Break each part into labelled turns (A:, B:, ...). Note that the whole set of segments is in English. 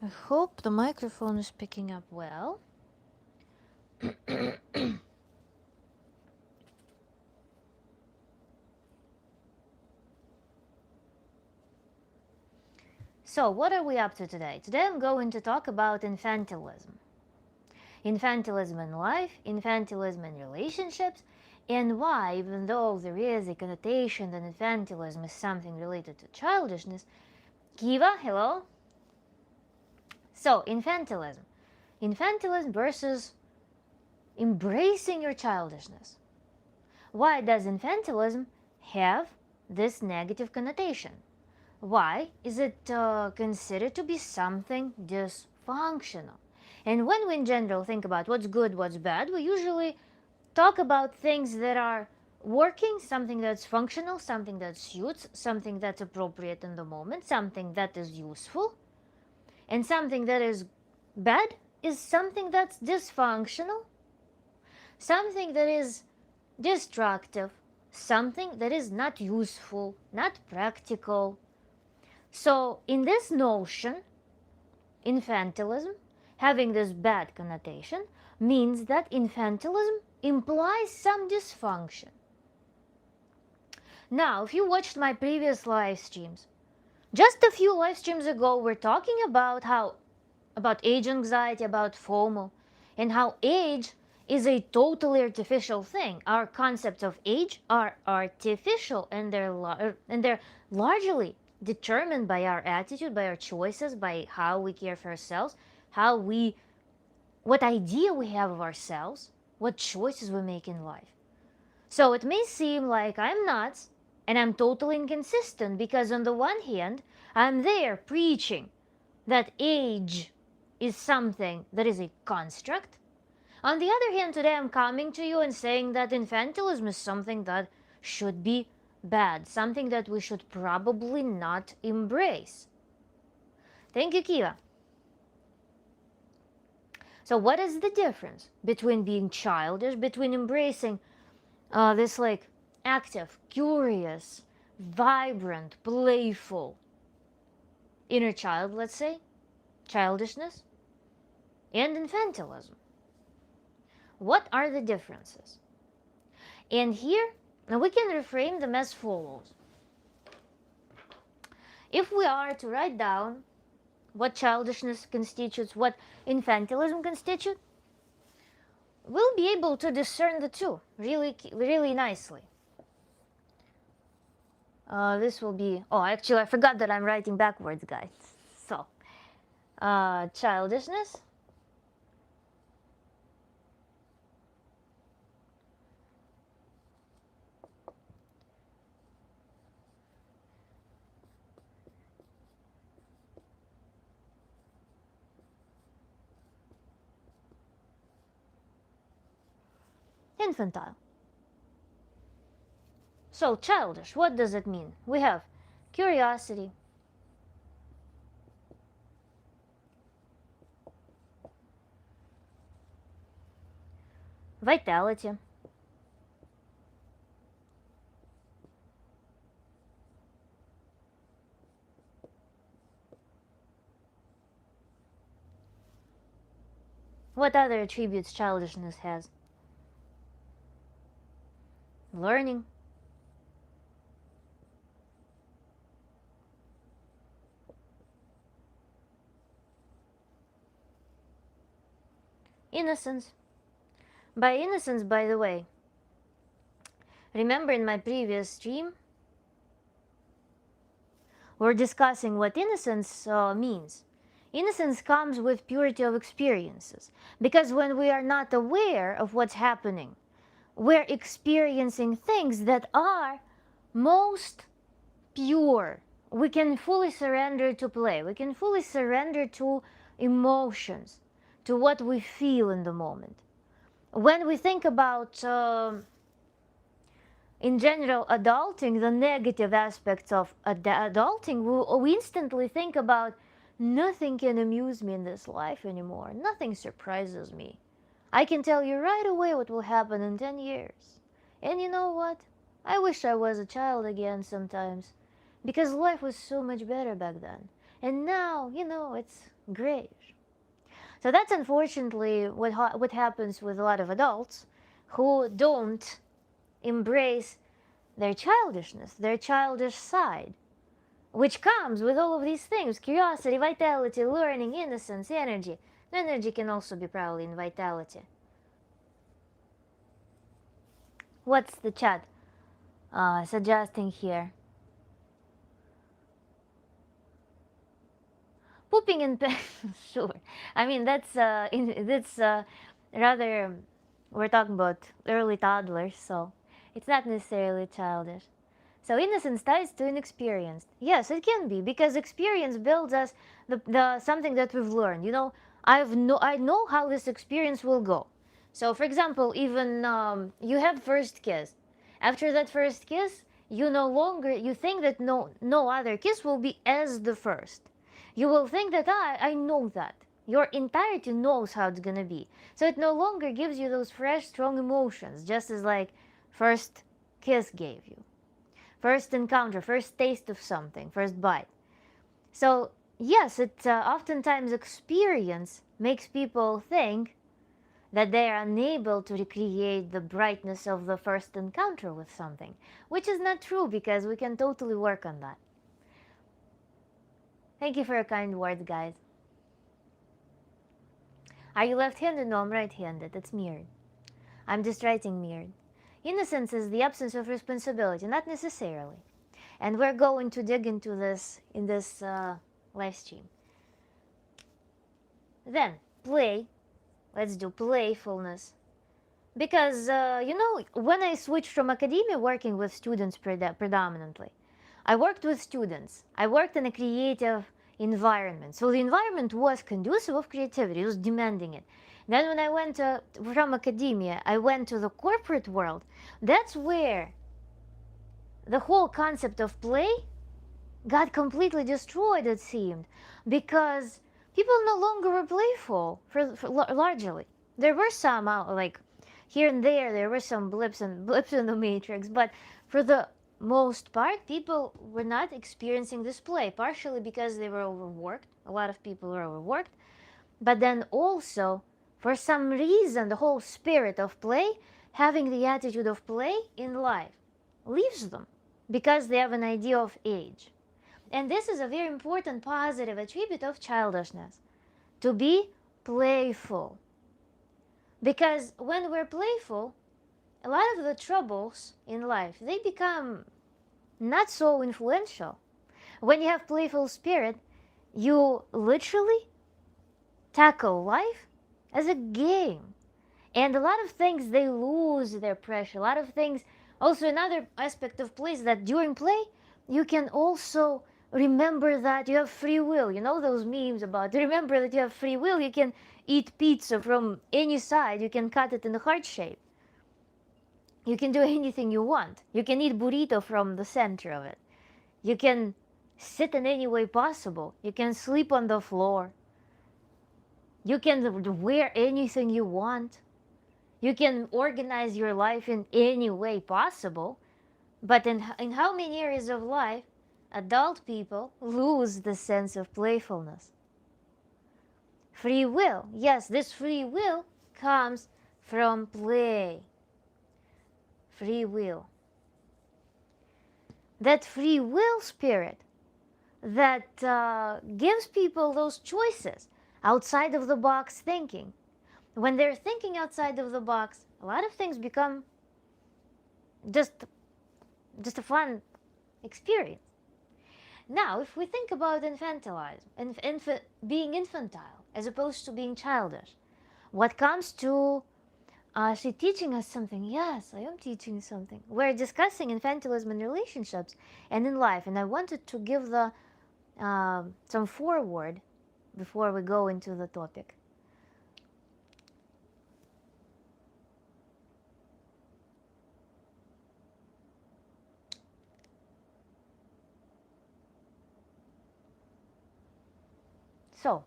A: I hope the microphone is picking up well. So, what are we up to today? Today I'm going to talk about infantilism. Infantilism in life, infantilism in relationships, and why, even though there is a connotation that infantilism is something related to childishness. Kiva, hello? So, infantilism. Infantilism versus embracing your childishness. Why does infantilism have this negative connotation? Why is it considered to be something dysfunctional? And when we in general think about what's good, what's bad, we usually talk about things that are working, something that's functional, something that suits, something that's appropriate in the moment, something that is useful. And something that is bad is something that's dysfunctional, something that is destructive, something that is not useful, not practical. So, in this notion, infantilism, having this bad connotation, means that infantilism implies some dysfunction. Now, if you watched my previous live streams, just a few live streams ago, we're talking about age anxiety, about FOMO, and how age is a totally artificial thing. Our concepts of age are artificial, and they're largely determined by our attitude, by our choices, by how we care for ourselves, what idea we have of ourselves, what choices we make in life. So it may seem like I'm nuts and I'm totally inconsistent because on the one hand, I'm there preaching that age is something that is a construct. On the other hand, today I'm coming to you and saying that infantilism is something that should be bad, something that we should probably not embrace. Thank you, Kiva. So what is the difference between being childish, between embracing this like active, curious, vibrant, playful inner child, let's say, childishness, and infantilism? What are the differences? And here, now we can reframe them as follows. If we are to write down what childishness constitutes, what infantilism constitutes, we'll be able to discern the two really nicely. This will be, oh, actually I forgot that I'm writing backwards, guys. So, childishness, infantile. So, childish, what does it mean? We have curiosity, vitality, what other attributes childishness has? Learning, innocence. By innocence, by the way, remember in my previous stream, we're discussing what innocence means. Innocence comes with purity of experiences, because when we are not aware of what's happening, we're experiencing things that are most pure. We can fully surrender to play. We can fully surrender to emotions, to what we feel in the moment. When we think about, in general, adulting, the negative aspects of adulting, we instantly think about nothing can amuse me in this life anymore. Nothing surprises me. I can tell you right away what will happen in 10 years. And you know what? I wish I was a child again sometimes, because life was so much better back then. And now, it's great. So that's unfortunately what happens with a lot of adults who don't embrace their childishness, their childish side, which comes with all of these things: curiosity, vitality, learning, innocence, energy. Energy can also be probably in vitality. What's the chat suggesting here? Pooping in bed, sure. I mean, that's rather, we're talking about early toddlers, so it's not necessarily childish. So innocence ties to inexperience. Yes, it can be, because experience builds us the something that we've learned. I know how this experience will go. So, for example, even you have first kiss. After that first kiss, you think that no other kiss will be as the first. You will think that I know that. Your entirety knows how it's gonna be. So it no longer gives you those fresh, strong emotions, just as like first kiss gave you. First encounter, first taste of something, first bite. So, yes, it oftentimes experience makes people think that they are unable to recreate the brightness of the first encounter with something, which is not true, because we can totally work on that. Thank you for your kind words, guys. Are you left-handed? No, I'm right-handed. It's mirrored. I'm just writing mirrored. Innocence is the absence of responsibility, not necessarily. And we're going to dig into this in this live stream. Then, play. Let's do playfulness. Because, when I switched from academia, working with students predominantly, I worked with students. I worked in a creative environment. So the environment was conducive of creativity, it was demanding it. Then when I went from academia, I went to the corporate world. That's where the whole concept of play got completely destroyed, it seemed, because people no longer were playful, largely. There were some, like, here and there were some blips in the matrix, but for the most part, people were not experiencing this play, partially because they were overworked. A lot of people were overworked, but then also, for some reason, the whole spirit of play, having the attitude of play in life, leaves them because they have an idea of age. And this is a very important positive attribute of childishness, to be playful. Because when we're playful, a lot of the troubles in life, they become not so influential. When you have playful spirit, you literally tackle life as a game. And a lot of things, they lose their pressure. A lot of things, also another aspect of play is that during play, you can also remember that you have free will. You know those memes about remember that you have free will. You can eat pizza from any side. You can cut it in a heart shape. You can do anything you want. You can eat burrito from the center of it. You can sit in any way possible. You can sleep on the floor. You can wear anything you want. You can organize your life in any way possible. But in how many areas of life adult people lose the sense of playfulness? Free will. Yes, this free will comes from play. Free will. That free will spirit that gives people those choices, outside of the box thinking. When they're thinking outside of the box, a lot of things become just a fun experience. Now, if we think about infantilism and being infantile as opposed to being childish, what comes to she teaching us something? Yes, I am teaching something. We're discussing infantilism in relationships and in life, and I wanted to give some foreword before we go into the topic. So,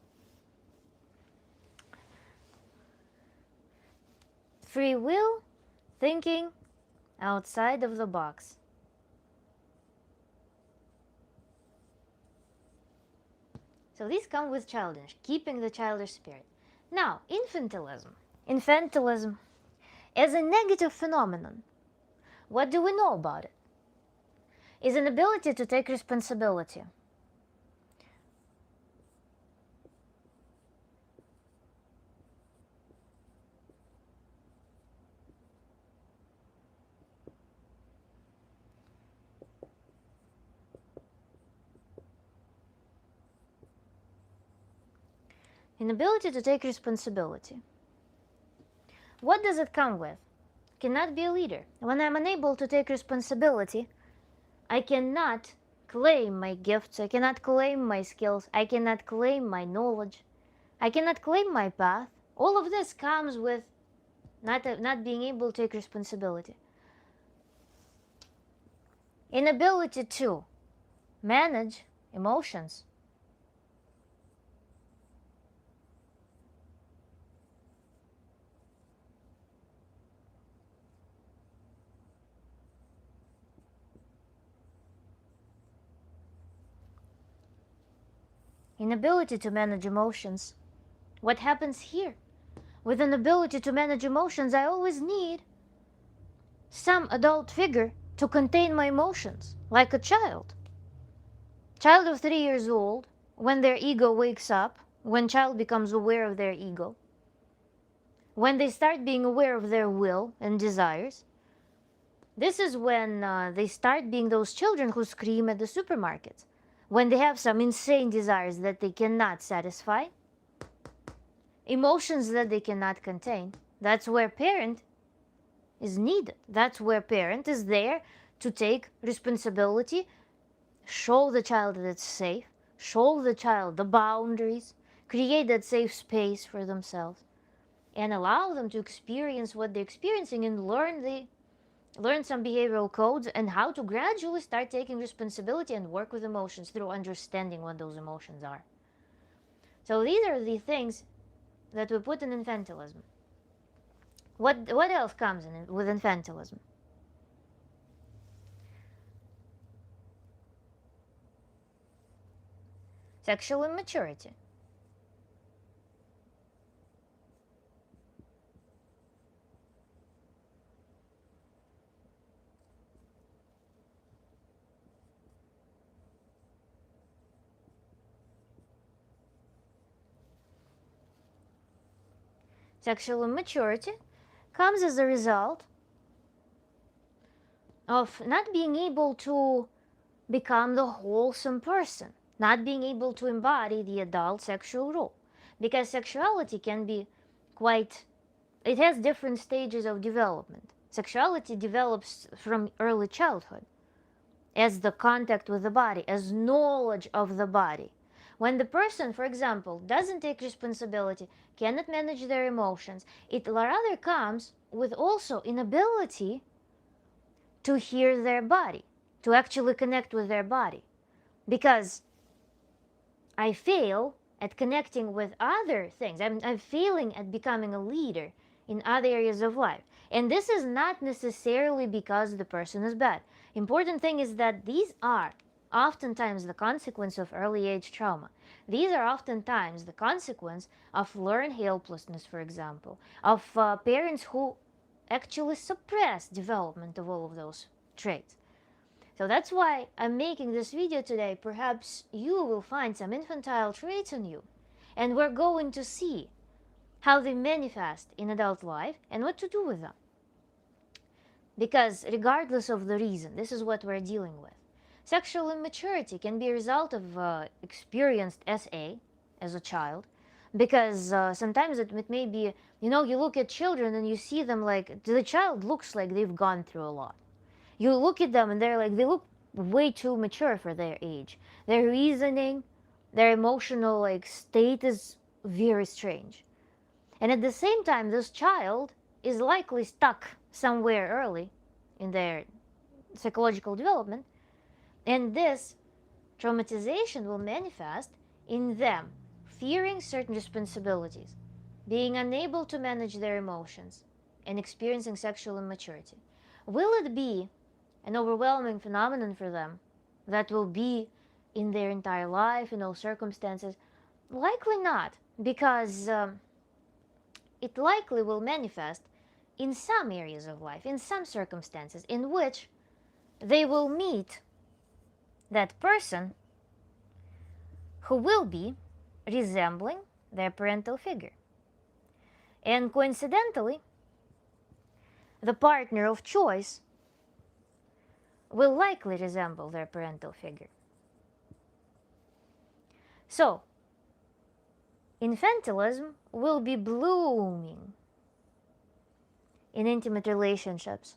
A: free will, thinking outside of the box. So these come with childish, keeping the childish spirit. Now, infantilism. Infantilism is a negative phenomenon. What do we know about it? Is an ability to take responsibility. Inability to take responsibility. What does it come with? Cannot be a leader. When I'm unable to take responsibility, I cannot claim my gifts, I cannot claim my skills, I cannot claim my knowledge, I cannot claim my path. All of this comes with not being able to take responsibility. Inability to manage emotions. Inability to manage emotions. What happens here? With an ability to manage emotions, I always need some adult figure to contain my emotions, like a child. Child of 3 years old, when their ego wakes up, when child becomes aware of their ego, when they start being aware of their will and desires, this is when they start being those children who scream at the supermarket. When they have some insane desires that they cannot satisfy, emotions that they cannot contain, that's where parent is needed. That's where parent is there to take responsibility, show the child that it's safe, show the child the boundaries, create that safe space for themselves, and allow them to experience what they're experiencing and learn some behavioral codes and how to gradually start taking responsibility and work with emotions through understanding what those emotions are. So these are the things that we put in infantilism. What else comes in with infantilism? Sexual immaturity. Sexual immaturity comes as a result of not being able to become the wholesome person, not being able to embody the adult sexual role. Because sexuality can be it has different stages of development. Sexuality develops from early childhood as the contact with the body, as knowledge of the body. When the person, for example, doesn't take responsibility, cannot manage their emotions, it rather comes with also inability to hear their body, to actually connect with their body. Because I fail at connecting with other things. I'm failing at becoming a leader in other areas of life. And this is not necessarily because the person is bad. Important thing is that these are oftentimes the consequence of early age trauma. These are oftentimes the consequence of learned helplessness, for example, of parents who actually suppress development of all of those traits. So that's why I'm making this video today. Perhaps you will find some infantile traits in you, and we're going to see how they manifest in adult life and what to do with them. Because regardless of the reason, this is what we're dealing with. Sexual immaturity can be a result of experienced SA as a child, because sometimes it may be, you look at children and you see them like, the child looks like they've gone through a lot. You look at them and they look way too mature for their age. Their reasoning, their emotional state is very strange. And at the same time, this child is likely stuck somewhere early in their psychological development, and this traumatization will manifest in them fearing certain responsibilities, being unable to manage their emotions, and experiencing sexual immaturity, will it be an overwhelming phenomenon for them that will be in their entire life, in all circumstances? Likely not, because it likely will manifest in some areas of life, in some circumstances, in which they will meet that person who will be resembling their parental figure. And coincidentally, the partner of choice will likely resemble their parental figure. So, infantilism will be blooming in intimate relationships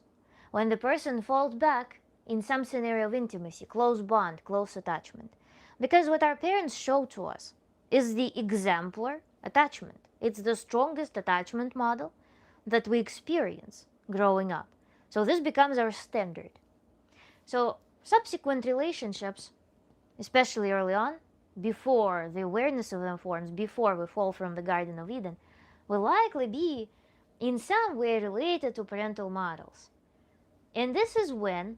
A: when the person falls back in some scenario of intimacy, close bond, close attachment. Because what our parents show to us is the exemplar attachment. It's the strongest attachment model that we experience growing up. So this becomes our standard. So subsequent relationships, especially early on, before the awareness of them forms, before we fall from the Garden of Eden, will likely be in some way related to parental models. And this is when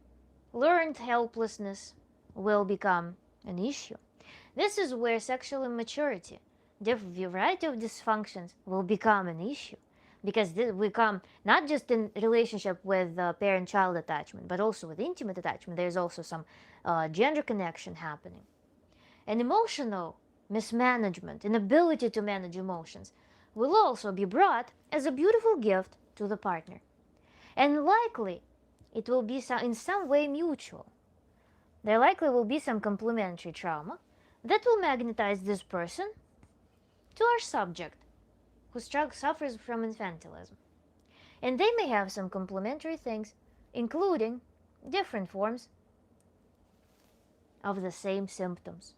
A: learned helplessness will become an issue. This is where sexual immaturity, the variety of dysfunctions will become an issue. Because we come not just in relationship with parent-child attachment, but also with intimate attachment. There's also some gender connection happening. And emotional mismanagement, inability to manage emotions, will also be brought as a beautiful gift to the partner. And likely, it will be in some way mutual. There likely will be some complementary trauma that will magnetize this person to our subject, who suffers from infantilism. And they may have some complementary things, including different forms of the same symptoms.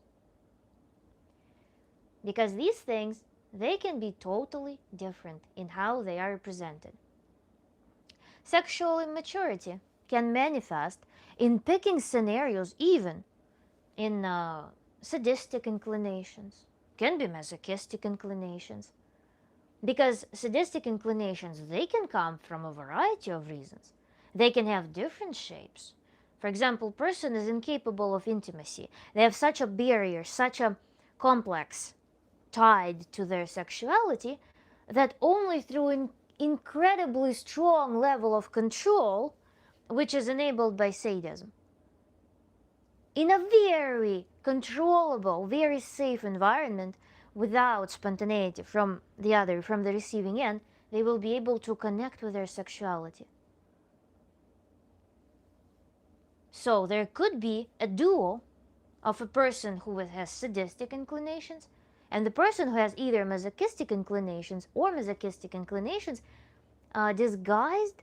A: Because these things, they can be totally different in how they are represented. Sexual immaturity can manifest in picking scenarios, even in sadistic inclinations, can be masochistic inclinations. Because sadistic inclinations, they can come from a variety of reasons. They can have different shapes. For example, person is incapable of intimacy. They have such a barrier, such a complex tied to their sexuality that only through an incredibly strong level of control, which is enabled by sadism, in a very controllable, very safe environment, without spontaneity from the receiving end, they will be able to connect with their sexuality. So there could be a duo of a person who has sadistic inclinations and the person who has either masochistic inclinations or masochistic inclinations disguised,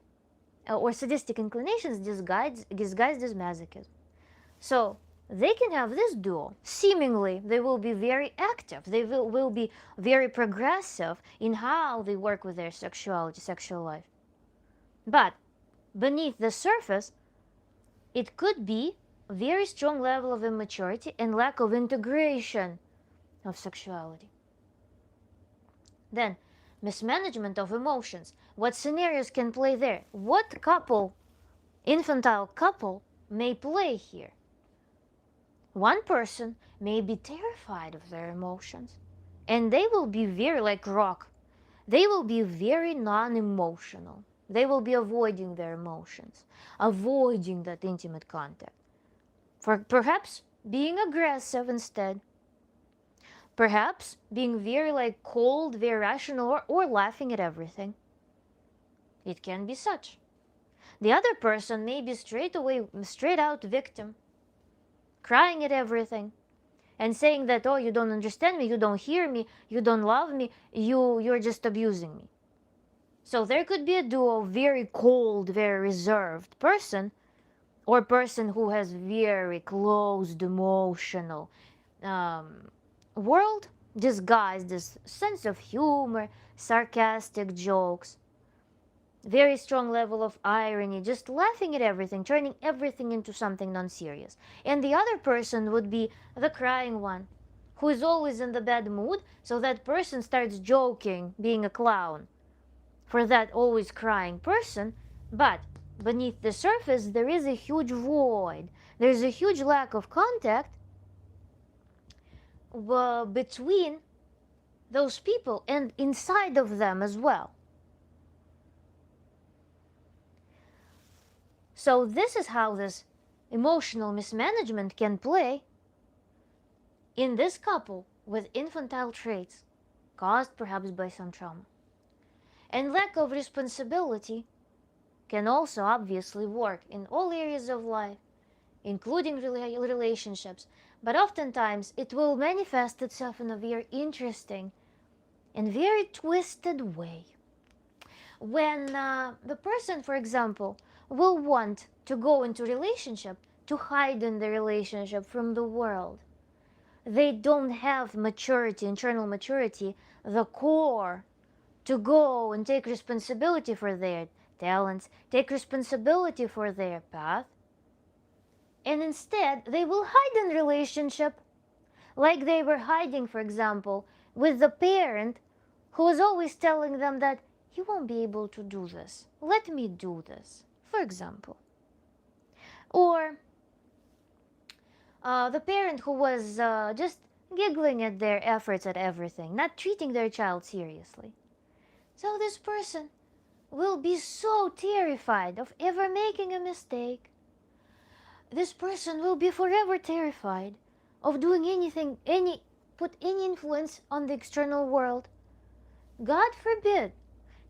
A: or sadistic inclinations disguised as masochism. So they can have this duo. Seemingly, they will be very active. They will be very progressive in how they work with their sexuality, sexual life. But beneath the surface, it could be a very strong level of immaturity and lack of integration of sexuality. Then, mismanagement of emotions. What scenarios can play there? What infantile couple may play here? One person may be terrified of their emotions, and they will be very like rock. They will be very non-emotional. They will be avoiding their emotions, avoiding that intimate contact. For perhaps being aggressive instead. Perhaps being very like cold, very rational, or laughing at everything. It can be such. The other person may be straight out victim, crying at everything, and saying that, oh, you don't understand me, you don't hear me, you don't love me, you're just abusing me. So there could be a duo of very cold, very reserved person, or person who has very closed emotional world, disguised as sense of humor, sarcastic jokes, very strong level of irony, just laughing at everything, turning everything into something non-serious. And the other person would be the crying one, who is always in the bad mood, so that person starts joking, being a clown, for that always crying person, but beneath the surface there is a huge void. There's a huge lack of contact between those people and inside of them as well. So this is how this emotional mismanagement can play in this couple with infantile traits caused perhaps by some trauma. And lack of responsibility can also obviously work in all areas of life, including relationships, but oftentimes it will manifest itself in a very interesting and very twisted way. When the person, for example, will want to go into relationship to hide in the relationship from the world. They don't have maturity, internal maturity, the core to go and take responsibility for their talents, take responsibility for their path, and instead they will hide in relationship like they were hiding, for example, with the parent who was always telling them that you won't be able to do this, let me do this, for example. Or the parent who was just giggling at their efforts at everything, not treating their child seriously. So this person will be so terrified of ever making a mistake. This person will be forever terrified of doing anything, put any influence on the external world. God forbid,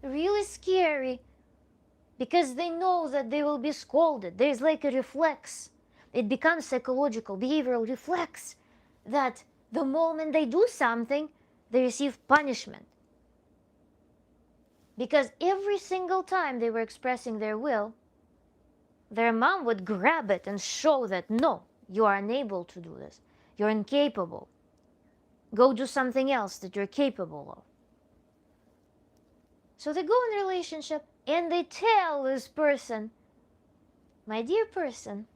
A: really scary, because they know that they will be scolded. There's like a reflex. It becomes psychological, behavioral reflex that the moment they do something, they receive punishment. Because every single time they were expressing their will, their mom would grab it and show that, no, you are unable to do this. You're incapable. Go do something else that you're capable of. So they go in a relationship and they tell this person, my dear person,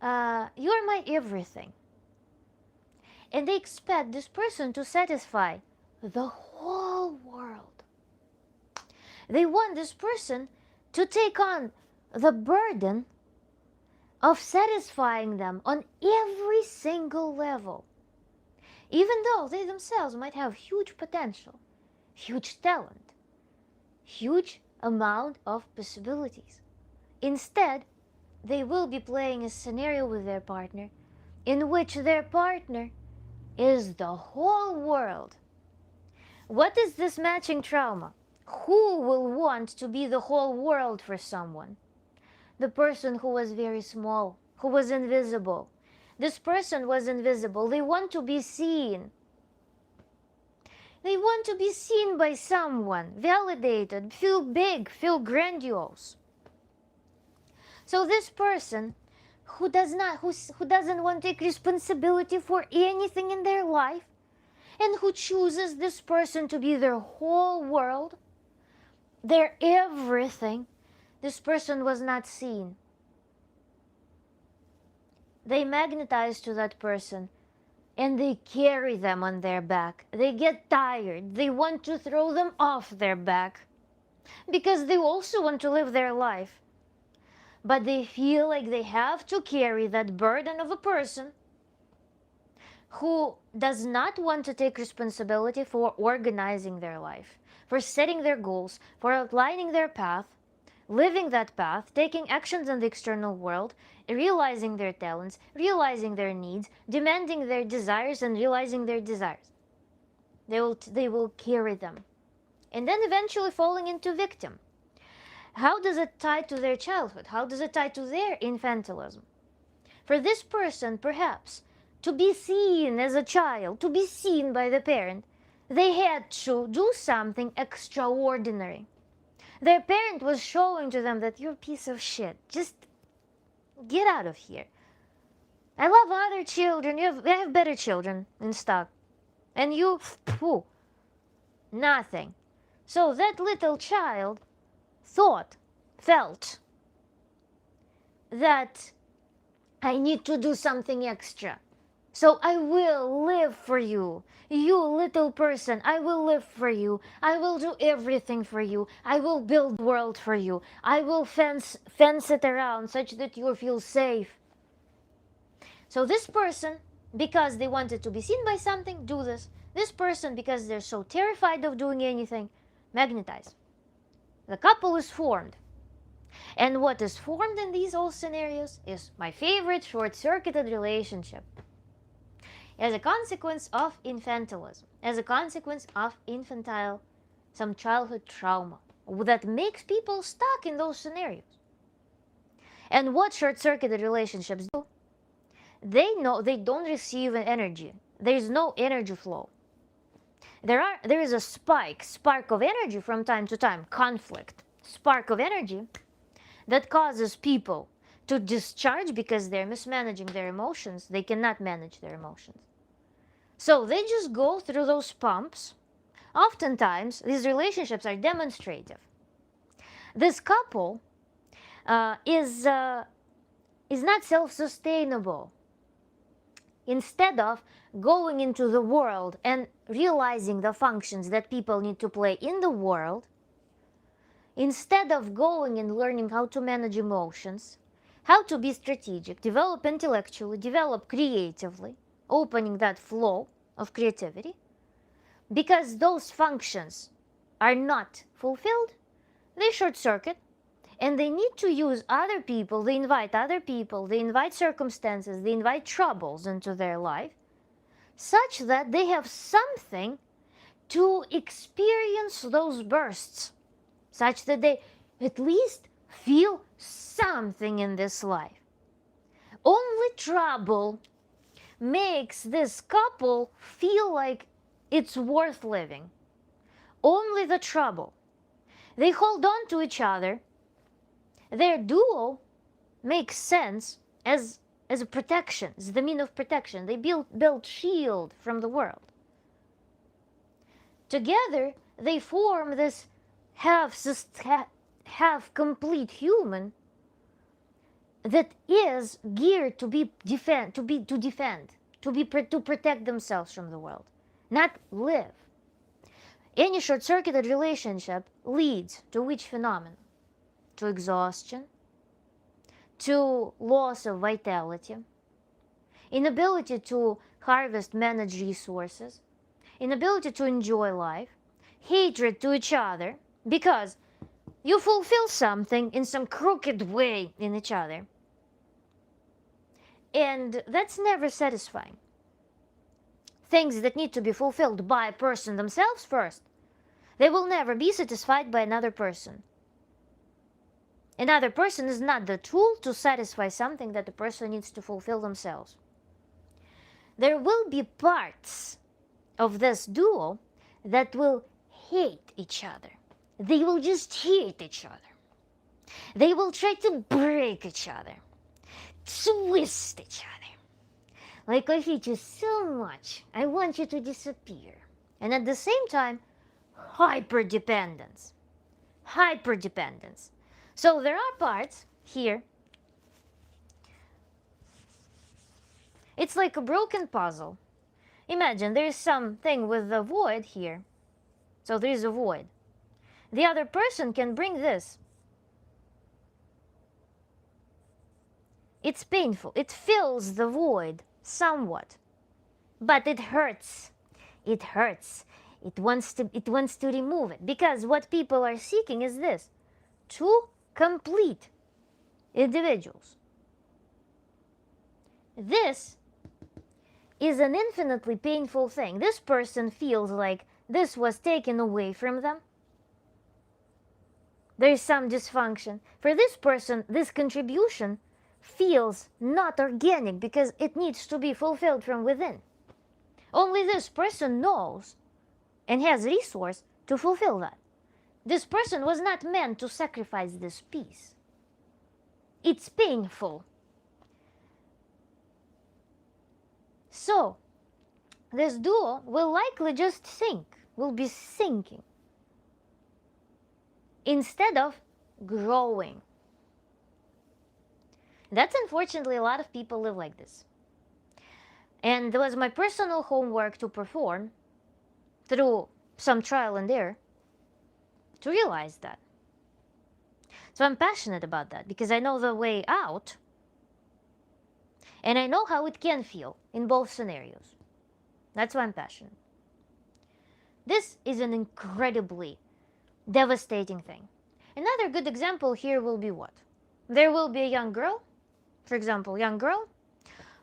A: you're my everything. And they expect this person to satisfy the whole world. They want this person to take on the burden of satisfying them on every single level, even though they themselves might have huge potential, huge talent, huge amount of possibilities. Instead, they will be playing a scenario with their partner in which their partner is the whole world. What is this matching trauma? Who will want to be the whole world for someone? The person who was very small, who was invisible. This person was invisible. They want to be seen. They want to be seen by someone, validated, feel big, feel grandiose. So this person who doesn't want to take responsibility for anything in their life, and who chooses this person to be their whole world, their everything, this person was not seen. They magnetize to that person and they carry them on their back. They get tired. They want to throw them off their back because they also want to live their life. But they feel like they have to carry that burden of a person who does not want to take responsibility for organizing their life, for setting their goals, for outlining their path, living that path, taking actions in the external world, realizing their talents, realizing their needs, demanding their desires and realizing their desires. They will carry them. And then eventually falling into victim. How does it tie to their childhood? How does it tie to their infantilism? For this person, perhaps, to be seen as a child, to be seen by the parent, they had to do something extraordinary. Their parent was showing to them that you're a piece of shit. Just get out of here. I love other children. I have better children in stock. And you, phew, nothing. So that little child felt that I need to do something extra. So I will live for you. You little person, I will live for you. I will do everything for you. I will build the world for you. I will fence it around such that you feel safe. So this person, because they wanted to be seen by something, do this. This person, because they're so terrified of doing anything, magnetize. The couple is formed. And what is formed in these all scenarios is my favorite short-circuited relationship. As a consequence of infantilism, as a consequence of some childhood trauma that makes people stuck in those scenarios. And what short-circuited relationships do? They know they don't receive an energy. There's no energy flow. There is a spark of energy from time to time, conflict, spark of energy that causes people to discharge because they're mismanaging their emotions. They cannot manage their emotions. So they just go through those pumps. Oftentimes, these relationships are demonstrative. This couple is not self-sustainable. Instead of going into the world and realizing the functions that people need to play in the world, instead of going and learning how to manage emotions, how to be strategic, develop intellectually, develop creatively, opening that flow of creativity, because those functions are not fulfilled, they short circuit and they need to use other people, they invite circumstances, they invite troubles into their life, such that they have something to experience those bursts, such that they at least feel something in this life. Only trouble makes this couple feel like it's worth living. Only the trouble. They hold on to each other. Their duo makes sense as a protection, as the mean of protection. They build shield from the world. Together, they form this half complete human that is geared to protect themselves from the world, not live. Any short-circuited relationship leads to which phenomenon? To exhaustion, to loss of vitality, inability to harvest, manage resources, inability to enjoy life, hatred to each other, because you fulfill something in some crooked way in each other. And that's never satisfying. Things that need to be fulfilled by a person themselves first, they will never be satisfied by another person. Another person is not the tool to satisfy something that the person needs to fulfill themselves. There will be parts of this duo that will hate each other. They will just hate each other. They will try to break each other, twist each other. Like, I hate you so much, I want you to disappear. And at the same time, hyperdependence. Hyperdependence. So there are parts here. It's like a broken puzzle. Imagine there is something with a void here. So there is a void. The other person can bring this. It's painful. It fills the void somewhat. But it hurts. It hurts. It wants to remove it. Because what people are seeking is this. Two complete individuals. This is an infinitely painful thing. This person feels like this was taken away from them. There is some dysfunction. For this person, this contribution feels not organic because it needs to be fulfilled from within. Only this person knows and has resource to fulfill that. This person was not meant to sacrifice this piece. It's painful. So, this duo will likely just sink, will be sinking, instead of growing. That's unfortunately a lot of people live like this. And it was my personal homework to perform through some trial and error to realize that. So I'm passionate about that because I know the way out and I know how it can feel in both scenarios. That's why I'm passionate. This is an incredibly devastating thing. Another good example here will be what? There will be a young girl, for example, young girl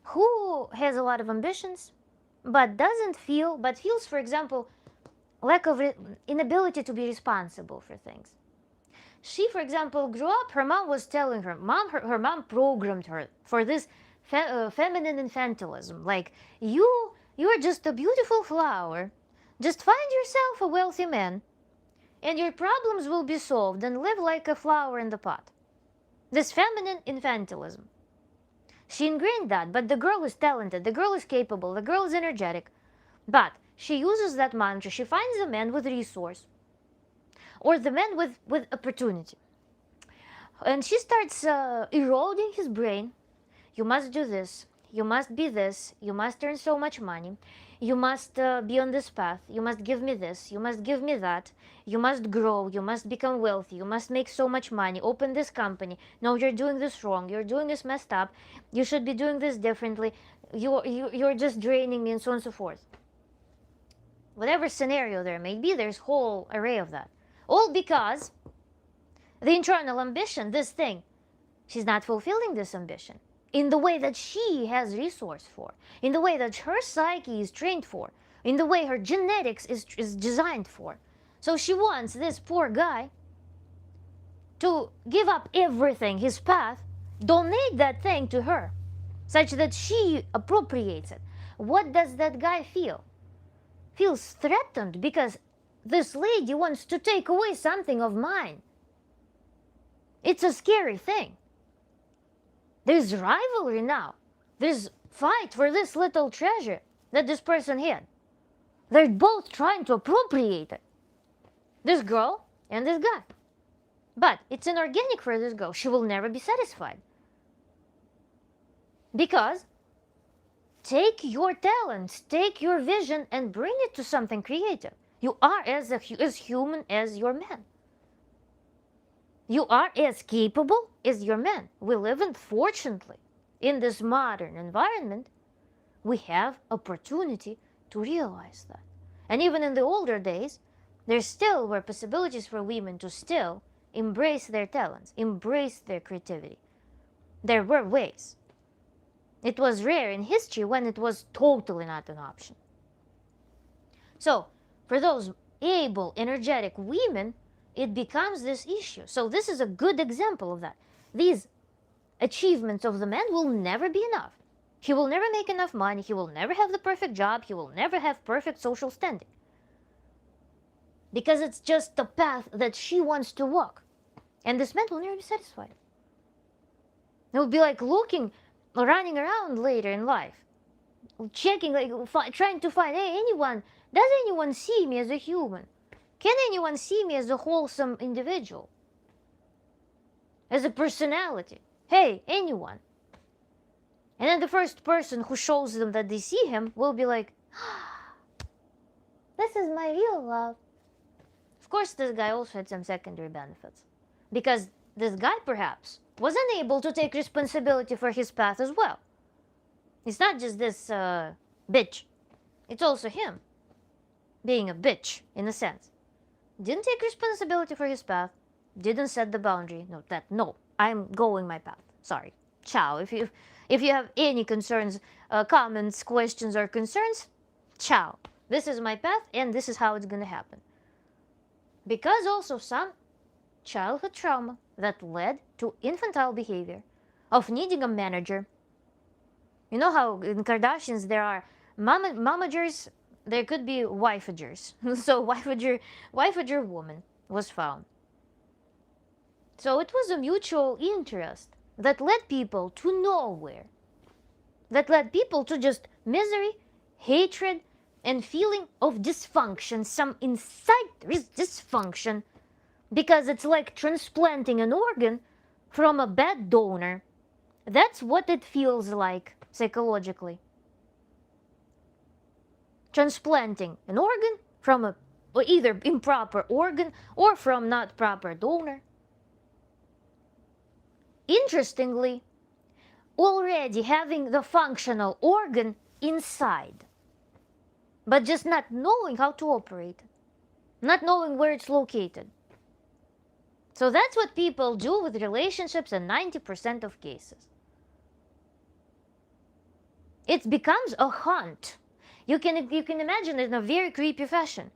A: who has a lot of ambitions but feels, for example, lack of inability to be responsible for things. She, for example, grew up, her mom was telling her, her mom programmed her for this feminine infantilism. Like, you're just a beautiful flower. Just find yourself a wealthy man, and your problems will be solved, and live like a flower in the pot. This feminine infantilism. She ingrained that, but the girl is talented, the girl is capable, the girl is energetic. But she uses that mantra. She finds a man with resource, or the man with opportunity. And she starts eroding his brain. You must do this. You must be this. You must earn so much money. You must be on this path. You must give me this. You must give me that. You must grow. You must become wealthy. You must make so much money. Open this company. No, you're doing this wrong. You're doing this messed up. You should be doing this differently. You're just draining me, and so on and so forth. Whatever scenario there may be, there's a whole array of that. All because the internal ambition, this thing, she's not fulfilling this ambition in the way that she has resource for, in the way that her psyche is trained for, in the way her genetics is designed for. So she wants this poor guy to give up everything, his path, donate that thing to her, such that she appropriates it. What does that guy feel? Feels threatened because this lady wants to take away something of mine. It's a scary thing. There's rivalry now. There's fight for this little treasure that this person had. They're both trying to appropriate it. This girl and this guy. But it's inorganic for this girl. She will never be satisfied. Because take your talents, take your vision, and bring it to something creative. You are as human as your man. You are as capable as your man. We live, unfortunately, in this modern environment. We have opportunity to realize that. And even in the older days, there still were possibilities for women to still embrace their talents, embrace their creativity. There were ways. It was rare in history when it was totally not an option. So, for those able, energetic women, it becomes this issue. So this is a good example of that. These achievements of the man will never be enough. He will never make enough money. He will never have the perfect job. He will never have perfect social standing. Because it's just the path that she wants to walk. And this man will never be satisfied. It will be like running around later in life, checking, trying to find, hey, does anyone see me as a human? Can anyone see me as a wholesome individual? As a personality? Hey, anyone? And then the first person who shows them that they see him will be like, this is my real love. Of course, this guy also had some secondary benefits. Because this guy, perhaps, was unable to take responsibility for his path as well. It's not just this bitch. It's also him being a bitch, in a sense. Didn't take responsibility for his path. Didn't set the boundary. No, I'm going my path. Sorry. Ciao. If you have any concerns, comments, questions, or concerns, ciao. This is my path, and this is how it's going to happen. Because also some childhood trauma that led to infantile behavior of needing a manager. You know how in Kardashians there are momagers, there could be wifagers. So wifager woman was found. So it was a mutual interest that led people to nowhere. That led people to just misery, hatred, and feeling of dysfunction. Some inside there is dysfunction. Because it's like transplanting an organ from a bad donor. That's what it feels like psychologically. transplanting an organ from a or either improper organ or from not proper donor. Interestingly, already having the functional organ inside, but just not knowing how to operate it, not knowing where it's located. So that's what people do with relationships in 90% of cases. It becomes a hunt. You can imagine it in a very creepy fashion.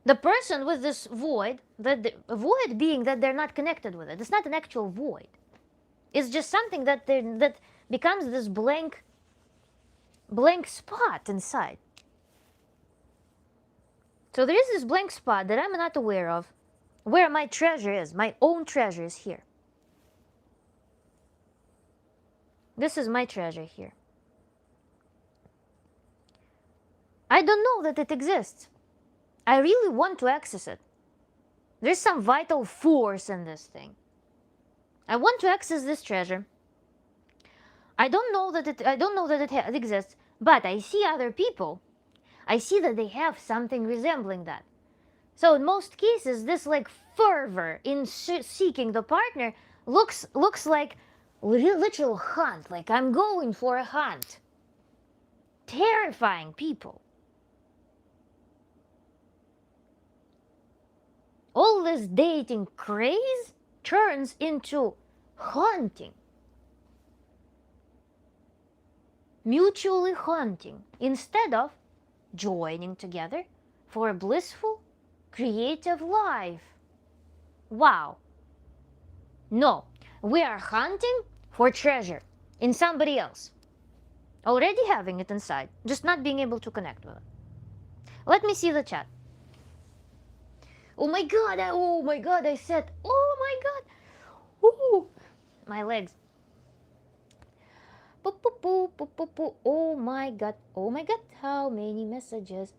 A: The person with this void, the void being that they're not connected with it. It's not an actual void. It's just something that becomes this blank spot inside. So there is this blank spot that I'm not aware of, where my treasure is. My own treasure is here. This is my treasure here. I don't know that it exists. I really want to access it. There's some vital force in this thing. I want to access this treasure. I don't know that it exists, but I see other people. I see that they have something resembling that. So in most cases, this like fervor in seeking the partner looks like literal hunt. Like I'm going for a hunt. Terrifying people. All this dating craze turns into hunting. Mutually hunting instead of joining together for a blissful, creative life. Wow. No, we are hunting for treasure in somebody else. Already having it inside, just not being able to connect with it. Let me see the chat. Oh my god, I said, oh my god. Ooh, my legs. Oh my god, how many messages.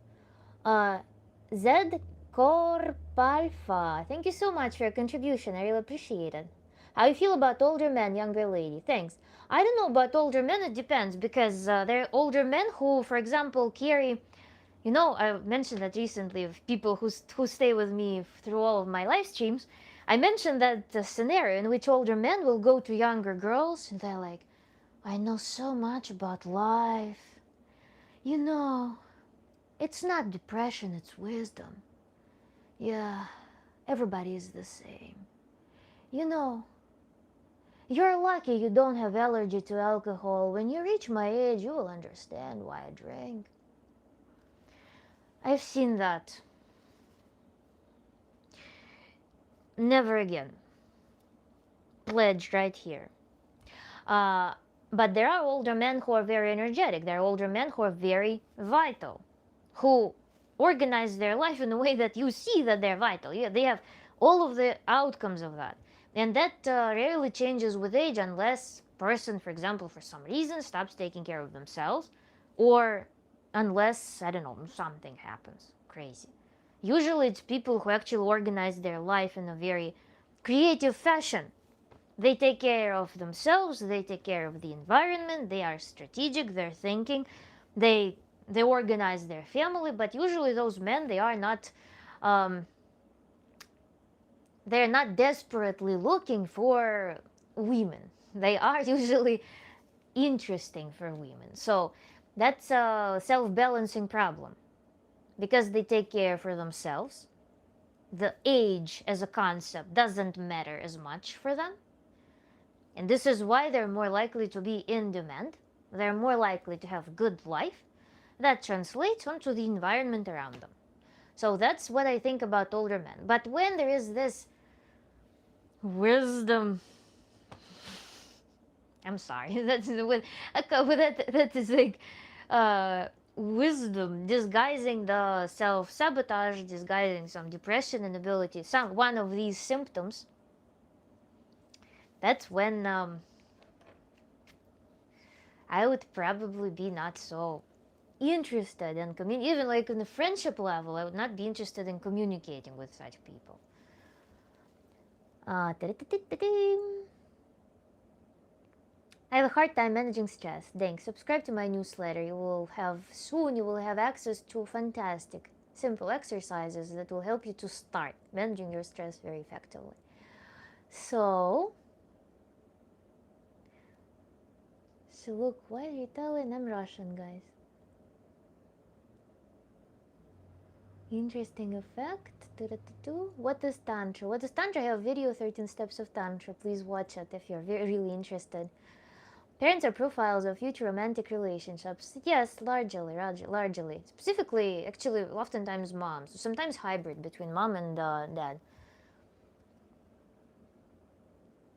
A: Zed Corpalfa, thank you so much for your contribution, I really appreciate it. How you feel about older men, younger lady? Thanks. I don't know about older men, it depends, because there are older men who, for example, carry, you know, I mentioned that recently of people who stay with me through all of my live streams. I mentioned that scenario in which older men will go to younger girls and they're like, I know so much about life. You know, it's not depression, it's wisdom. Yeah, everybody is the same. You know, you're lucky you don't have allergy to alcohol. When you reach my age, you will understand why I drink. I've seen that. Never again. Pledged right here. But there are older men who are very energetic. There are older men who are very vital, who organize their life in a way that you see that they're vital. Yeah, they have all of the outcomes of that. And that rarely changes with age unless person, for example, for some reason stops taking care of themselves, or unless, I don't know, something happens crazy. Usually it's people who actually organize their life in a very creative fashion. They take care of themselves, they take care of the environment, they are strategic, they're thinking, they organize their family, but usually those men, they're not desperately looking for women. They are usually interesting for women. So that's a self-balancing problem, because they take care for themselves. The age as a concept doesn't matter as much for them. And this is why they're more likely to be in demand. They're more likely to have good life. That translates onto the environment around them. So that's what I think about older men. But when there is this wisdom, I'm sorry, that is like wisdom disguising the self-sabotage, disguising some depression, inability, one of these symptoms. That's when I would probably be not so interested in even like in the friendship level, I would not be interested in communicating with such people. I have a hard time managing stress. Thanks. Subscribe to my newsletter. You will have access to fantastic, simple exercises that will help you to start managing your stress very effectively. So look, why are you telling I'm Russian, guys? Interesting effect. What is Tantra? What is Tantra? I have video 13 steps of Tantra. Please watch it if you're really interested. Parents are profiles of future romantic relationships. Yes, largely. Specifically, actually, oftentimes moms. Sometimes hybrid between mom and dad.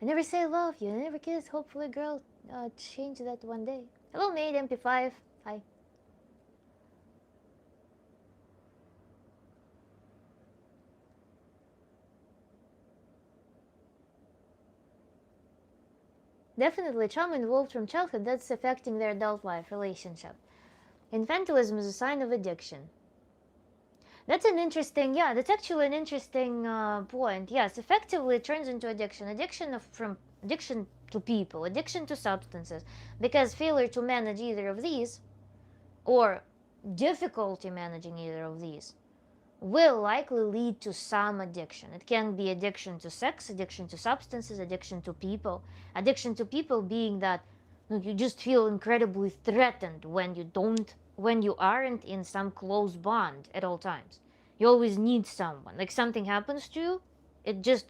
A: I never say I love you. I never kiss. Hopefully, girl, change that one day. Hello, maid, MP5. Hi. Definitely trauma involved from childhood that's affecting their adult life relationship. Infantilism is a sign of addiction. That's an interesting, yeah, that's actually an interesting point. Yes, effectively it turns into addiction. Addiction to people, addiction to substances, because failure to manage either of these, or difficulty managing either of these, will likely lead to some addiction. It can be addiction to sex, addiction to substances, addiction to people. Addiction to people being that you just feel incredibly threatened when you aren't in some close bond at all times. You always need someone. Like something happens to you, it just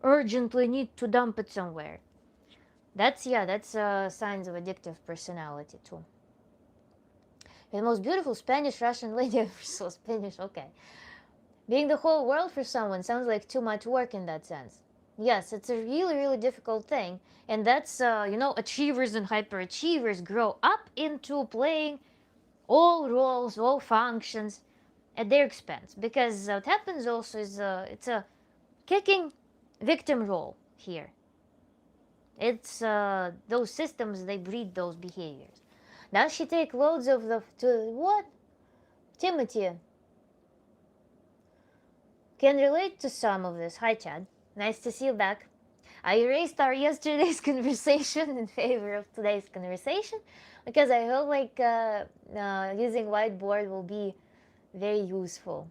A: urgently need to dump it somewhere. That's signs of addictive personality too. The most beautiful Spanish Russian lady ever saw. Spanish, okay. Being the whole world for someone sounds like too much work in that sense. Yes, it's a really, really difficult thing. And that's, achievers and hyperachievers grow up into playing all roles, all functions at their expense. Because what happens also is it's a kicking victim role here. It's those systems, they breed those behaviors. Does she take loads of what? Timothy can relate to some of this. Hi, Chad. Nice to see you back. I erased our yesterday's conversation in favor of today's conversation because I felt like using whiteboard will be very useful.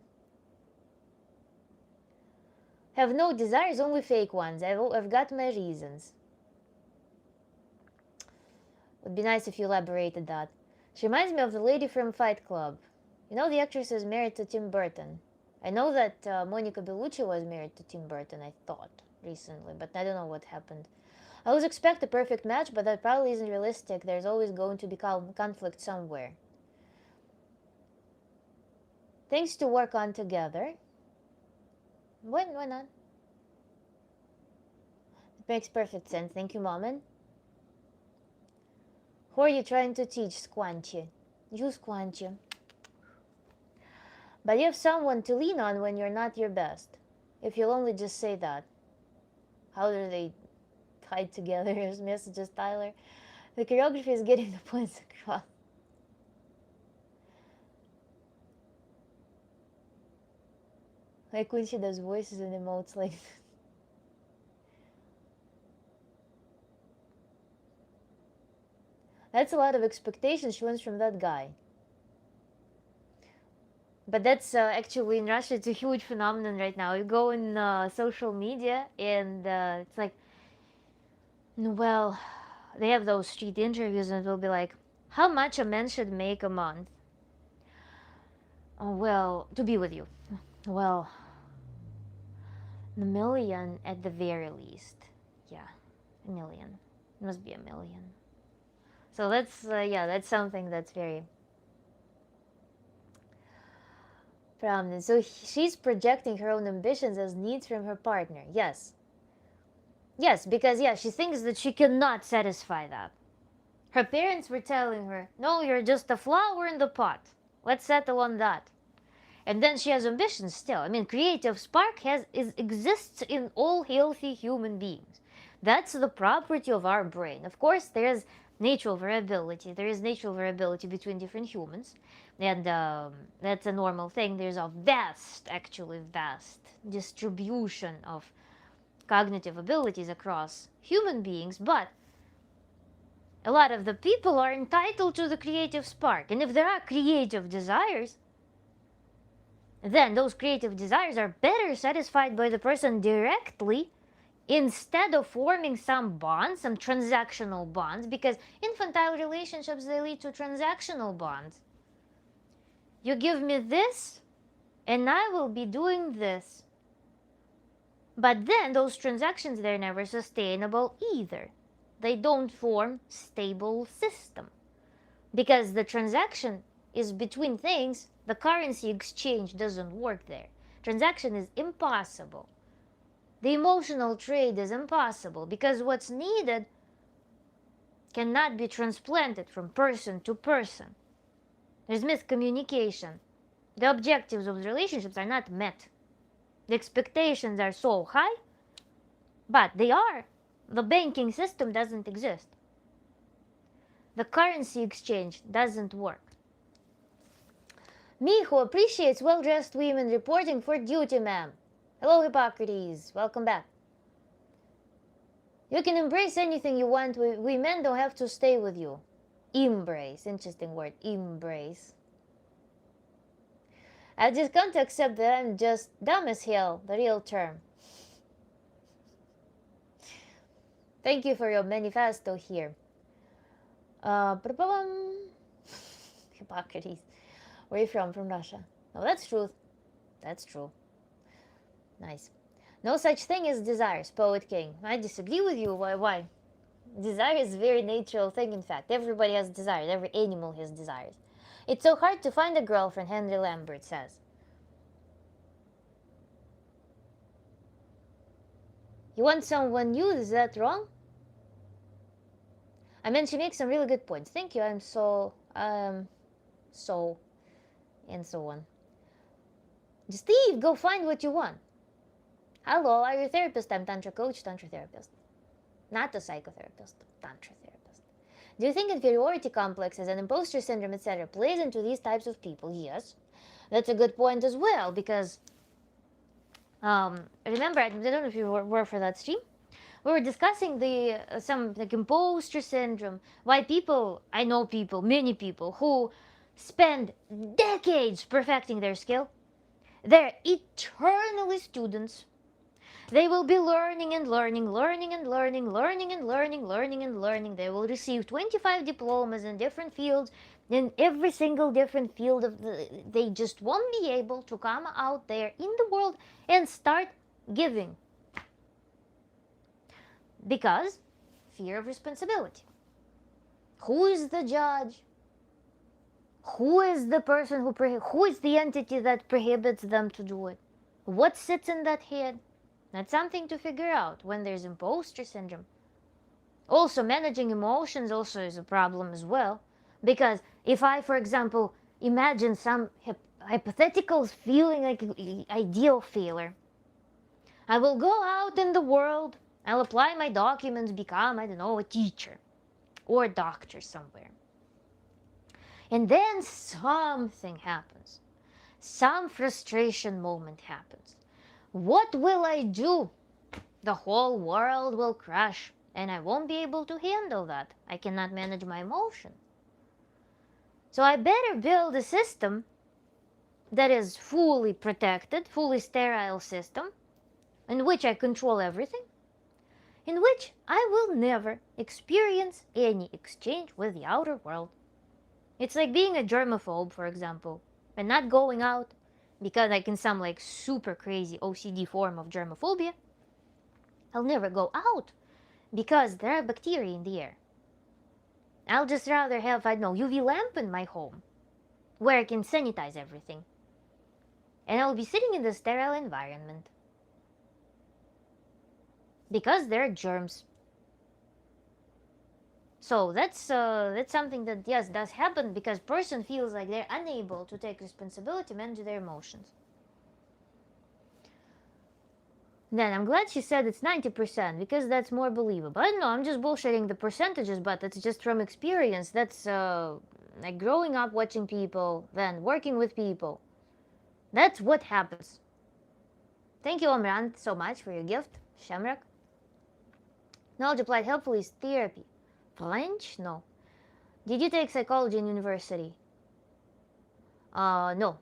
A: Have no desires, only fake ones. I've got my reasons. Would be nice if you elaborated that. She reminds me of the lady from Fight Club. You know, the actress is married to Tim Burton. I know that Monica Bellucci was married to Tim Burton, I thought, recently, but I don't know what happened. I always expect a perfect match, but that probably isn't realistic. There's always going to be conflict somewhere. Things to work on together. Why not? It makes perfect sense. Thank you, Maman. Who are you trying to teach, Squanchy? You, Squanchy. But you have someone to lean on when you're not your best. If you'll only just say that. How do they hide together? Here's messages, Tyler. The choreography is getting the points across. Like when she does voices and emotes like this. That's a lot of expectations she wants from that guy. But that's actually in Russia, it's a huge phenomenon right now. You go in social media and it's like, well, they have those street interviews and it will be like, how much a man should make a month? Oh, well, to be with you. Well, a million at the very least. Yeah, a million. It must be a million. So that's something that's very prominent. So she's projecting her own ambitions as needs from her partner. Yes, because she thinks that she cannot satisfy that. Her parents were telling her, no, you're just a flower in the pot. Let's settle on that. And then she has ambitions still. I mean, creative spark exists in all healthy human beings. That's the property of our brain. Of course, there is natural variability. There is natural variability between different humans. And that's a normal thing. There's a vast distribution of cognitive abilities across human beings. But A lot of the people are entitled to the creative spark. And if there are creative desires, then those creative desires are better satisfied by the person directly instead of forming some bonds, some transactional bonds, because infantile relationships, they lead to transactional bonds. You give me this, and I will be doing this. But then those transactions, they're never sustainable either. They don't form stable system. Because the transaction is between things, the currency exchange doesn't work there. Transaction is impossible. The emotional trade is impossible because what's needed cannot be transplanted from person to person. There's miscommunication. The objectives of the relationships are not met. The expectations are so high, but they are. The banking system doesn't exist. The currency exchange doesn't work. Me, who appreciates well-dressed women reporting for duty, ma'am. Hello, Hippocrates. Welcome back. You can embrace anything you want. We men don't have to stay with you. Embrace. Interesting word. Embrace. I just come to accept that I'm just dumb as hell. The real term. Thank you for your manifesto here. Hippocrates. Where are you from? From Russia. Oh, that's truth. That's true. Nice. No such thing as desires, Poet King. I disagree with you. Why? Desire is a very natural thing, in fact. Everybody has desires. Every animal has desires. It's so hard to find a girlfriend, Henry Lambert says. You want someone new? Is that wrong? I mean, she makes some really good points. Thank you. I'm so, and so on. Steve, go find what you want. Hello, are you a therapist? I'm Tantra Coach, Tantra Therapist. Not a psychotherapist, Tantra Therapist. Do you think inferiority complexes and imposter syndrome, etc., plays into these types of people? Yes. That's a good point as well, because remember, I don't know if you were for that stream. We were discussing some imposter syndrome. Why people, I know people, many people who spend decades perfecting their skill. They're eternally students. They will be learning and learning, learning and learning, learning and learning, learning and learning. They will receive 25 diplomas in different fields. In every single different field they just won't be able to come out there in the world and start giving. Because fear of responsibility. Who is the judge? Who is the person who is the entity that prohibits them to do it? What sits in that head? That's something to figure out when there's imposter syndrome. Also, managing emotions also is a problem as well. Because if I, for example, imagine some hypothetical feeling like an ideal failure, I will go out in the world, I'll apply my documents, become, I don't know, a teacher or a doctor somewhere. And then something happens. Some frustration moment happens. What will I do? The whole world will crash, and I won't be able to handle that. I cannot manage my emotion. So I better build a system that is fully protected, fully sterile system, in which I control everything, in which I will never experience any exchange with the outer world. It's like being a germaphobe, for example, and not going out because I can sound like super crazy OCD form of germophobia. I'll never go out because there are bacteria in the air. I'll just rather have, I don't know, UV lamp in my home where I can sanitize everything. And I'll be sitting in the sterile environment because there are germs. So that's something that, yes, does happen because person feels like they're unable to take responsibility, manage their emotions. Then I'm glad she said it's 90% because that's more believable. I don't know, I'm just bullshitting the percentages, but that's just from experience. That's like growing up watching people, then working with people. That's what happens. Thank you, Omran, so much for your gift, Shamrak. Knowledge applied helpfully is therapy. Lunch? No. Did you take psychology in university? No.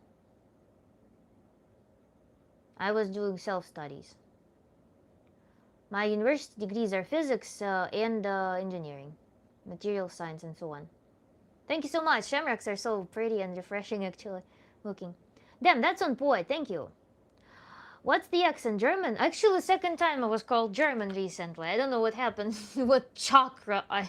A: I was doing self-studies. My university degrees are physics and engineering, material science, and so on. Thank you so much. Shamrocks are so pretty and refreshing, actually, looking. Damn, that's on point. Thank you. What's the X in German? Actually, second time I was called German recently. I don't know what happened, what chakra I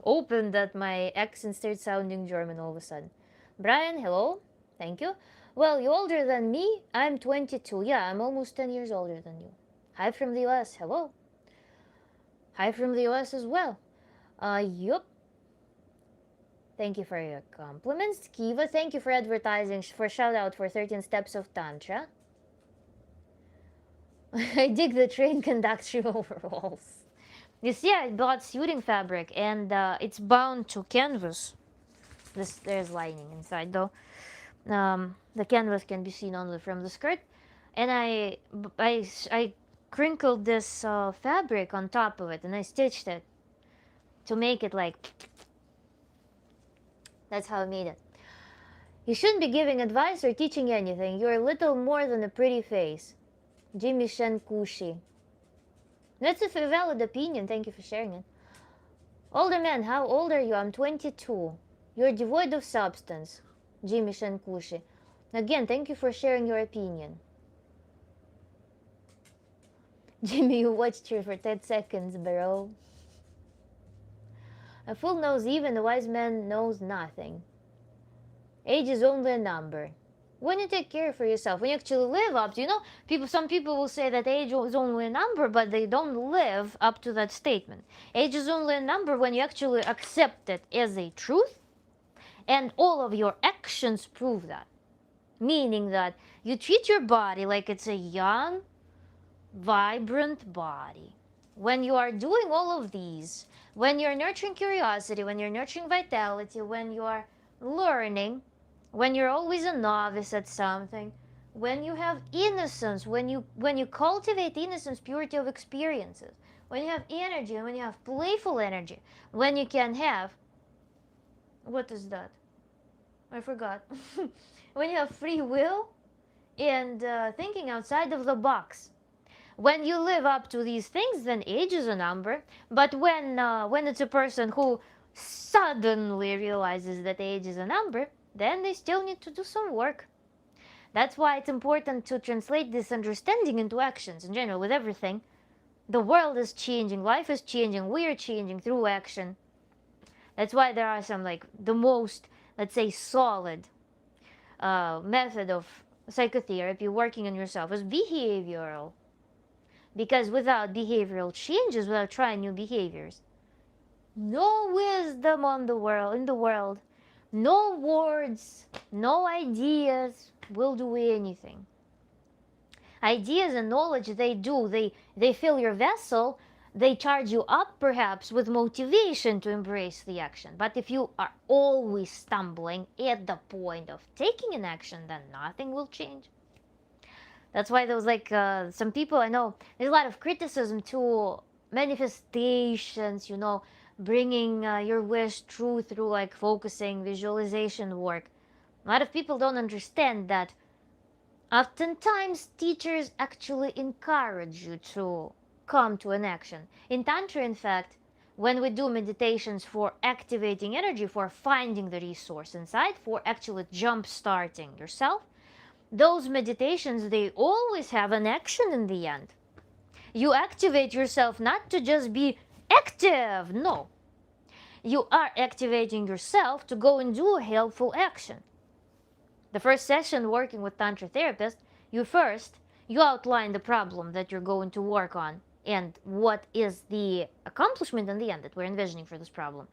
A: opened that my accent started sounding German all of a sudden. Brian, hello. Thank you. Well, you're older than me. I'm 22. Yeah, I'm almost 10 years older than you. Hi from the US. Hello. Hi from the US as well. Yup. Thank you for your compliments. Kiva, thank you for advertising, for shout out for 13 Steps of Tantra. I dig the train conductor overalls. You see, I bought suiting fabric and it's bound to canvas. There's lining inside though. The canvas can be seen only from the skirt. And I crinkled this fabric on top of it and I stitched it to make it like... That's how I made it. You shouldn't be giving advice or teaching anything. You're little more than a pretty face. Jimmy Shen Kushi. That's a valid opinion. Thank you for sharing it. Older man, how old are you? I'm 22. You're devoid of substance. Jimmy Shen Kushi. Again, thank you for sharing your opinion. Jimmy, you watched her for 10 seconds, bro. A fool knows even, a wise man knows nothing. Age is only a number. When you take care for yourself, when you actually live up to, some people will say that age is only a number, but they don't live up to that statement. Age is only a number when you actually accept it as a truth, and all of your actions prove that. Meaning that you treat your body like it's a young, vibrant body. When you are doing all of these, when you're nurturing curiosity, when you're nurturing vitality, when you are learning, when you're always a novice at something, when you have innocence, when you cultivate innocence, purity of experiences, when you have energy, when you have playful energy, when you can have... What is that? I forgot. When you have free will and thinking outside of the box. When you live up to these things, then age is a number. But when it's a person who suddenly realizes that age is a number, then they still need to do some work. That's why it's important to translate this understanding into actions in general with everything. The world is changing, life is changing, we are changing through action. That's why there are some, like, the most, let's say, solid method of psychotherapy working on yourself is behavioral. Because without behavioral changes, without trying new behaviors, no wisdom in the world, no words, no ideas will do anything. Ideas and knowledge, they fill your vessel, they charge you up perhaps with motivation to embrace the action. But if you are always stumbling at the point of taking an action, then nothing will change. That's why there was some people I know, there's a lot of criticism to manifestations, bringing your wish true through like focusing, visualization work. A lot of people don't understand that oftentimes teachers actually encourage you to come to an action. In Tantra, in fact, when we do meditations for activating energy, for finding the resource inside, for actually jump starting yourself, those meditations, they always have an action in the end. You activate yourself not to just be active, no. You are activating yourself to go and do a helpful action. The first session working with Tantra therapist, you outline the problem that you're going to work on and what is the accomplishment in the end that we're envisioning for this problem.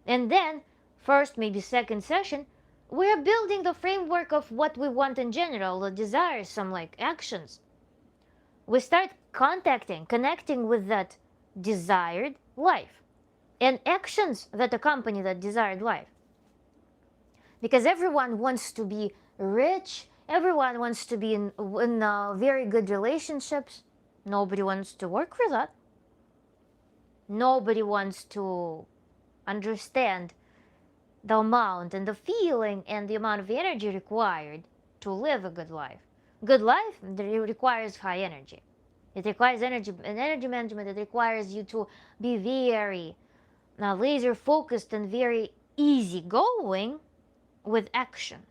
A: And then, first, maybe second session, we're building the framework of what we want in general, the desires, some like actions. We start connecting with that desired life and actions that accompany that desired life. Because everyone wants to be rich, everyone wants to be in very good relationships. Nobody wants to work for that. Nobody wants to understand the amount and the feeling and the amount of energy required to live a good life. Good life requires high energy. It requires energy and energy management. It requires you to be very laser focused and very easygoing with action.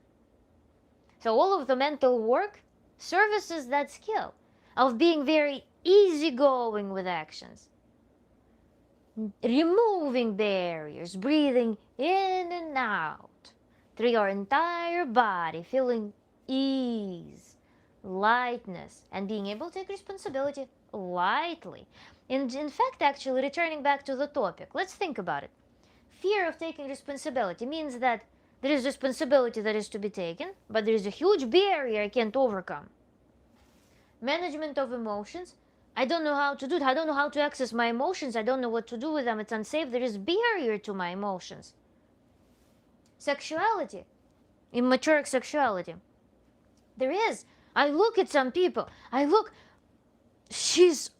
A: So all of the mental work services that skill of being very easygoing with actions, removing barriers, breathing in and out through your entire body, feeling ease, lightness, and being able to take responsibility lightly. And in fact, actually, returning back to the topic, let's think about it. Fear of taking responsibility means that there is responsibility that is to be taken, but there is a huge barrier I can't overcome. Management of emotions, I don't know how to do it. I don't know how to access my emotions. I don't know what to do with them. It's unsafe. There is barrier to my emotions. Sexuality, immature sexuality. There is. I look at some people. How does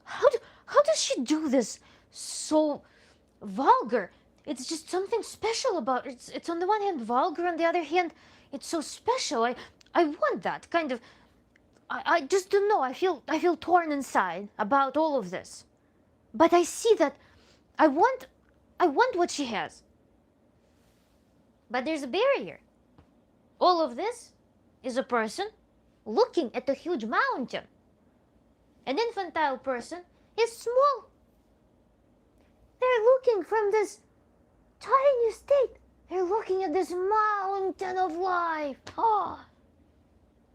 A: she do this so vulgar? It's just something special about it. It's on the one hand vulgar, on the other hand, it's so special. I want that kind of. I just don't know. I feel torn inside about all of this. But I see that I want what she has. But there's a barrier. All of this is a person looking at a huge mountain. An infantile person is small. They're looking from this tiny state. They're looking at this mountain of life. Oh,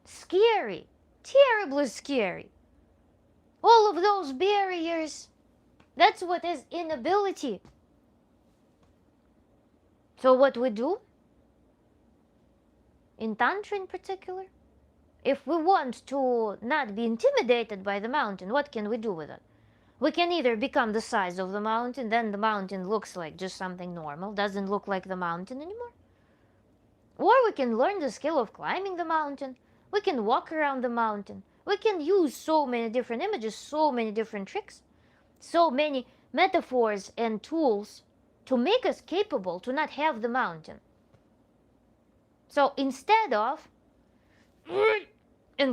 A: scary. Terribly scary. All of those barriers. That's what is inability. So what we do, in Tantra in particular, if we want to not be intimidated by the mountain, what can we do with it? We can either become the size of the mountain, then the mountain looks like just something normal, doesn't look like the mountain anymore. Or we can learn the skill of climbing the mountain. We can walk around the mountain. We can use so many different images, so many different tricks, so many metaphors and tools to make us capable to not have the mountain. So instead of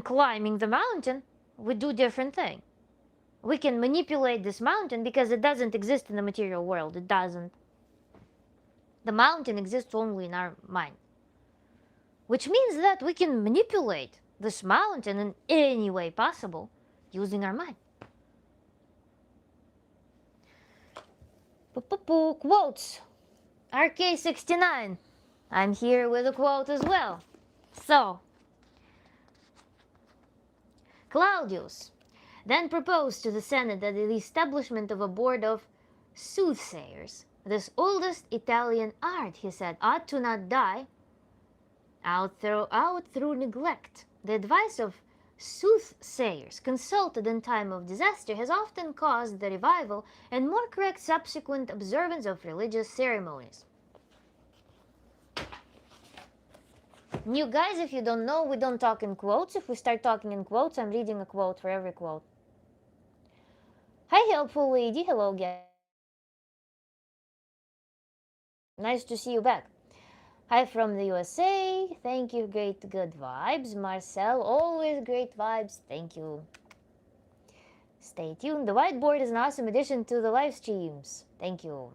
A: climbing the mountain, we do different thing. We can manipulate this mountain because it doesn't exist in the material world. It doesn't. The mountain exists only in our mind. Which means that we can manipulate this mountain in any way possible using our mind. Quotes. RK69. I'm here with a quote as well. So, Claudius then proposed to the Senate that the establishment of a board of soothsayers, this oldest Italian art, he said, ought to not die out through neglect. The advice of soothsayers consulted in time of disaster has often caused the revival and more correct subsequent observance of religious ceremonies. You guys, if you don't know, we don't talk in quotes. If we start talking in quotes, I'm reading a quote for every quote. Hi, helpful lady. Hello, guys. Nice to see you back. Hi from the USA. Thank you. Great, good vibes. Marcel, always great vibes. Thank you. Stay tuned. The whiteboard is an awesome addition to the live streams. Thank you.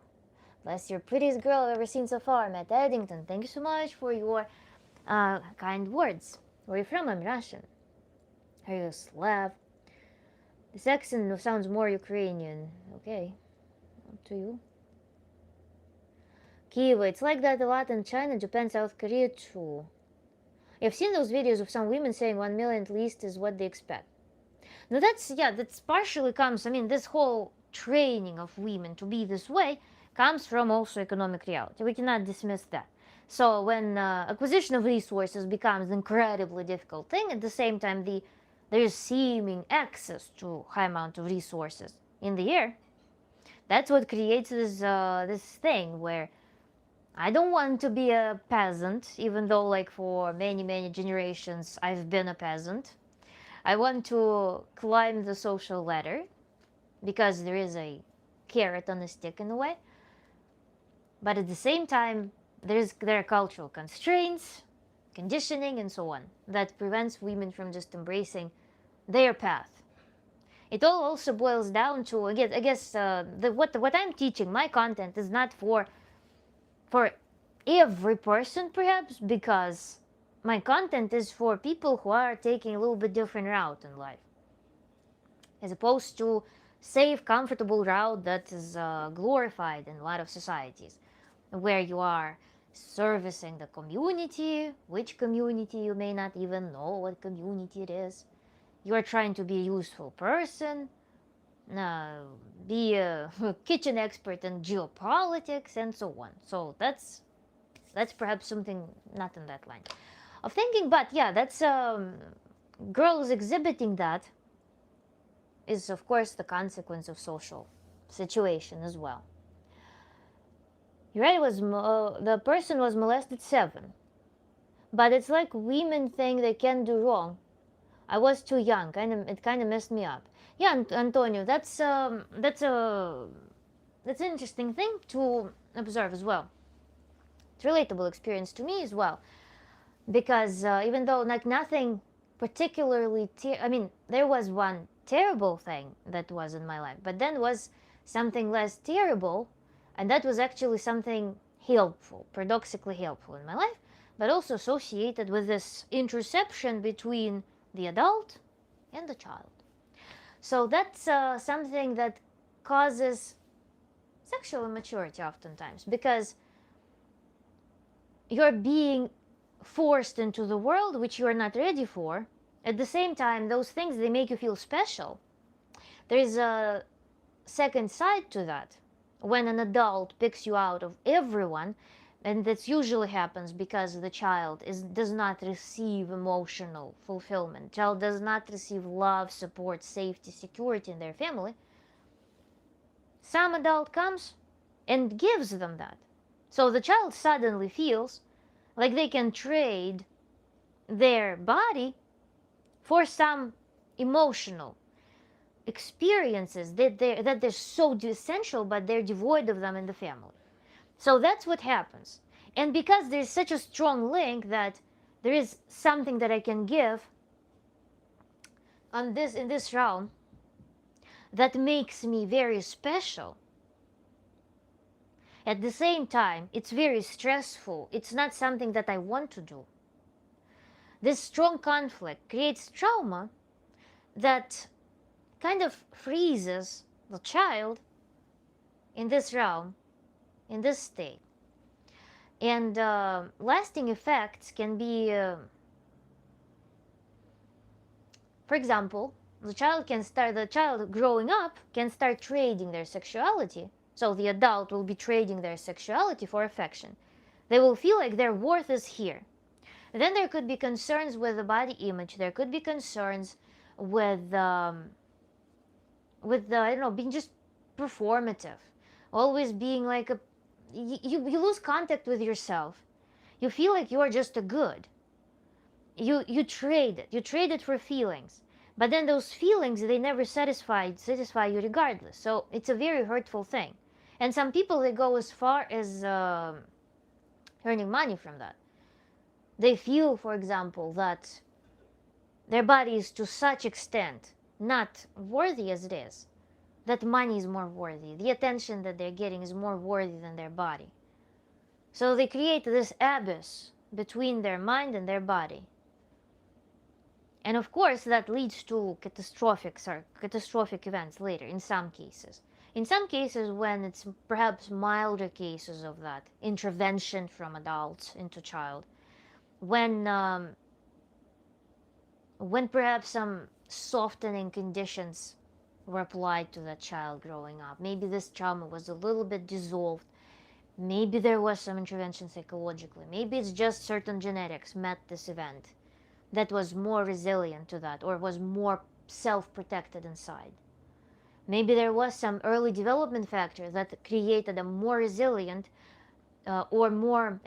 A: Bless your prettiest girl I've ever seen so far, Matt Eddington. Thank you so much for your kind words. Where are you from? I'm Russian. Are you a Slav? This accent sounds more Ukrainian. Okay. Up to you. Kiva, it's like that a lot in China, Japan, South Korea too. I've seen those videos of some women saying 1 million at least is what they expect. Now that's partially comes, this whole training of women to be this way comes from also economic reality. We cannot dismiss that. So when acquisition of resources becomes an incredibly difficult thing, at the same time there is seeming access to high amount of resources in the air. That's what creates this thing where I don't want to be a peasant, even though like for many generations I've been a peasant. I want to climb the social ladder because there is a carrot on a stick in a way. But at the same time, there are cultural constraints, conditioning, and so on that prevents women from just embracing their path. It all also boils down to, again, I guess what I'm teaching, my content is not for every person, perhaps, because my content is for people who are taking a little bit different route in life, as opposed to safe, comfortable route that is glorified in a lot of societies, where you are servicing the community, which community you may not even know what community it is. You are trying to be a useful person, be a kitchen expert in geopolitics, and so on. So that's perhaps something not in that line of thinking, but yeah, that's girls exhibiting that is of course the consequence of social situation as well. You're right, the person was molested 7, but it's like women think they can do wrong. I was too young, it kind of messed me up. Yeah, Antonio, that's an interesting thing to observe as well. It's a relatable experience to me as well, because even though like nothing particularly there was one terrible thing that was in my life, but then was something less terrible, and that was actually something helpful, paradoxically helpful in my life, but also associated with this interception between the adult and the child. So that's something that causes sexual immaturity oftentimes, because you're being forced into the world which you are not ready for. At the same time, those things, they make you feel special. There is a second side to that. When an adult picks you out of everyone, and that usually happens because the child does not receive emotional fulfillment. Child does not receive love, support, safety, security in their family. Some adult comes and gives them that. So the child suddenly feels like they can trade their body for some emotional experiences that they're so essential, but they're devoid of them in the family. So that's what happens. And because there's such a strong link that there is something that I can give in this realm that makes me very special, at the same time, it's very stressful. It's not something that I want to do. This strong conflict creates trauma that kind of freezes the child in this realm, in this state. And lasting effects can be, for example, the child growing up can start trading their sexuality. So the adult will be trading their sexuality for affection. They will feel like their worth is here. And then there could be concerns with the body image. There could be concerns with being just performative, always being like you lose contact with yourself. You feel like you are just a good. You trade it for feelings, but then those feelings, they never satisfy you regardless. So it's a very hurtful thing. And some people, they go as far as earning money from that. They feel, for example, that their body is to such extent not worthy as it is, that money is more worthy. The attention that they're getting is more worthy than their body. So they create this abyss between their mind and their body. And of course, that leads to catastrophic events later in some cases. In some cases, when it's perhaps milder cases of that, intervention from adults into child, when perhaps some softening conditions were applied to that child growing up. Maybe this trauma was a little bit dissolved. Maybe there was some intervention psychologically. Maybe it's just certain genetics met this event that was more resilient to that, or was more self-protected inside. Maybe there was some early development factor that created a more resilient or more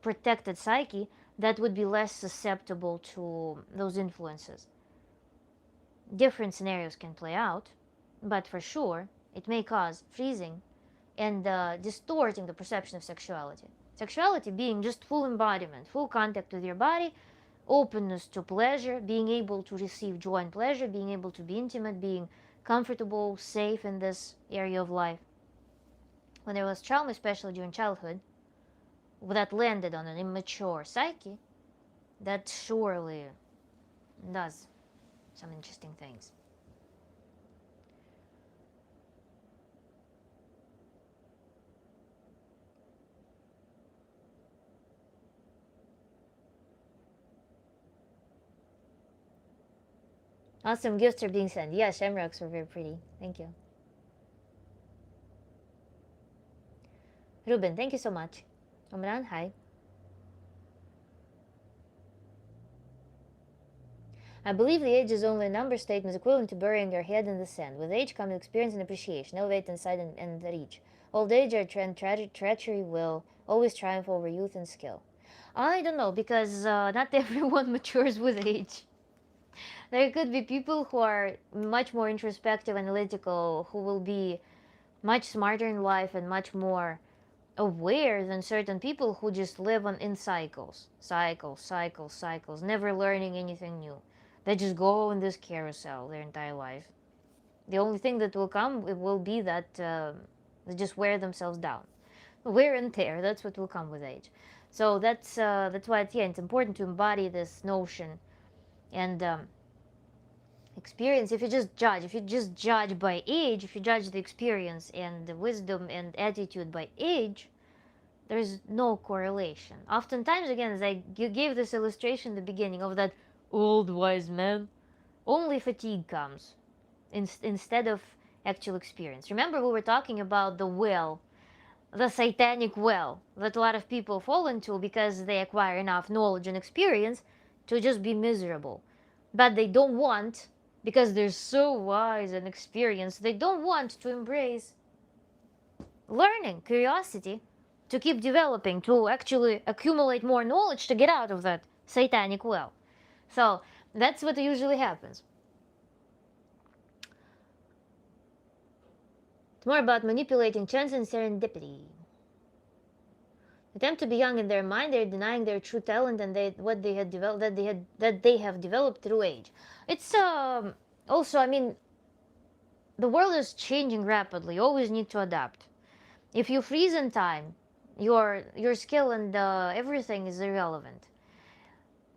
A: protected psyche that would be less susceptible to those influences. Different scenarios can play out, but for sure, It may cause freezing and distorting the perception of sexuality. Sexuality being just full embodiment, full contact with your body, openness to pleasure, being able to receive joy and pleasure, being able to be intimate, being comfortable, safe in this area of life. When there was trauma, especially during childhood, that landed on an immature psyche, that surely does some interesting things. Awesome gifts are being sent. Yeah, shamrocks were very pretty. Thank you. Ruben, thank you so much. Omran, hi. I believe the age is only a number statement equivalent to burying your head in the sand. With age comes experience and appreciation, elevate insight and reach. Old age or treachery will always triumph over youth and skill. I don't know, because not everyone matures with age. There could be people who are much more introspective, analytical, who will be much smarter in life and much more aware than certain people who just live in cycles, never learning anything new. They just go in this carousel their entire life. The only thing that will come, it will be that they just wear themselves down. Wear and tear, that's what will come with age. So that's why it's important to embody this notion and experience. If you just judge by age, if you judge the experience and the wisdom and attitude by age, there's no correlation. Oftentimes, again, as you gave this illustration at the beginning of that old wise man, only fatigue comes instead of actual experience. Remember, we were talking about the well, the satanic well that a lot of people fall into because they acquire enough knowledge and experience to just be miserable. But they don't want, because they're so wise and experienced, they don't want to embrace learning, curiosity, to keep developing, to actually accumulate more knowledge to get out of that satanic well. So that's what usually happens. It's more about manipulating chance and serendipity. Attempt to be young in their mind, they're denying their true talent and what they had developed, that they have developed through age. It's also, I mean, the world is changing rapidly. You always need to adapt. If you freeze in time, your skill and everything is irrelevant.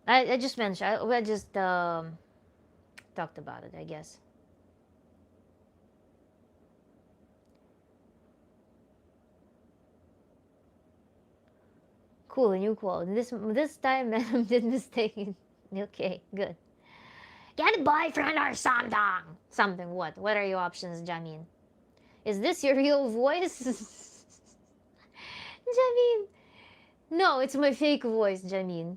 A: I just mentioned, I just talked about it, I guess. Cool, a new quote. This time, Madam did mistake. Okay, good. Get a boyfriend or something. Something what? What are your options, Jamin? Is this your real voice? Jamin. No, it's my fake voice, Jamin.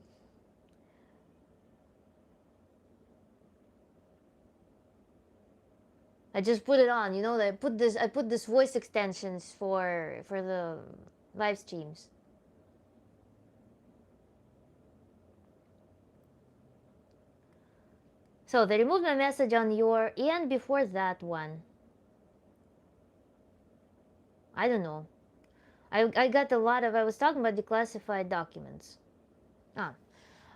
A: I just put it on, you know. I put this voice extensions for the live streams. So they removed my message on your and before that one. I don't know. I got a lot of. I was talking about declassified documents.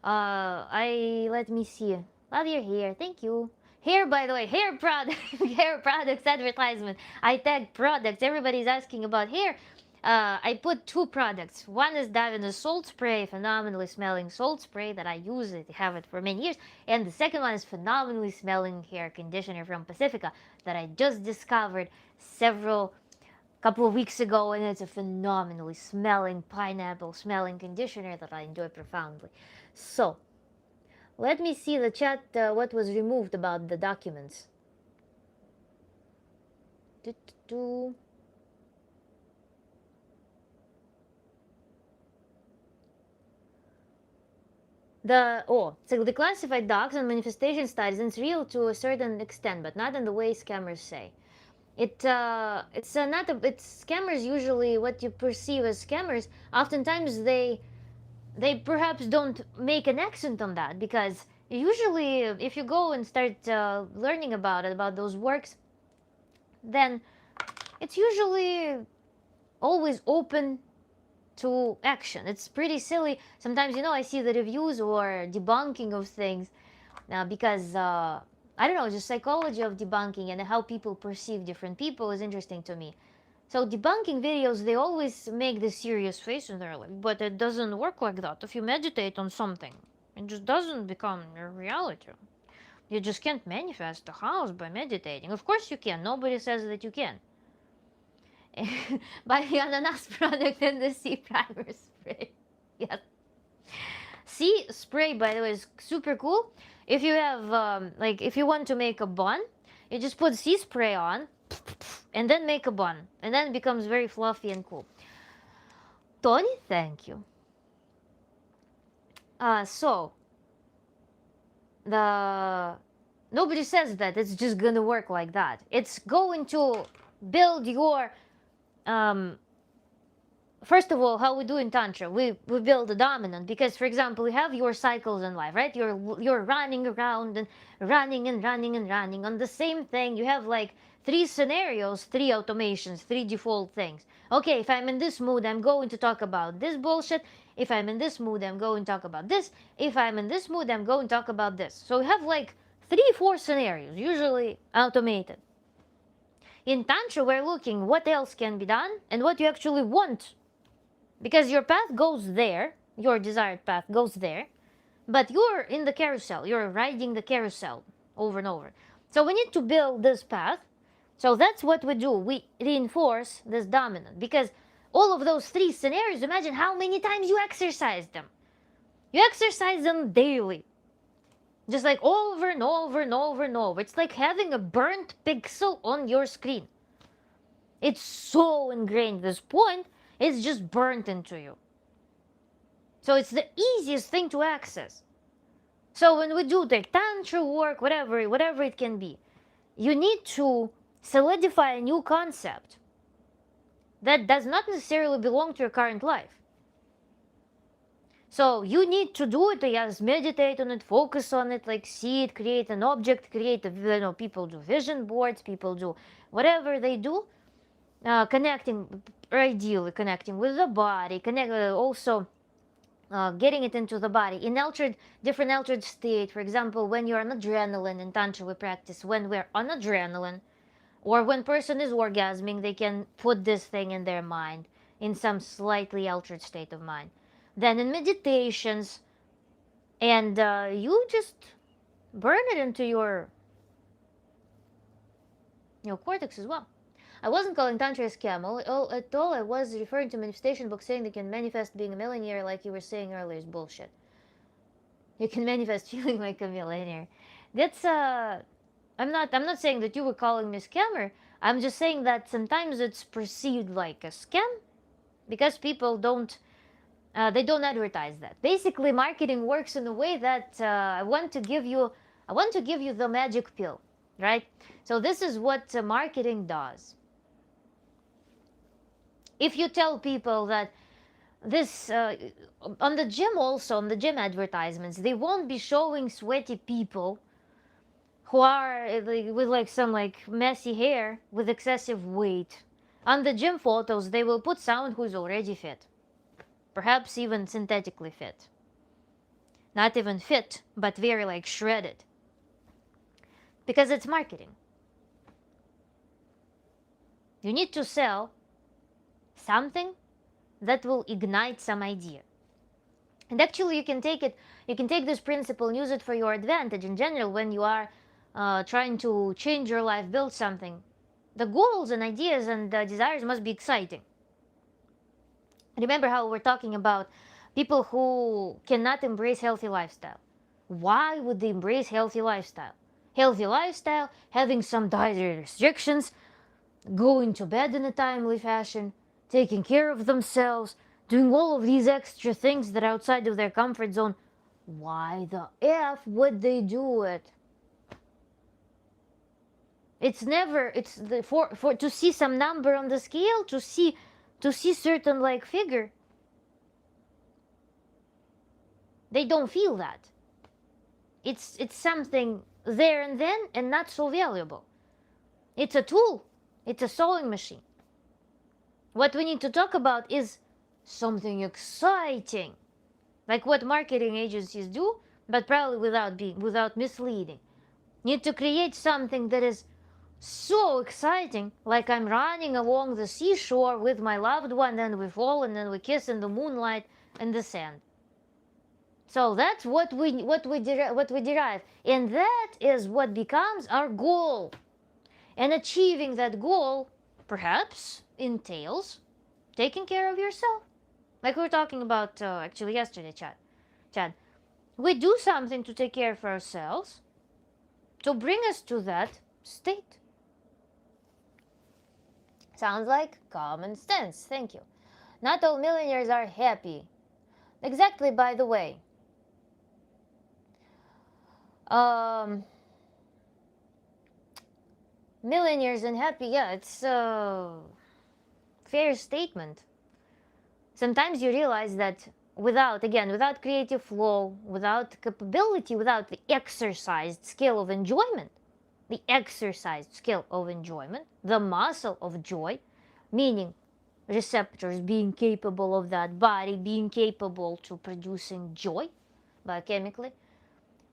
A: Let me see. Love your hair. Thank you. Hair, by the way, hair product, hair products advertisement. I tagged products. Everybody's asking about hair. I put 2 products. One is Davina's salt spray, phenomenally smelling salt spray that I use it, have it for many years. And the second one is phenomenally smelling hair conditioner from Pacifica that I just discovered couple of weeks ago, and it's a phenomenally smelling pineapple smelling conditioner that I enjoy profoundly. So let me see the chat, what was removed about the documents. So the classified docs and manifestation studies, it's real to a certain extent, but not in the way scammers say. It's scammers usually, what you perceive as scammers, oftentimes they perhaps don't make an accent on that, because usually if you go and start learning about those works, then it's usually always open to action. It's pretty silly. Sometimes, I see the reviews or debunking of things because, I don't know, just psychology of debunking and how people perceive different people is interesting to me. So debunking videos, they always make this serious face and they're like, but it doesn't work like that. If you meditate on something, it just doesn't become a reality. You just can't manifest a house by meditating. Of course you can. Nobody says that you can. Buy the ananas product and the sea primer spray. Yes. Sea spray, by the way, is super cool. If you have, if you want to make a bun, you just put sea spray on and then make a bun. And then it becomes very fluffy and cool. Tony, thank you. So, nobody says that it's just gonna work like that. It's going to build your, first of all, how we do in Tantra, we build a dominant, because, for example, you have your cycles in life, right? You're running around and running and running and running on the same thing. You have like 3 scenarios, 3 automations, 3 default things. Okay, if I'm in this mood, I'm going to talk about this bullshit. If I'm in this mood, I'm going to talk about this. If I'm in this mood, I'm going to talk about this. So we have like 3-4 scenarios, usually automated. In Tantra, we're looking what else can be done and what you actually want. Because your path goes there, your desired path goes there, but you're in the carousel, you're riding the carousel over and over. So we need to build this path. So that's what we do. We reinforce this dominant, because all of those 3 scenarios, imagine how many times you exercise them. You exercise them daily. Just like over and over and over and over. It's like having a burnt pixel on your screen. It's so ingrained at this point, it's just burnt into you. So it's the easiest thing to access. So when we do the Tantra work, whatever it can be, you need to solidify a new concept that does not necessarily belong to your current life. So you need to do it, yes, meditate on it, focus on it, like see it, create an object, people do vision boards, people do whatever they do, ideally connecting with the body, also getting it into the body in different altered state. For example, when you're on adrenaline, in Tantra we practice when we're on adrenaline, or when person is orgasming, they can put this thing in their mind in some slightly altered state of mind. Then in meditations, and you just burn it into your cortex as well. I wasn't calling Tantra a scam at all. I was referring to manifestation books saying they can manifest being a millionaire, like you were saying earlier, is bullshit. You can manifest feeling like a millionaire. That's I'm not saying that you were calling me a scammer. I'm just saying that sometimes it's perceived like a scam because people don't advertise that. Basically, marketing works in a way that I want to give you the magic pill, right? So this is what marketing does. If you tell people that this on the gym advertisements, they won't be showing sweaty people who are with some messy hair with excessive weight. On the gym photos, they will put someone who's already fit, perhaps even synthetically fit. Not even fit, but very shredded. Because it's marketing. You need to sell something that will ignite some idea. And actually you can take this principle and use it for your advantage in general when you are trying to change your life, build something. The goals and ideas and desires must be exciting. Remember how we're talking about people who cannot embrace healthy lifestyle. Why would they embrace healthy lifestyle? Healthy lifestyle, having some dietary restrictions, going to bed in a timely fashion, taking care of themselves, doing all of these extra things that are outside of their comfort zone. Why the F would they do it? It's for to see some number on the scale, to see certain figure. They don't feel that. It's something there and then and not so valuable. It's a tool. It's a sewing machine. What we need to talk about is something exciting, like what marketing agencies do, but probably without misleading. Need to create something that is so exciting, like I'm running along the seashore with my loved one, and we fall and then we kiss in the moonlight and the sand. So that's what we derive, and that is what becomes our goal. And achieving that goal perhaps entails taking care of yourself, like we were talking about actually yesterday, Chad. We do something to take care of ourselves to bring us to that state. Sounds like common sense. Thank you. Not all millionaires are happy. Exactly, by the way. Millionaires and happy, yeah, it's a fair statement. Sometimes you realize that without creative flow, without capability, without the exercised skill of enjoyment, the muscle of joy, meaning receptors being capable of that, body being capable to producing joy biochemically,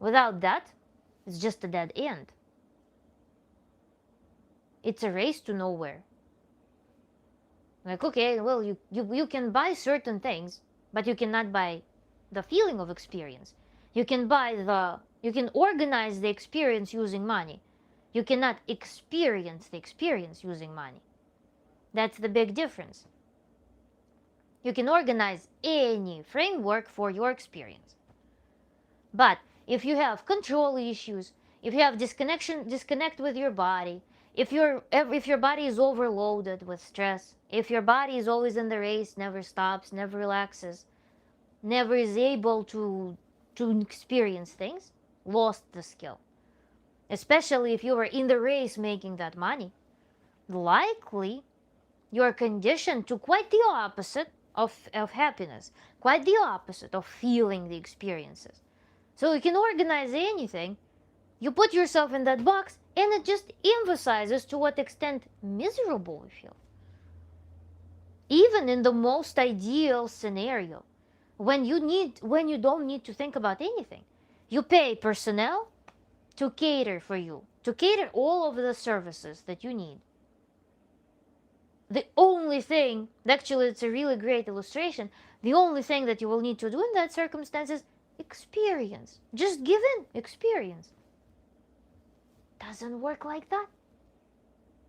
A: without that, it's just a dead end. It's a race to nowhere. Like, okay, well, you can buy certain things, but you cannot buy the feeling of experience. You can organize the experience using money. You cannot experience the experience using money. That's the big difference. You can organize any framework for your experience. But if you have control issues, if you have disconnect with your body, if your body is overloaded with stress, if your body is always in the race, never stops, never relaxes, never is able to experience things, lost the skill. Especially if you were in the race making that money, likely you're conditioned to quite the opposite of happiness, quite the opposite of feeling the experiences. So you can organize anything, you put yourself in that box, and it just emphasizes to what extent miserable you feel. Even in the most ideal scenario, when you don't need to think about anything, you pay personnel to cater for you, to cater all of the services that you need. The only thing, actually it's a really great illustration, the only thing that you will need to do in that circumstance is experience. Just give in experience. Doesn't work like that.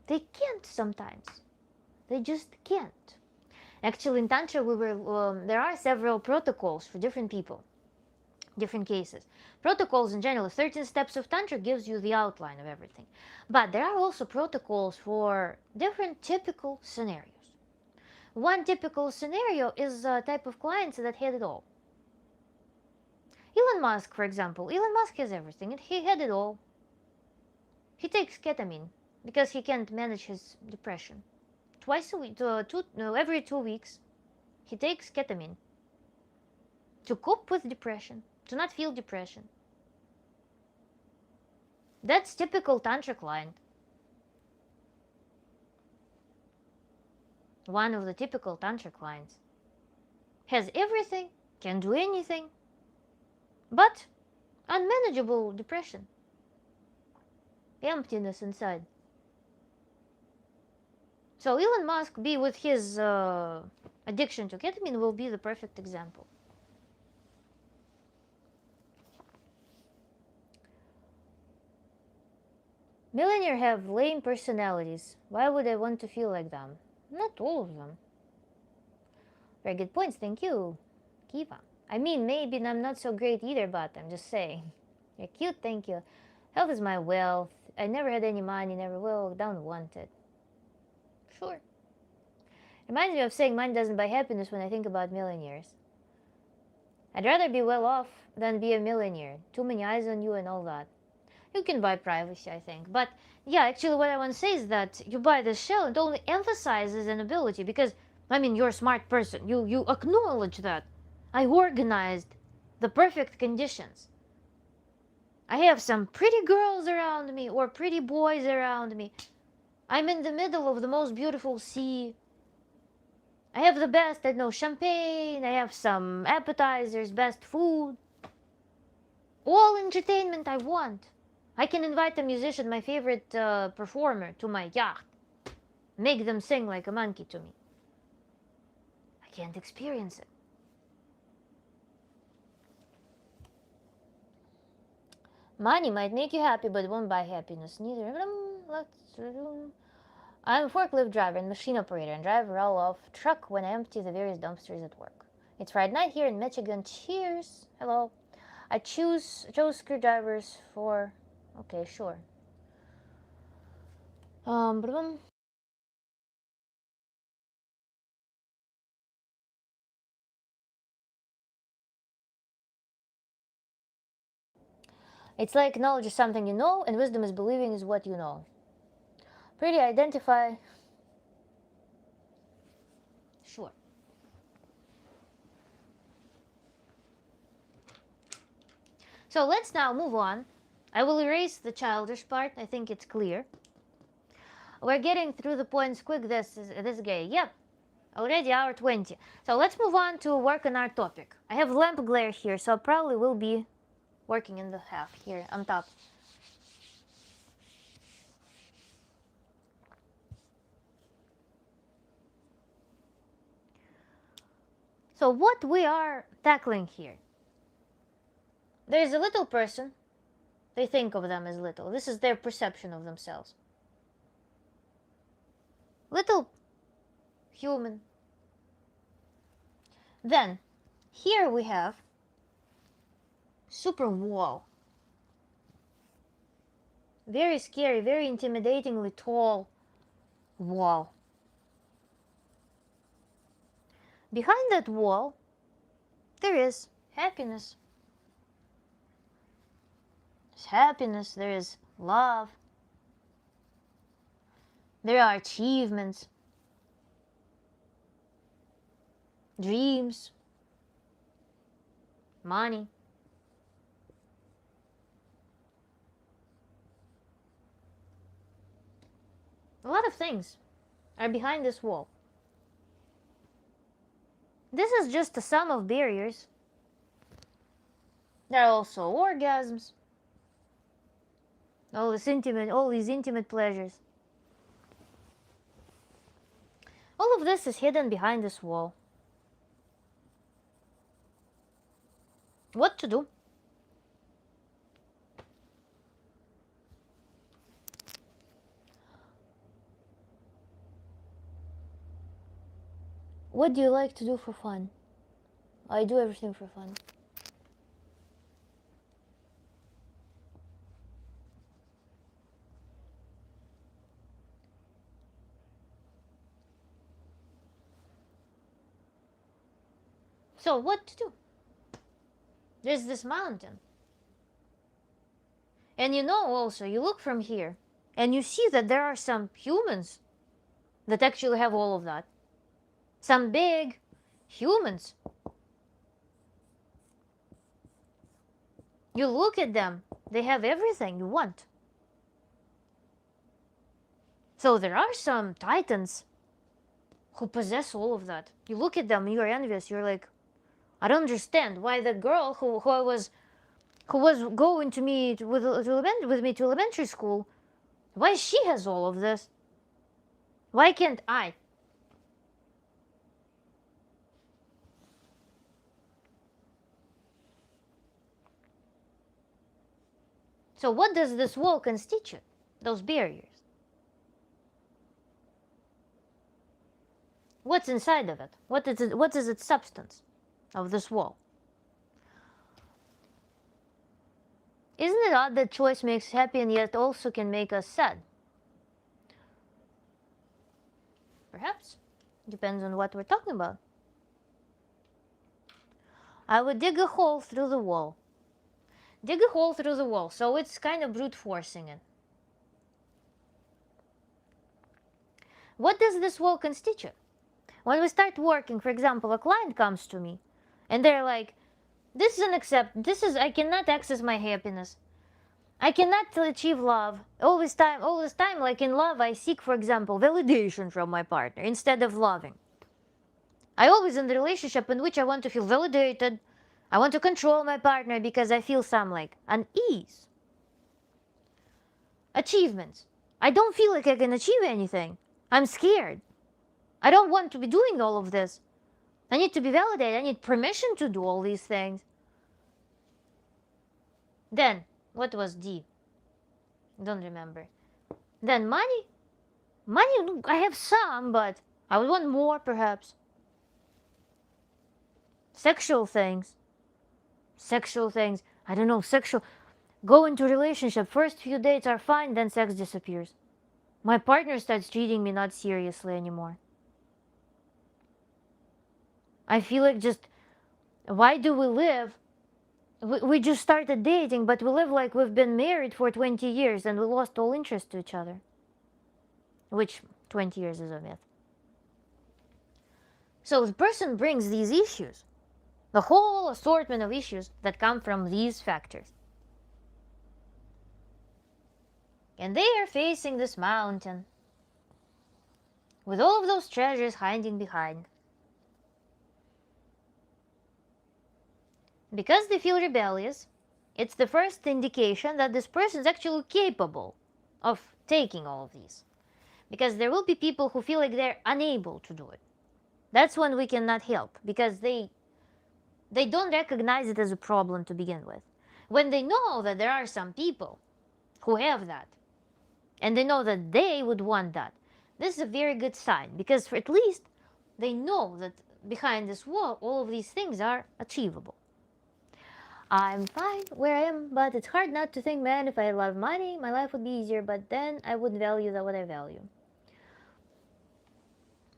A: They can't sometimes. They just can't. Actually, in Tantra, there are several protocols for different people, different cases. Protocols in general, 13 steps of Tantra gives you the outline of everything. But there are also protocols for different typical scenarios. One typical scenario is a type of clients that had it all. Elon Musk, for example. Elon Musk has everything. He had it all. He takes ketamine because he can't manage his depression. Twice a week, every 2 weeks, he takes ketamine to cope with depression, to not feel depression. That's typical Tantra client. One of the typical Tantra clients has everything, can do anything, but unmanageable depression, emptiness inside. So Elon Musk, with his addiction to ketamine, will be the perfect example. Millionaires have lame personalities. Why would I want to feel like them? Not all of them. Very good points, thank you, Kiva. I mean, maybe I'm not so great either, but I'm just saying. You're cute, thank you. Health is my wealth. I never had any money, never will, don't want it. Sure. Reminds me of saying money doesn't buy happiness when I think about millionaires. I'd rather be well off than be a millionaire. Too many eyes on you and all that. You can buy privacy, I think. But yeah, actually what I want to say is that you buy this shell, it only emphasizes an ability because, I mean, you're a smart person. You acknowledge that. I organized the perfect conditions. I have some pretty girls around me or pretty boys around me. I'm in the middle of the most beautiful sea. I have the best, I know, champagne, I have some appetizers, best food. All entertainment I want. I can invite a musician, my favorite performer, to my yacht. Make them sing like a monkey to me. I can't experience it. Money might make you happy, but it won't buy happiness. Neither. I'm a forklift driver and machine operator and drive a roll-off truck when I empty the various dumpsters at work. It's Friday night here in Michigan. Cheers. Hello. I chose screwdrivers for... Okay, sure. It's like knowledge is something you know, and wisdom is believing is what you know. Pretty identify... Sure. So let's now move on. I will erase the childish part. I think it's clear. We're getting through the points quick this gay. Yep. Already hour 20. So let's move on to work on our topic. I have lamp glare here, so I probably will be working in the half here on top. So what we are tackling here. There is a little person. They think of them as little. This is their perception of themselves. Little human. Then, here we have super wall. Very scary, very intimidatingly tall wall. Behind that wall, there is happiness. There's happiness, there is love. There are achievements, dreams, money. A lot of things are behind this wall. This is just a sum of barriers. There are also orgasms, all these intimate pleasures. All of this is hidden behind this wall. What to do? What do you like to do for fun? I do everything for fun. So what to do? There's this mountain. And you know also, you look from here and you see that there are some humans that actually have all of that. Some big humans. You look at them, they have everything you want. So there are some titans who possess all of that. You look at them, you're envious, you're like, I don't understand why the girl who was going to me with me to elementary school, why she has all of this? Why can't I? So what does this wall constitute? Those barriers. What's inside of it? What is its substance of this wall? Isn't it odd that choice makes happy and yet also can make us sad? Perhaps. Depends on what we're talking about. I would dig a hole through the wall. Dig a hole through the wall, so it's kind of brute forcing it. What does this wall constitute? When we start working, for example, a client comes to me and they're like, I cannot access my happiness. I cannot achieve love. All this time, like in love, I seek, for example, validation from my partner instead of loving. I always in the relationship in which I want to feel validated. I want to control my partner because I feel some like unease. Achievements. I don't feel like I can achieve anything. I'm scared. I don't want to be doing all of this. I need to be validated. I need permission to do all these things. Then, what was D? Don't remember. Then money. Money, I have some, but I would want more perhaps. Sexual things. Sexual things. I don't know, sexual. Go into relationship. First few dates are fine, then sex disappears. My partner starts treating me not seriously anymore. I feel like just, why do we live? We just started dating, but we live like we've been married for 20 years and we lost all interest to each other. Which 20 years is a myth. So the person brings these issues, the whole assortment of issues that come from these factors. And they are facing this mountain with all of those treasures hiding behind. Because they feel rebellious, it's the first indication that this person is actually capable of taking all of these. Because there will be people who feel like they're unable to do it. That's when we cannot help, because they don't recognize it as a problem to begin with. When they know that there are some people who have that, and they know that they would want that, this is a very good sign, because at least they know that behind this wall, all of these things are achievable. I'm fine where I am, but it's hard not to think, man, if I had a lot of money, my life would be easier, but then I wouldn't value what I value.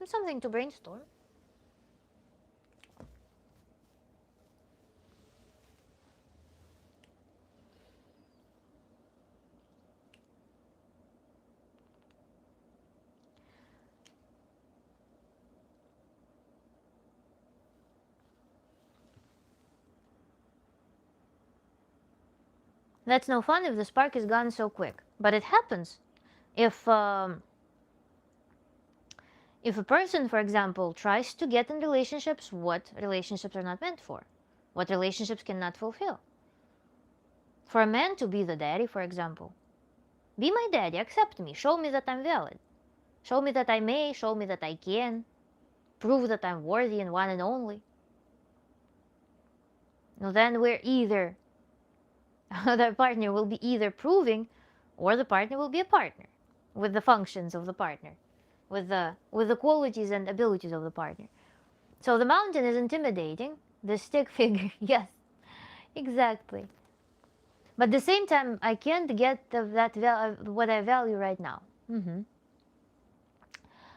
A: Something to brainstorm. That's no fun if the spark is gone so quick. But it happens if a person, for example, tries to get in relationships what relationships are not meant for, what relationships cannot fulfill. For a man to be the daddy, for example, be my daddy, accept me, show me that I'm valid, show me that I may, show me that I can, prove that I'm worthy and one and only. Now then we're either, the partner will be either proving, or the partner will be a partner with the functions of the partner, with the qualities and abilities of the partner. So the mountain is intimidating, the stick figure, yes, exactly. But at the same time, I can't get what I value right now.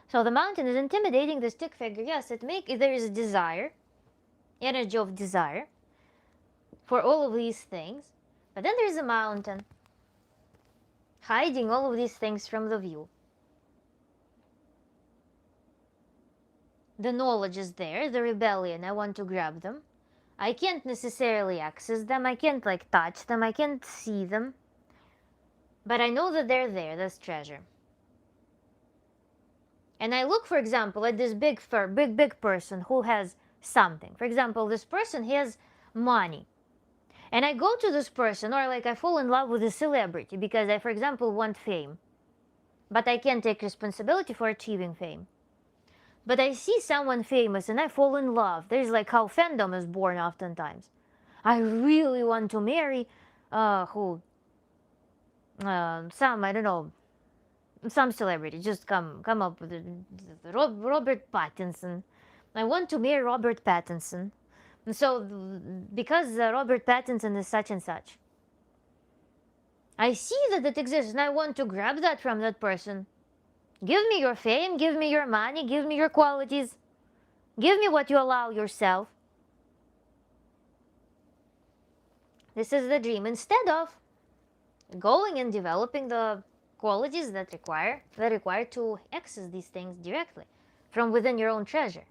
A: So the mountain is intimidating, the stick figure, yes, there is a desire, energy of desire for all of these things, but then there's a mountain hiding all of these things from the view. The knowledge is there, the rebellion, I want to grab them. I can't necessarily access them, I can't like touch them, I can't see them. But I know that they're there, this treasure. And I look, for example, at this big person who has something. For example, this person has money. And I go to this person, or like I fall in love with a celebrity because I, for example, want fame. But I can't take responsibility for achieving fame. But I see someone famous and I fall in love. There's like how fandom is born oftentimes. I really want to marry some, I don't know, some celebrity. Just come up with Robert Pattinson. I want to marry Robert Pattinson. And so, because Robert Pattinson is such and such, I see that it exists and I want to grab that from that person. Give me your fame, give me your money, give me your qualities. Give me what you allow yourself. This is the dream. Instead of going and developing the qualities that require to access these things directly from within your own treasure.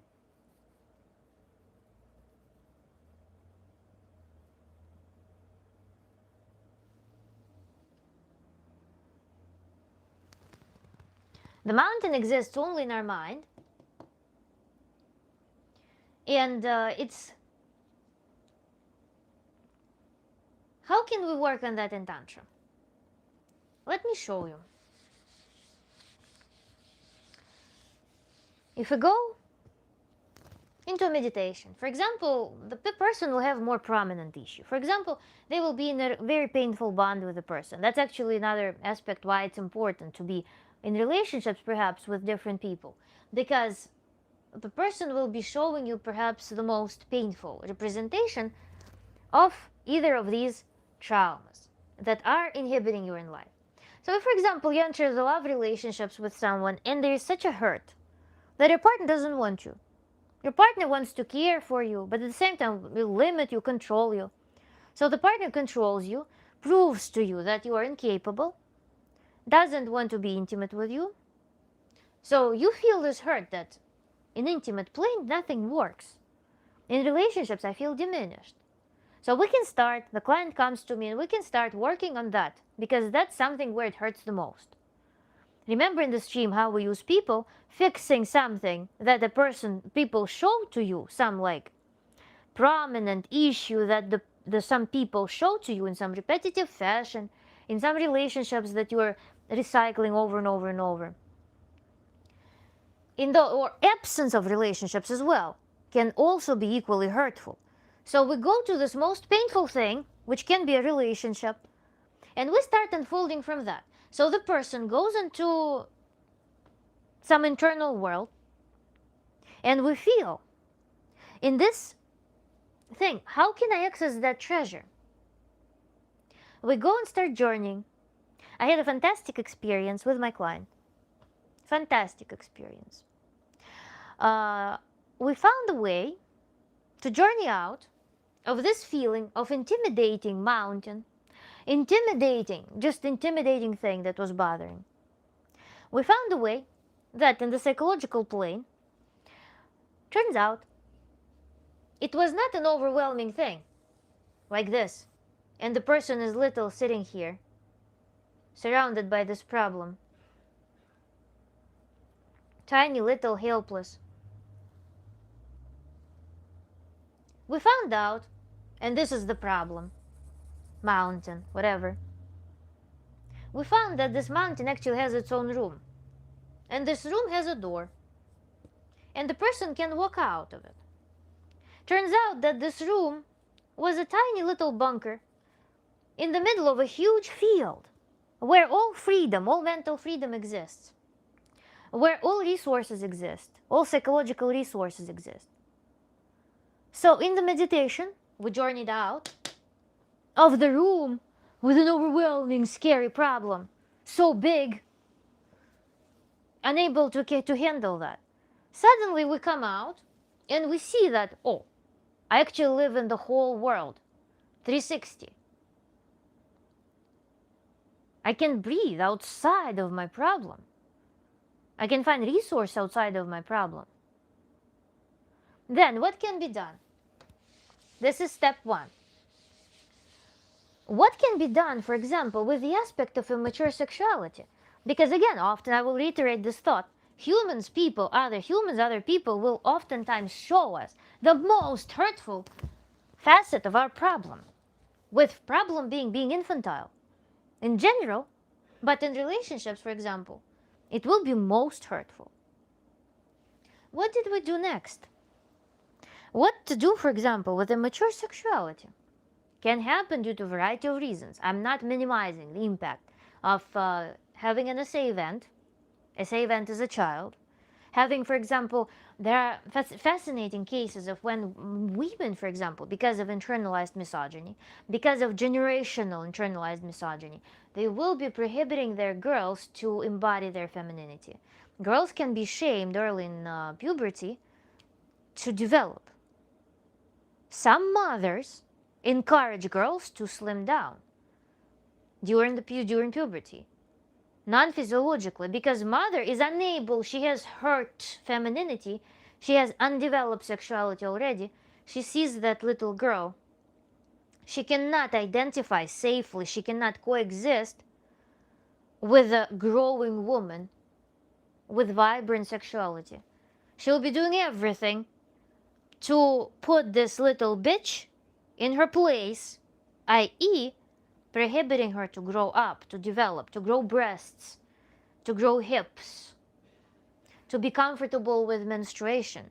A: The mountain exists only in our mind. And it's, how can we work on that in Tantra? Let me show you. If we go into meditation, for example, the person will have more prominent issue. For example, they will be in a very painful bond with the person. That's actually another aspect why it's important to be in relationships perhaps with different people, because the person will be showing you perhaps the most painful representation of either of these traumas that are inhibiting you in life. So if, for example, you enter the love relationships with someone and there is such a hurt that your partner doesn't want you, your partner wants to care for you, but at the same time will limit you, control you. So the partner controls you, proves to you that you are incapable, doesn't want to be intimate with you. So you feel this hurt that in intimate plane nothing works. In relationships I feel diminished. So we can start, the client comes to me and we can start working on that, because that's something where it hurts the most. Remember in the stream how we use people fixing something that people show to you, some like prominent issue that some people show to you in some repetitive fashion, in some relationships that you are recycling over and over and over. Or absence of relationships as well can also be equally hurtful. So we go to this most painful thing, which can be a relationship, and we start unfolding from that. So the person goes into some internal world, and we feel in this thing, how can I access that treasure? We go and start journeying. I had a fantastic experience with my client. Fantastic experience. We found a way to journey out of this feeling of intimidating mountain, just intimidating thing that was bothering. We found a way that in the psychological plane, turns out it was not an overwhelming thing like this, and the person is little sitting here, surrounded by this problem. Tiny, little, helpless. We found out, and this is the problem, mountain, whatever. We found that this mountain actually has its own room. And this room has a door. And the person can walk out of it. Turns out that this room was a tiny little bunker in the middle of a huge field where all freedom, all mental freedom exists. Where all resources exist, all psychological resources exist. So in the meditation, we journeyed out of the room with an overwhelming, scary problem, so big, unable to handle that. Suddenly we come out and we see that, oh, I actually live in the whole world, 360. I can breathe outside of my problem. I can find resource outside of my problem. Then what can be done? This is step one. What can be done, for example, with the aspect of immature sexuality? Because again, often I will reiterate this thought, other people will oftentimes show us the most hurtful facet of our problem, with problem being infantile in general, but in relationships, for example, it will be most hurtful. What did we do next? What to do, for example, with immature sexuality can happen due to a variety of reasons. I'm not minimizing the impact of having an SA event as a child. Having, for example, there are fascinating cases of when women, for example, because of internalized misogyny, because of generational internalized misogyny, they will be prohibiting their girls to embody their femininity. Girls can be shamed early in puberty to develop. Some mothers encourage girls to slim down during puberty, non-physiologically, because mother is unable, she has hurt femininity, she has undeveloped sexuality already, she sees that little girl, she cannot identify safely, she cannot coexist with a growing woman with vibrant sexuality. She'll be doing everything to put this little bitch in her place, i.e., prohibiting her to grow up, to develop, to grow breasts, to grow hips, to be comfortable with menstruation,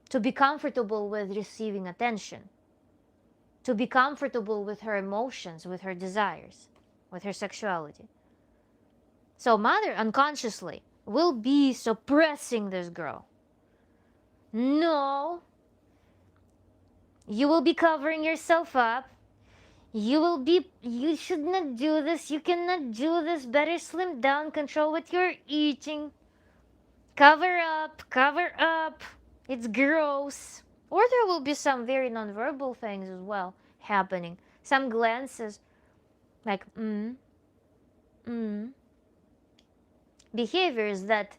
A: to be comfortable with receiving attention, to be comfortable with her emotions, with her desires, with her sexuality. So mother unconsciously will be suppressing this girl. No, you will be covering yourself up. You should not do this. You cannot do this. Better slim down, control what you're eating. Cover up, cover up. It's gross. Or there will be some very nonverbal things as well happening. Some glances like, behaviors that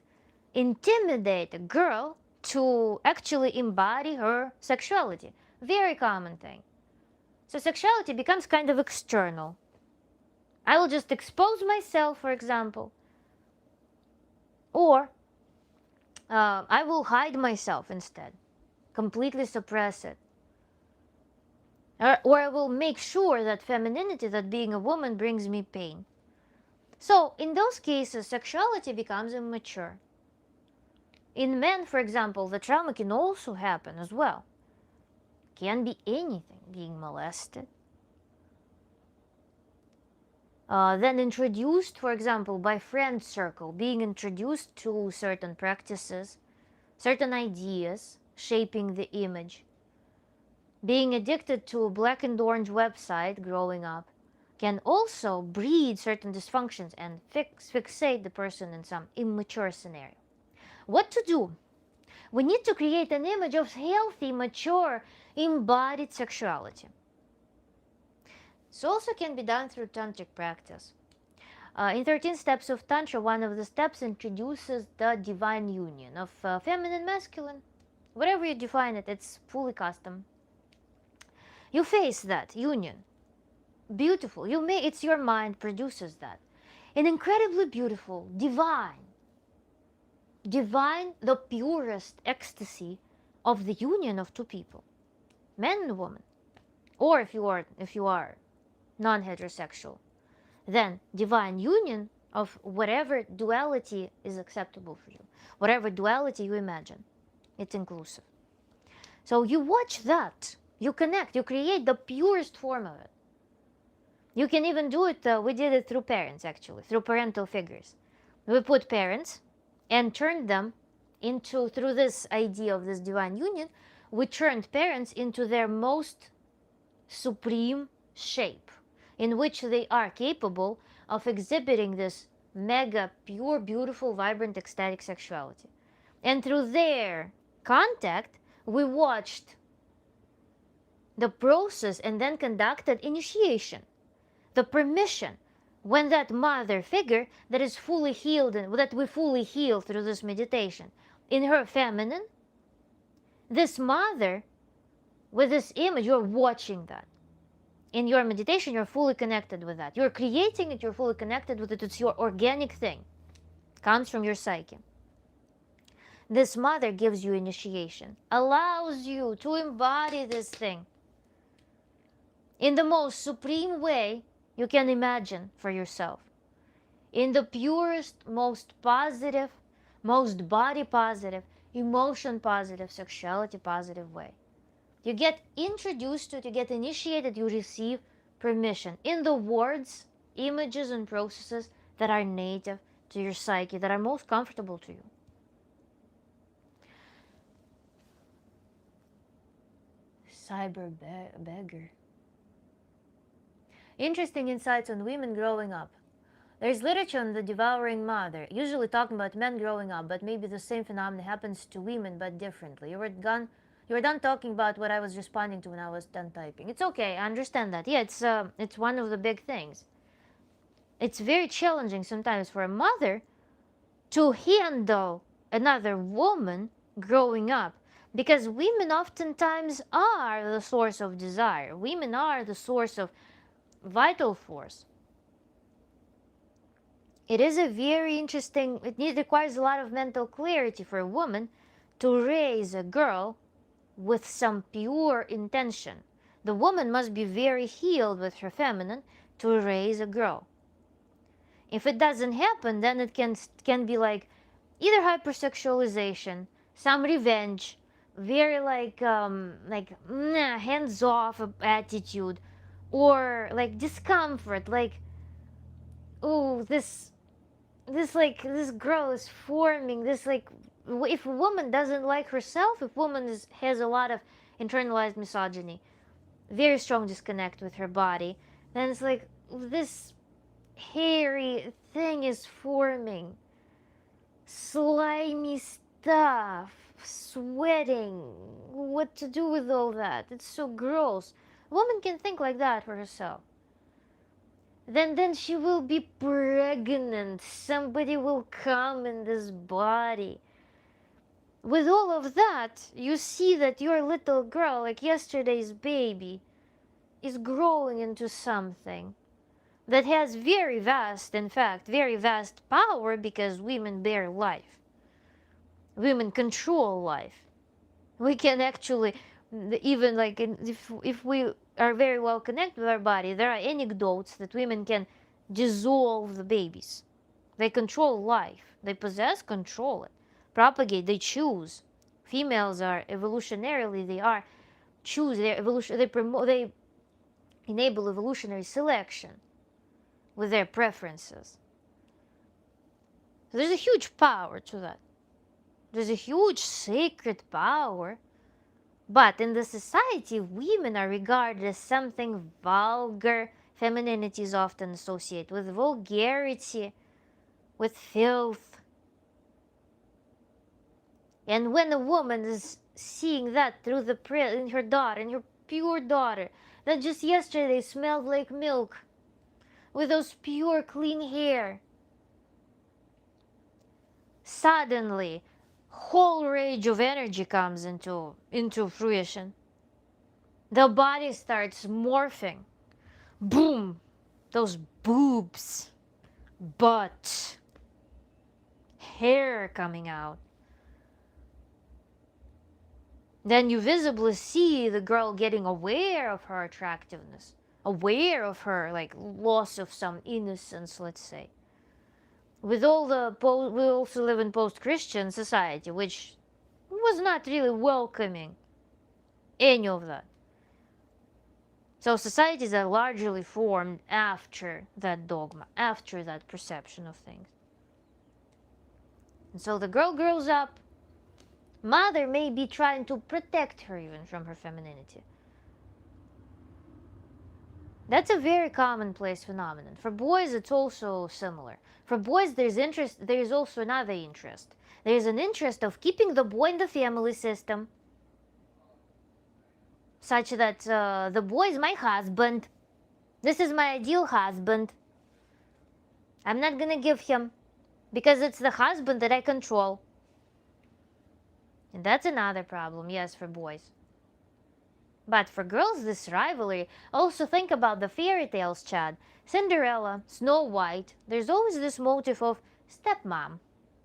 A: intimidate a girl to actually embody her sexuality. Very common thing. So sexuality becomes kind of external. I will just expose myself, for example. Or I will hide myself instead. Completely suppress it. Or I will make sure that femininity, that being a woman, brings me pain. So in those cases, sexuality becomes immature. In men, for example, the trauma can also happen as well. Can be anything, being molested. Then introduced, for example, by friend circle, being introduced to certain practices, certain ideas, shaping the image. Being addicted to a black and orange website growing up can also breed certain dysfunctions and fixate the person in some immature scenario. What to do? We need to create an image of healthy, mature, embodied sexuality. This also can be done through tantric practice. In 13 steps of Tantra, one of the steps introduces the divine union of feminine, masculine. Whatever you define it, it's fully custom. You face that union. Beautiful. It's your mind produces that. An incredibly beautiful, divine, the purest ecstasy of the union of two people, man and woman. Or if you are non-heterosexual, then divine union of whatever duality is acceptable for you, whatever duality you imagine. It's inclusive. So you watch that, you connect, you create the purest form of it. You can even do it, we did it through parents actually, through parental figures. We put parents and turned them into, through this idea of this divine union, we turned parents into their most supreme shape, in which they are capable of exhibiting this mega, pure, beautiful, vibrant, ecstatic sexuality. And through their contact, we watched the process and then conducted initiation, the permission, when that mother figure that is fully healed and that we fully heal through this meditation in her feminine, this mother with this image, you're watching that. In your meditation, you're fully connected with that. You're creating it, you're fully connected with it. It's your organic thing. It comes from your psyche. This mother gives you initiation, allows you to embody this thing in the most supreme way you can imagine for yourself. In the purest, most positive, most body positive, emotion positive, sexuality positive way. You get introduced to it, you get initiated, you receive permission in the words, images, and processes that are native to your psyche, that are most comfortable to you. Cyber beggar. Interesting insights on women growing up. There's literature on the devouring mother, usually talking about men growing up, but maybe the same phenomenon happens to women, but differently. You were done talking about what I was responding to when I was done typing. It's okay, I understand that. Yeah, it's one of the big things. It's very challenging sometimes for a mother to handle another woman growing up, because women oftentimes are the source of desire. Women are the source of vital force. It is a very interesting, it requires a lot of mental clarity for a woman to raise a girl with some pure intention. The woman must be very healed with her feminine to raise a girl. If it doesn't happen, then it can be like either hypersexualization, some revenge, very hands off attitude, or like discomfort, like, oh, this girl is forming this, like, if a woman doesn't like herself, if woman has a lot of internalized misogyny, very strong disconnect with her body, then it's like this hairy thing is forming, slimy stuff, sweating. What to do with all that? It's so gross. A woman can think like that for herself. Then she will be pregnant. Somebody will come in this body. With all of that, you see that your little girl, like yesterday's baby, is growing into something that has very vast, in fact, very vast power, because women bear life. Women control life. We can actually, even like if we are very well connected with our body, there are anecdotes that women can dissolve the babies. They control life. They possess, control it, propagate. They choose. Females are evolutionarily, they are choose their evolution. They enable evolutionary selection with their preferences. So there's a huge power to that. There's a huge sacred power. But in the society, women are regarded as something vulgar. Femininity is often associated with vulgarity, with filth. And when a woman is seeing that through the in her daughter, in her pure daughter, that just yesterday smelled like milk, with those pure, clean hair, suddenly, whole rage of energy comes into fruition. The body starts morphing. Boom! Those boobs, butt, hair coming out. Then you visibly see the girl getting aware of her attractiveness, aware of her, like, loss of some innocence, let's say. With all the we also live in post-Christian society, which was not really welcoming any of that. So societies are largely formed after that dogma, after that perception of things. And so the girl grows up. Mother may be trying to protect her even from her femininity. That's a very commonplace phenomenon. For boys, it's also similar. For boys, there's also another interest. There's an interest of keeping the boy in the family system, such that the boy is my husband. This is my ideal husband. I'm not gonna give him, because it's the husband that I control. And that's another problem, yes, for boys. But for girls, this rivalry, also think about the fairy tales, Chad. Cinderella, Snow White, there's always this motive of stepmom.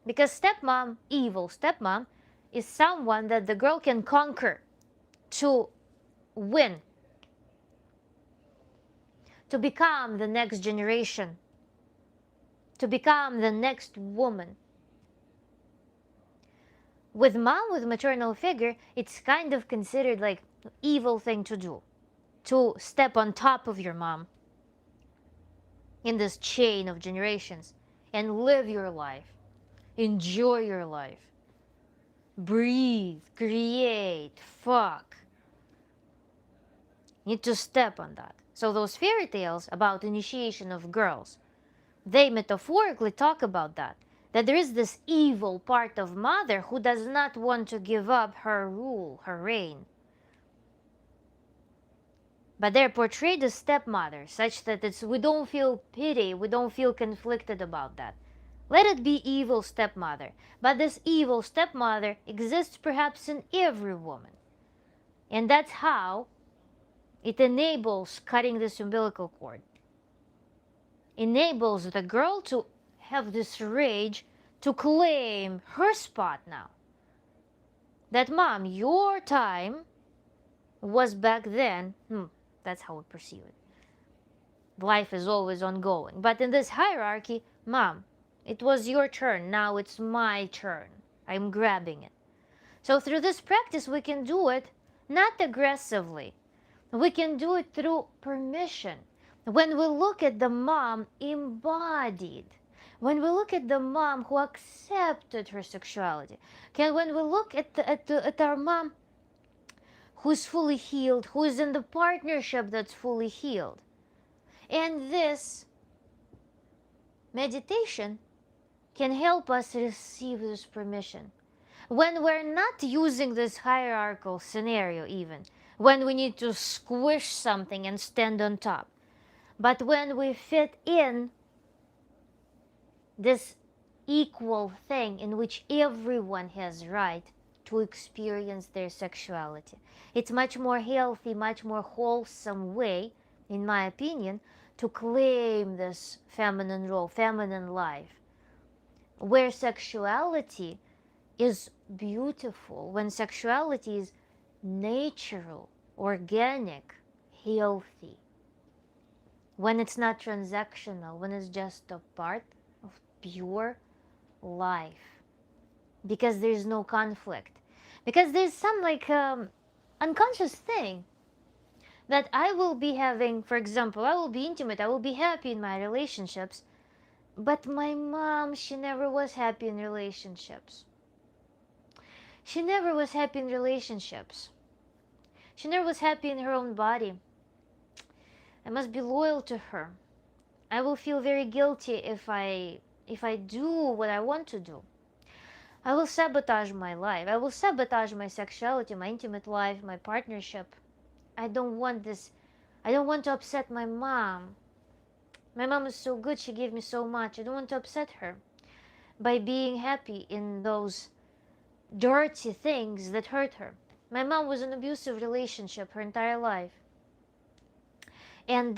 A: Because stepmom, evil stepmom, is someone that the girl can conquer to win, to become the next generation, to become the next woman. With mom, with maternal figure, it's kind of considered like evil thing to do, to step on top of your mom in this chain of generations and live your life, enjoy your life, breathe, create, fuck. Need to step on that. So those fairy tales about initiation of girls, they metaphorically talk about that there is this evil part of mother who does not want to give up her rule, her reign. But they're portrayed as stepmothers, such that we don't feel pity, we don't feel conflicted about that. Let it be evil stepmother. But this evil stepmother exists perhaps in every woman. And that's how it enables cutting this umbilical cord. Enables the girl to have this rage to claim her spot now. That mom, your time was back then. That's how we perceive it. Life is always ongoing. But in this hierarchy, mom, it was your turn. Now it's my turn. I'm grabbing it. So through this practice, we can do it not aggressively. We can do it through permission. When we look at the mom embodied, when we look at the mom who accepted her sexuality, when we look at our mom who's fully healed, who is in the partnership that's fully healed. And this meditation can help us receive this permission. When we're not using this hierarchical scenario even, when we need to squish something and stand on top, but when we fit in this equal thing in which everyone has right to experience their sexuality. It's much more healthy, much more wholesome way, in my opinion, to claim this feminine role, feminine life, where sexuality is beautiful, when sexuality is natural, organic, healthy, when it's not transactional, when it's just a part of pure life, because there's no conflict, because there's some unconscious thing that I will be having. For example, I will be intimate, I will be happy in my relationships, but my mom, she never was happy in relationships. She never was happy in relationships. She never was happy in her own body. I must be loyal to her. I will feel very guilty if I do what I want to do. I will sabotage my life. I will sabotage my sexuality, my intimate life, my partnership. I don't want this. I don't want to upset my mom. My mom is so good. She gave me so much. I don't want to upset her by being happy in those dirty things that hurt her. My mom was in an abusive relationship her entire life. And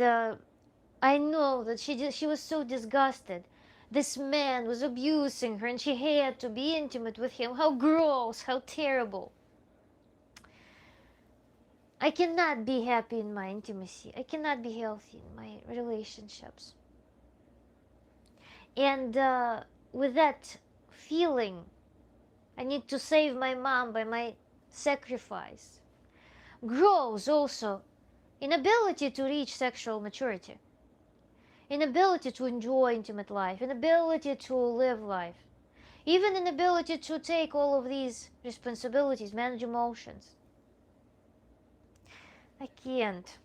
A: I know that she was so disgusted. This man was abusing her and she had to be intimate with him. How gross, how terrible. I cannot be happy in my intimacy. I cannot be healthy in my relationships. And with that feeling, I need to save my mom by my sacrifice, grows also inability to reach sexual maturity, inability to enjoy intimate life, inability to live life, even inability to take all of these responsibilities, manage emotions. I can't.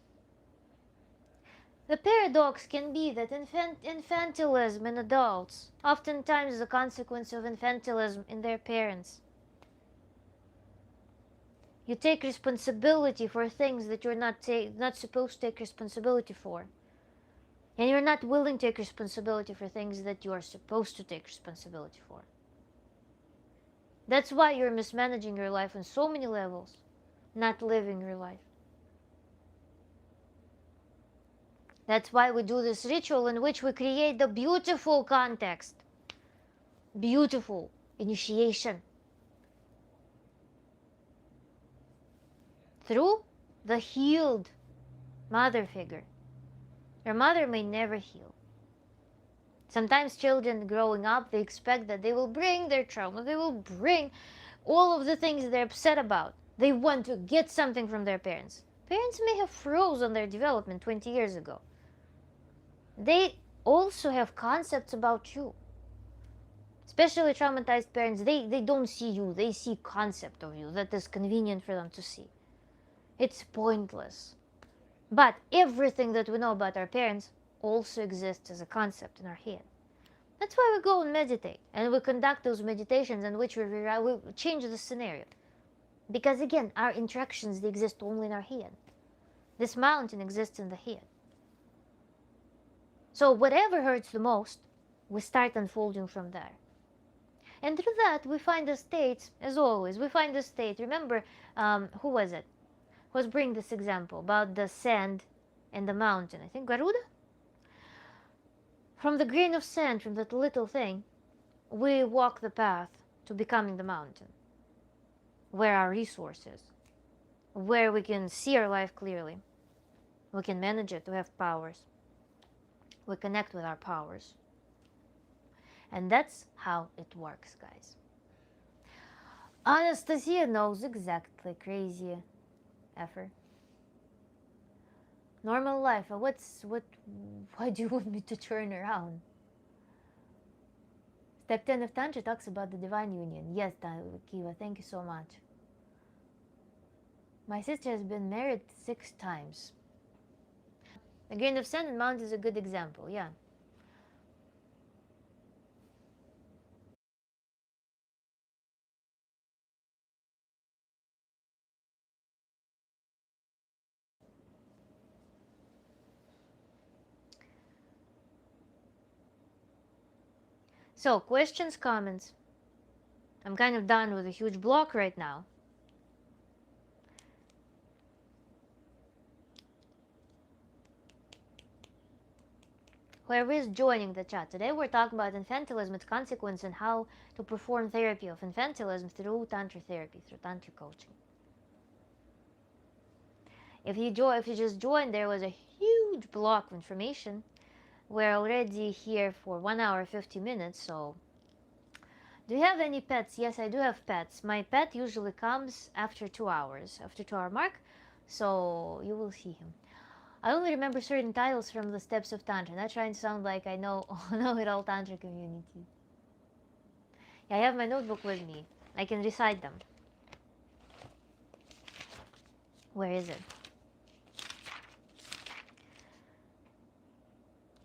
A: The paradox can be that infantilism in adults oftentimes is a consequence of infantilism in their parents. You take responsibility for things that you're not supposed to take responsibility for. And you're not willing to take responsibility for things that you are supposed to take responsibility for. That's why you're mismanaging your life on so many levels, not living your life. That's why we do this ritual in which we create the beautiful context, beautiful initiation, through the healed mother figure. Your mother may never heal. Sometimes children growing up, they expect that they will bring their trauma, they will bring all of the things they're upset about. They want to get something from their parents. Parents may have frozen their development 20 years ago. They also have concepts about you. Especially traumatized parents, they don't see you, they see concept of you that is convenient for them to see. It's pointless. But everything that we know about our parents also exists as a concept in our head. That's why we go and meditate, and we conduct those meditations in which we change the scenario. Because again, our interactions, they exist only in our head. This mountain exists in the head. So whatever hurts the most, we start unfolding from there. And through that, we find the states, as always, we find the state. Remember, who was it? Who was bringing this example about the sand and the mountain? I think Garuda? From the grain of sand, from that little thing, we walk the path to becoming the mountain. where our resources, where we can see our life clearly, we can manage it, we have powers, we connect with our powers. And that's how it works, guys. Anastasia knows exactly, crazy effort. Normal life, why do you want me to turn around? Step 10 of Tantra talks about the divine union. Yes, Kiva, thank you so much. My sister has been married 6 times. The grain of sand and mount is a good example, yeah. So, questions, comments? I'm kind of done with a huge block right now. Whoever is joining the chat, today we're talking about infantilism, its consequence, and how to perform therapy of infantilism through Tantra therapy, through Tantra coaching. If you just joined, there was a huge block of information. We're already here for 1 hour 50 minutes, so do you have any pets? Yes, I do have pets. My pet usually comes after 2 hours, after 2 hour mark, so you will see him. I only remember certain titles from the steps of Tantra, not trying to sound like I know it all Tantra community. Yeah, I have my notebook with me. I can recite them. Where is it?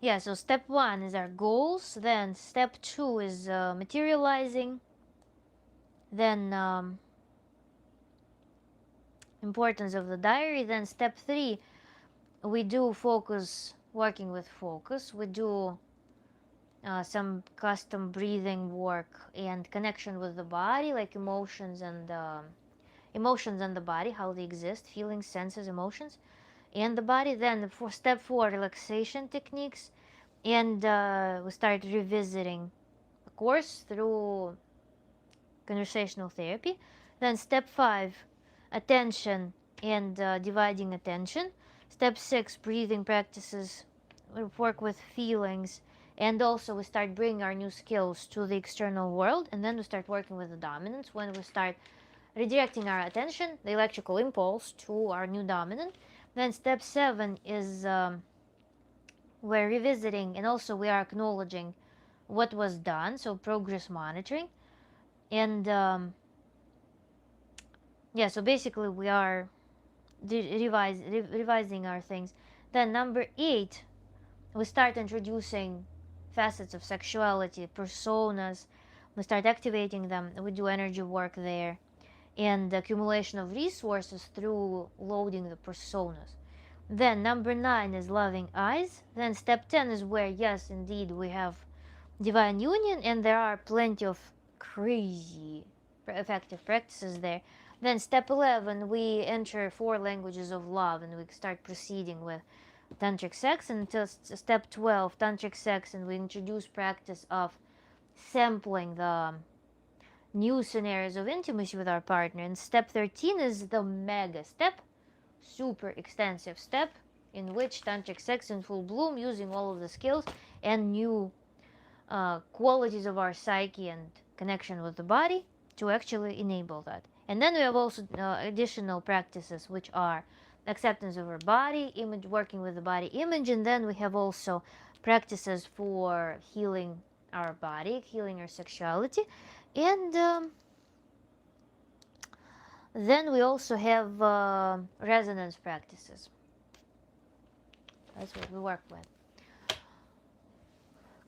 A: Yeah, so step 1 is our goals, then step 2 is materializing, then importance of the diary, then step 3 we do focus, working with focus, we do some custom breathing work and connection with the body, like emotions and the body, how they exist, feelings, senses, emotions, and the body. Then for step 4, relaxation techniques, and we start revisiting the course through conversational therapy. Then step 5, attention and dividing attention. Step 6, breathing practices. We work with feelings, and also we start bringing our new skills to the external world, and then we start working with the dominance when we start redirecting our attention, the electrical impulse, to our new dominant. Then step 7 is we're revisiting, and also we are acknowledging what was done, so progress monitoring. And yeah, so basically we are revising our things. Then number 8, we start introducing facets of sexuality, personas. We start activating them. We do energy work there, and the accumulation of resources through loading the personas. Then number 9 is loving eyes. Then step 10 is where, yes, indeed, we have divine union, and there are plenty of crazy effective practices there. Then step 11, we enter 4 languages of love, and we start proceeding with tantric sex until step 12, tantric sex, and we introduce practice of sampling the new scenarios of intimacy with our partner. And step 13 is the mega step, super extensive step, in which tantric sex in full bloom, using all of the skills and new qualities of our psyche and connection with the body to actually enable that. And then we have also additional practices, which are acceptance of our body image, working with the body image, and then we have also practices for healing our body, healing our sexuality, and then we also have resonance practices. That's what we work with.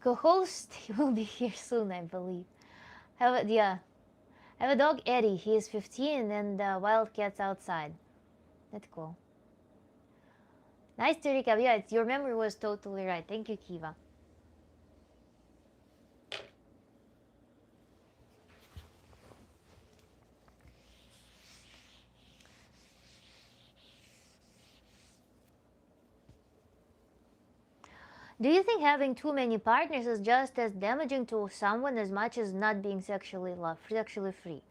A: Co-host, he will be here soon, I believe. I have a dog, Eddie. He is 15, and wild cats outside. That's cool. Nice to recap. Yeah, your memory was totally right. Thank you, Kiva. Do you think having too many partners is just as damaging to someone as much as not being sexually free?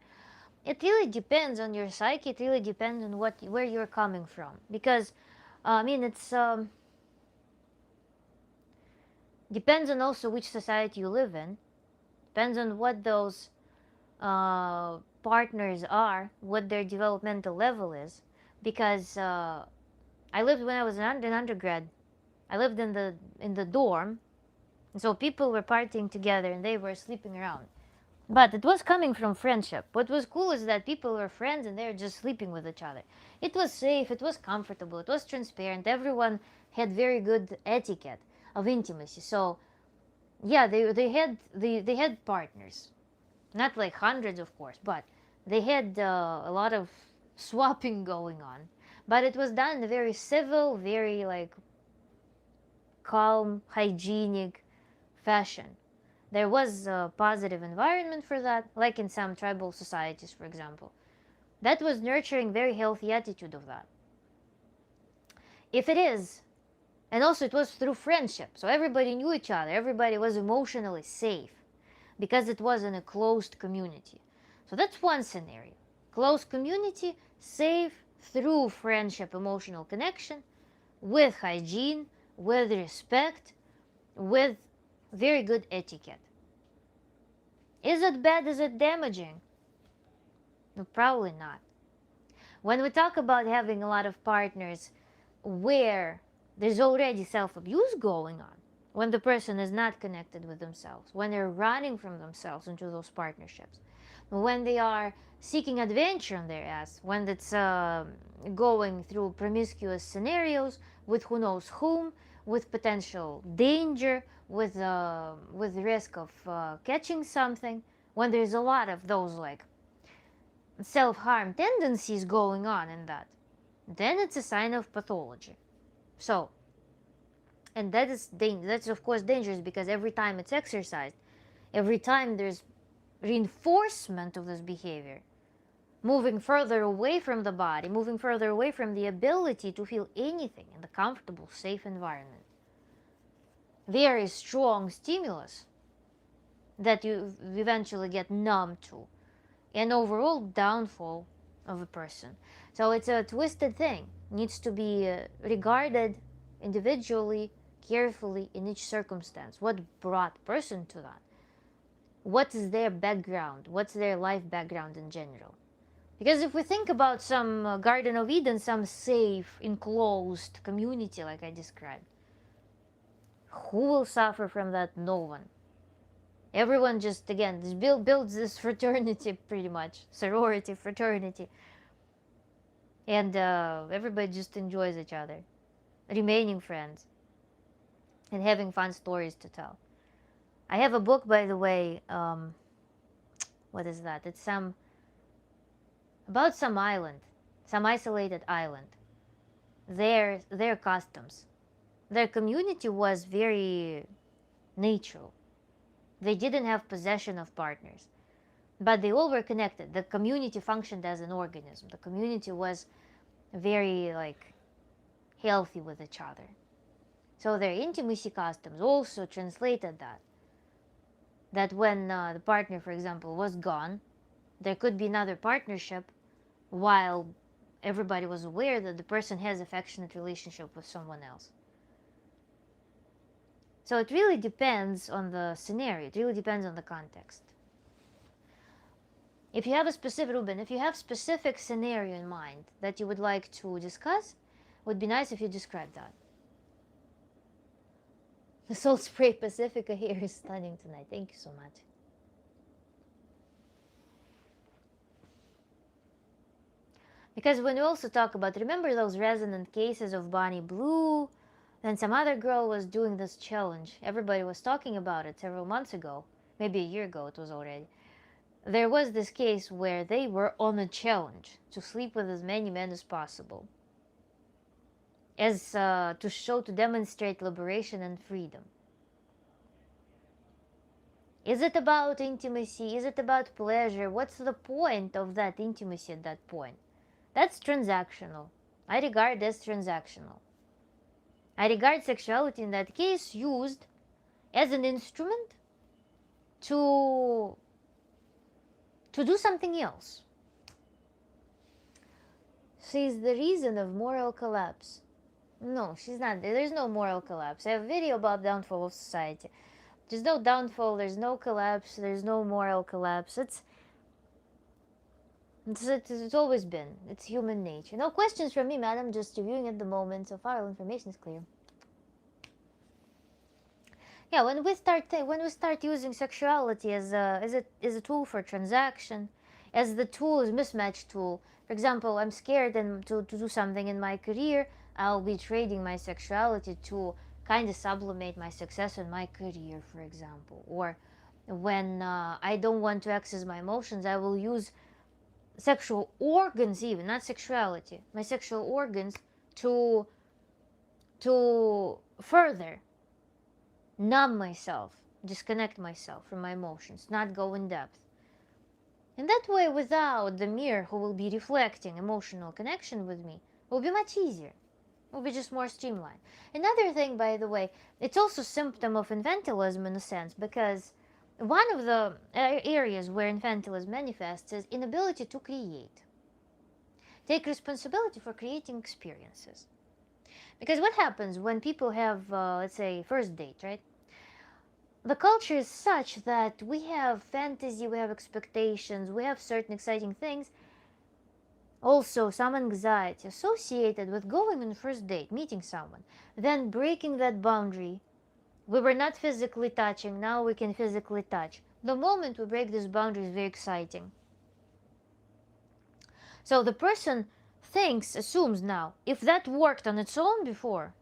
A: It really depends on your psyche. It really depends on where you're coming from. Because, it's depends on also which society you live in. Depends on what those partners are, what their developmental level is. Because I lived when I was an undergrad. I lived in the dorm, and so people were partying together and they were sleeping around. But it was coming from friendship. What was cool is that people were friends and they were just sleeping with each other. It was safe, it was comfortable, it was transparent. Everyone had very good etiquette of intimacy. So yeah, they had partners, not like hundreds, of course, but they had a lot of swapping going on. But it was done in a very civil, very like calm, hygienic fashion. There was a positive environment for that, like in some tribal societies, for example. That was nurturing very healthy attitude of that. If it is, and also it was through friendship, so everybody knew each other, everybody was emotionally safe because it was in a closed community. So that's one scenario. Closed community, safe through friendship, emotional connection, with hygiene, with respect, with very good etiquette. Is it bad? Is it damaging? No, probably not. When we talk about having a lot of partners where there's already self-abuse going on, when the person is not connected with themselves, when they're running from themselves into those partnerships, when they are seeking adventure on their ass, when it's going through promiscuous scenarios with who knows whom, with potential danger, with risk of catching something, when there's a lot of those like self-harm tendencies going on in that, then it's a sign of pathology. So, and that's of course dangerous because every time it's exercised, every time there's reinforcement of this behavior, moving further away from the body, moving further away from the ability to feel anything in the comfortable, safe environment. Very strong stimulus that you eventually get numb to, and overall downfall of a person. So it's a twisted thing. Needs to be regarded individually, carefully in each circumstance. What brought person to that? What is their background? What's their life background in general? Because if we think about some Garden of Eden, some safe, enclosed community like I described, who will suffer from that? No one. Everyone just, again, this builds this fraternity pretty much, sorority, fraternity. And everybody just enjoys each other, remaining friends, and having fun stories to tell. I have a book, by the way, what is that? It's about some island, some isolated island. Their customs. Their community was very natural. They didn't have possession of partners, but they all were connected. The community functioned as an organism. The community was very like healthy with each other. So their intimacy customs also translated that when the partner, for example, was gone, there could be another partnership while everybody was aware that the person has affectionate relationship with someone else. So it really depends on the scenario. It really depends on the context. If you have a specific, Ruben, if you have specific scenario in mind that you would like to discuss, it would be nice if you describe that. The Soul Spray Pacifica here is stunning tonight. Thank you so much. Because when we also talk about, remember those resonant cases of Bonnie Blue? Then some other girl was doing this challenge. Everybody was talking about it several months ago. Maybe a year ago it was already. There was this case where they were on a challenge to sleep with as many men as possible. As to demonstrate liberation and freedom. Is it about intimacy? Is it about pleasure? What's the point of that intimacy at that point? That's transactional. I regard as transactional. I regard sexuality in that case used as an instrument to do something else. she's the reason of moral collapse. No, she's not. There's no moral collapse. I have a video about downfall of society. There's no downfall, there's no collapse, there's no moral collapse. It's always been. It's human nature. No questions from me, madam. Just reviewing at the moment. So far, all information is clear. Yeah, when we start using sexuality as a tool for transaction, as the tool is mismatch tool. For example, I'm scared and to do something in my career, I'll be trading my sexuality to kind of sublimate my success in my career, for example. Or when I don't want to access my emotions, I will use sexual organs, even not sexuality, my sexual organs to further numb myself, disconnect myself from my emotions, not go in depth. And that way, without the mirror who will be reflecting emotional connection with me, will be much easier. It will be just more streamlined. Another thing, by the way, it's also a symptom of infantilism in a sense, because one of the areas where infantilism manifests is inability to create. Take responsibility for creating experiences. Because what happens when people have, let's say, first date, right? The culture is such that we have fantasy, we have expectations, we have certain exciting things. Also, some anxiety associated with going on a first date, meeting someone, then breaking that boundary. We were not physically touching, now we can physically touch. The moment we break this boundary is very exciting. So the person assumes now, if that worked on its own before,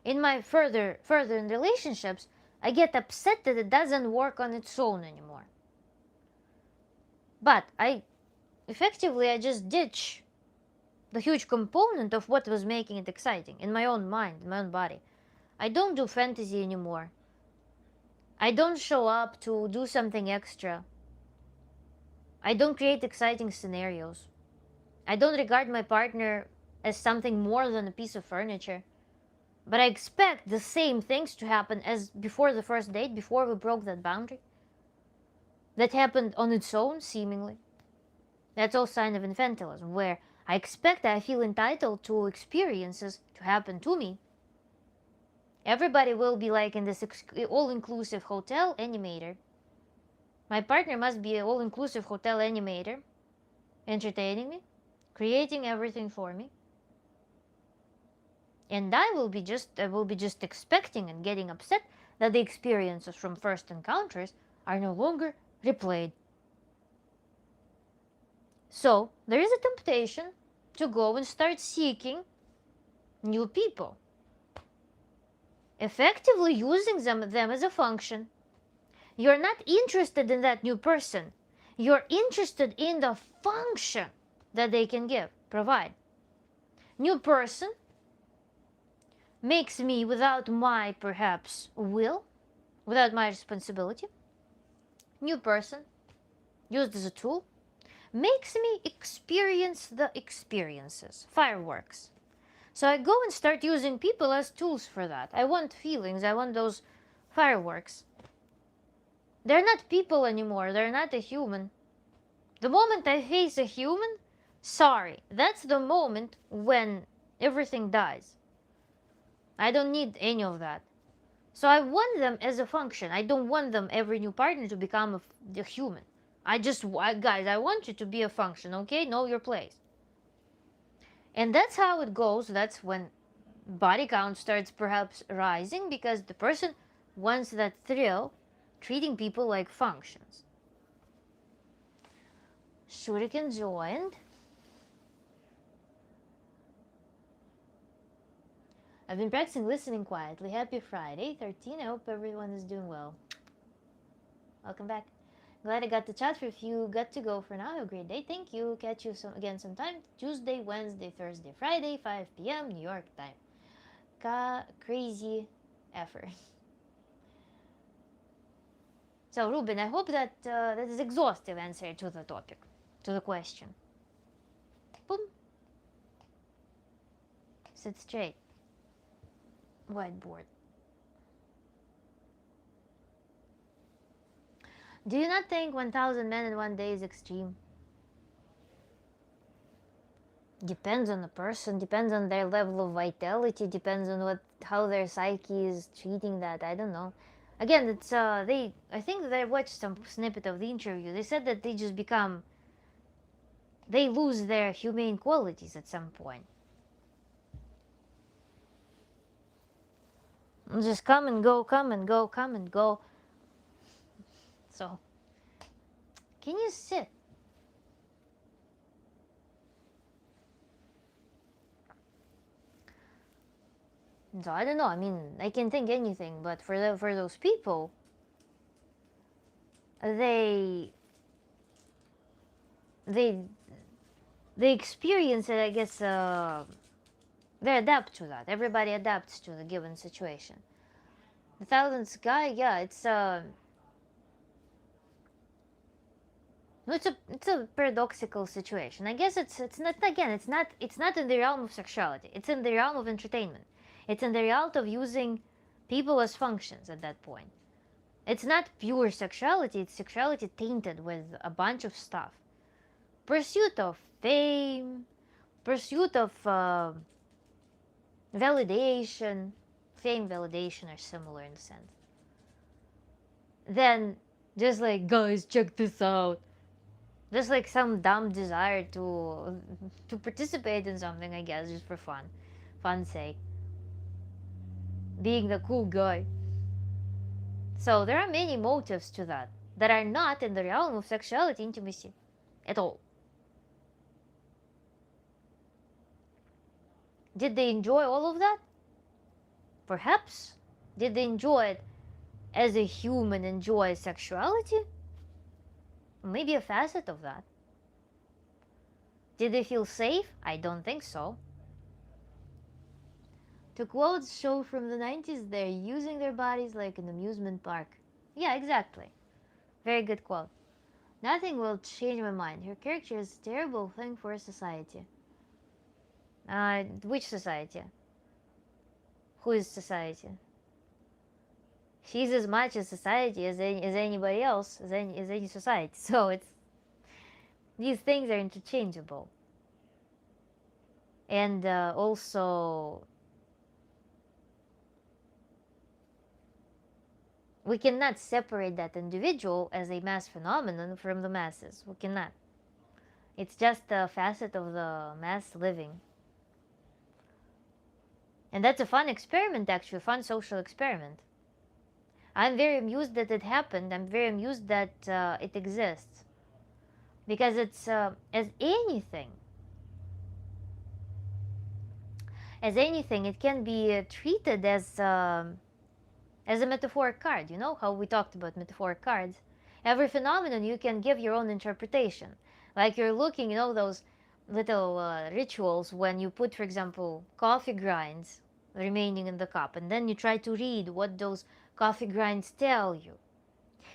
A: in my further in relationships, I get upset that it doesn't work on its own anymore. But I just ditch the huge component of what was making it exciting in my own mind, in my own body. I don't do fantasy anymore. I don't show up to do something extra. I don't create exciting scenarios. I don't regard my partner as something more than a piece of furniture. But I expect the same things to happen as before the first date, before we broke that boundary. That happened on its own, seemingly. That's all sign of infantilism, where I feel entitled to experiences to happen to me. Everybody will be like in this all-inclusive hotel animator. My partner must be an all-inclusive hotel animator, entertaining me, creating everything for me. And I will be just expecting and getting upset that the experiences from first encounters are no longer replayed. So there is a temptation to go and start seeking new people, effectively using them as a function. You're not interested in that new person. You're interested in the function that they can provide. New person makes me, without my, perhaps, will, without my responsibility, new person, used as a tool, makes me experience the experiences, fireworks. So I go and start using people as tools for that. I want feelings, I want those fireworks. They're not people anymore, they're not a human. The moment I face a human, sorry, that's the moment when everything dies. I don't need any of that. So I want them as a function. I don't want them, every new partner, to become a human. Guys, I want you to be a function, okay? Know your place. And that's how it goes. That's when body count starts perhaps rising, because the person wants that thrill, treating people like functions. Shuriken joined. I've been practicing listening quietly. Happy Friday 13. I hope everyone is doing well. Welcome back. Glad I got to chat with you. Got to go for now. Have a great day. Thank you. Catch you again sometime. Tuesday, Wednesday, Thursday, Friday, 5 p.m. New York time. Crazy effort. So, Ruben, I hope that that is exhaustive answer to the topic, to the question. Boom. Sit straight. Whiteboard. Do you not think 1,000 men in one day is extreme? Depends on the person, depends on their level of vitality, depends on how their psyche is treating that. I don't know. Again, it's I think that I watched some snippet of the interview. They said that they lose their humane qualities at some point. Just come and go, come and go, come and go. So, can you sit? So I don't know. I mean, I can think anything, but for those people, they they they experience it. I guess they adapt to that. Everybody adapts to the given situation. The thousandth guy, yeah, it's a paradoxical situation. I guess it's not, again, it's not in the realm of sexuality. It's in the realm of entertainment. It's in the realm of using people as functions at that point. It's not pure sexuality. It's sexuality tainted with a bunch of stuff. Pursuit of fame, pursuit of validation. Fame, validation are similar in a sense. Then just like, guys, check this out. Just like some dumb desire to participate in something, I guess, just for fun's sake. Being the cool guy. So there are many motives to that are not in the realm of sexuality, intimacy at all. Did they enjoy all of that? Perhaps. Did they enjoy it as a human enjoys sexuality? Maybe a facet of that. Did they feel safe? I don't think so. To quote show from the 90s, they're using their bodies like an amusement park. Yeah, exactly. Very good quote. Nothing will change my mind. Her character is a terrible thing for society. Which society? Who is society? She's as much a society as anybody else, as any society. So these things are interchangeable. And also, we cannot separate that individual as a mass phenomenon from the masses. We cannot. It's just a facet of the mass living. And that's a fun experiment, actually, a fun social experiment. I'm very amused that it happened. I'm very amused that it exists. Because it's, as anything, it can be treated as a metaphoric card. You know how we talked about metaphoric cards? Every phenomenon you can give your own interpretation. Like you're looking, those little rituals when you put, for example, coffee grinds remaining in the cup, and then you try to read what those coffee grinds tell you.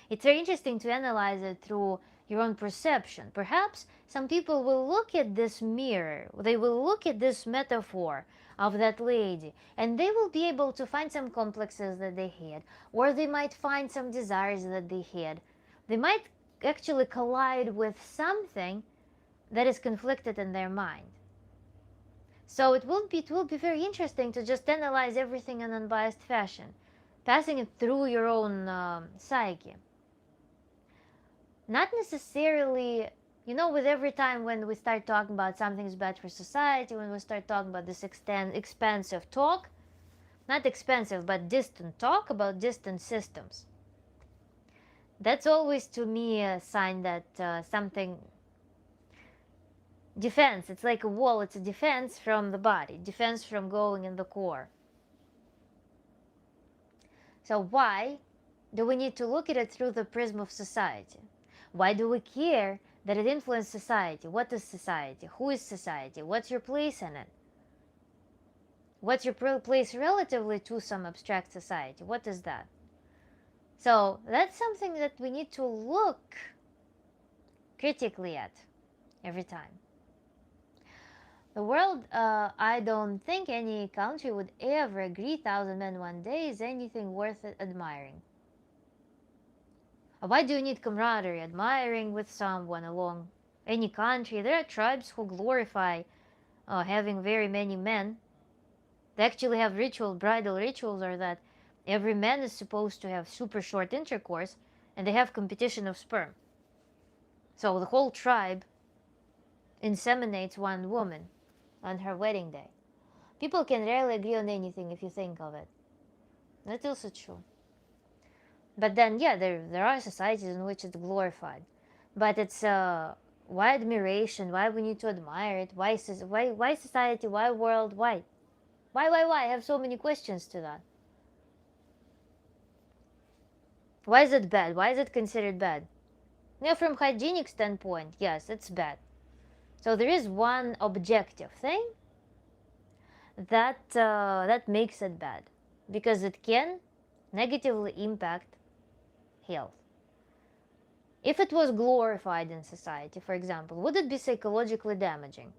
A: It's very interesting to analyze it through your own perception. Perhaps some people will look at this mirror, they will look at this metaphor of that lady, and they will be able to find some complexes that they had, or they might find some desires that they had. They might actually collide with something that is conflicted in their mind. So it will be very interesting to just analyze everything in an unbiased fashion, passing it through your own psyche. Not necessarily, with every time when we start talking about something is bad for society, when we start talking about this expansive talk, not expensive, but distant talk about distant systems, that's always to me a sign that something, defense, it's like a wall, it's a defense from the body, defense from going in the core. So why do we need to look at it through the prism of society? Why do we care that it influences society? What is society? Who is society? What's your place in it? What's your place relatively to some abstract society? What is that? So that's something that we need to look critically at every time. The world, I don't think any country would ever agree 1,000 men one day is anything worth admiring. Why do you need camaraderie, admiring with someone along any country? There are tribes who glorify having very many men. They actually have bridal rituals are that every man is supposed to have super short intercourse, and they have competition of sperm. So the whole tribe inseminates one woman on her wedding day. People can rarely agree on anything if you think of it. That's also true. But then, yeah, there are societies in which it's glorified. But it's why admiration? Why we need to admire it? Why society? Why world? Why? Why? I have so many questions to that. Why is it bad? Why is it considered bad? Yeah, from hygienic standpoint, yes, it's bad. So there is one objective thing that makes it bad, because it can negatively impact health. If it was glorified in society, for example, would it be psychologically damaging?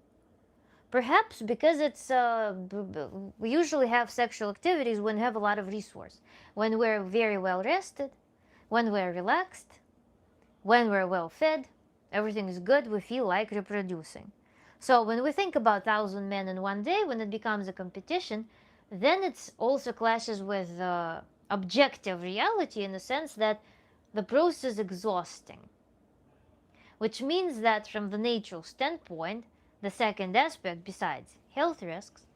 A: Perhaps because we usually have sexual activities when we have a lot of resource, when we're very well rested, when we're relaxed, when we're well fed, everything is good, we feel like reproducing. So when we think about 1,000 men in one day, when it becomes a competition, then it also clashes with objective reality in the sense that the process is exhausting. Which means that from the natural standpoint, the second aspect, besides health risks,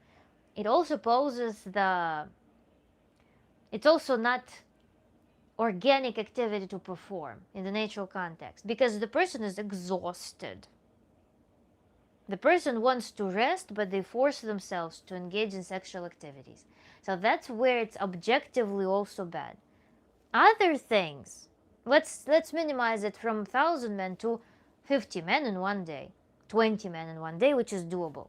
A: it also poses it's also not organic activity to perform in the natural context, because the person is exhausted. The person wants to rest, but they force themselves to engage in sexual activities. So that's where it's objectively also bad. Other things, let's minimize it from 1,000 men to 50 men in one day, 20 men in one day, which is doable.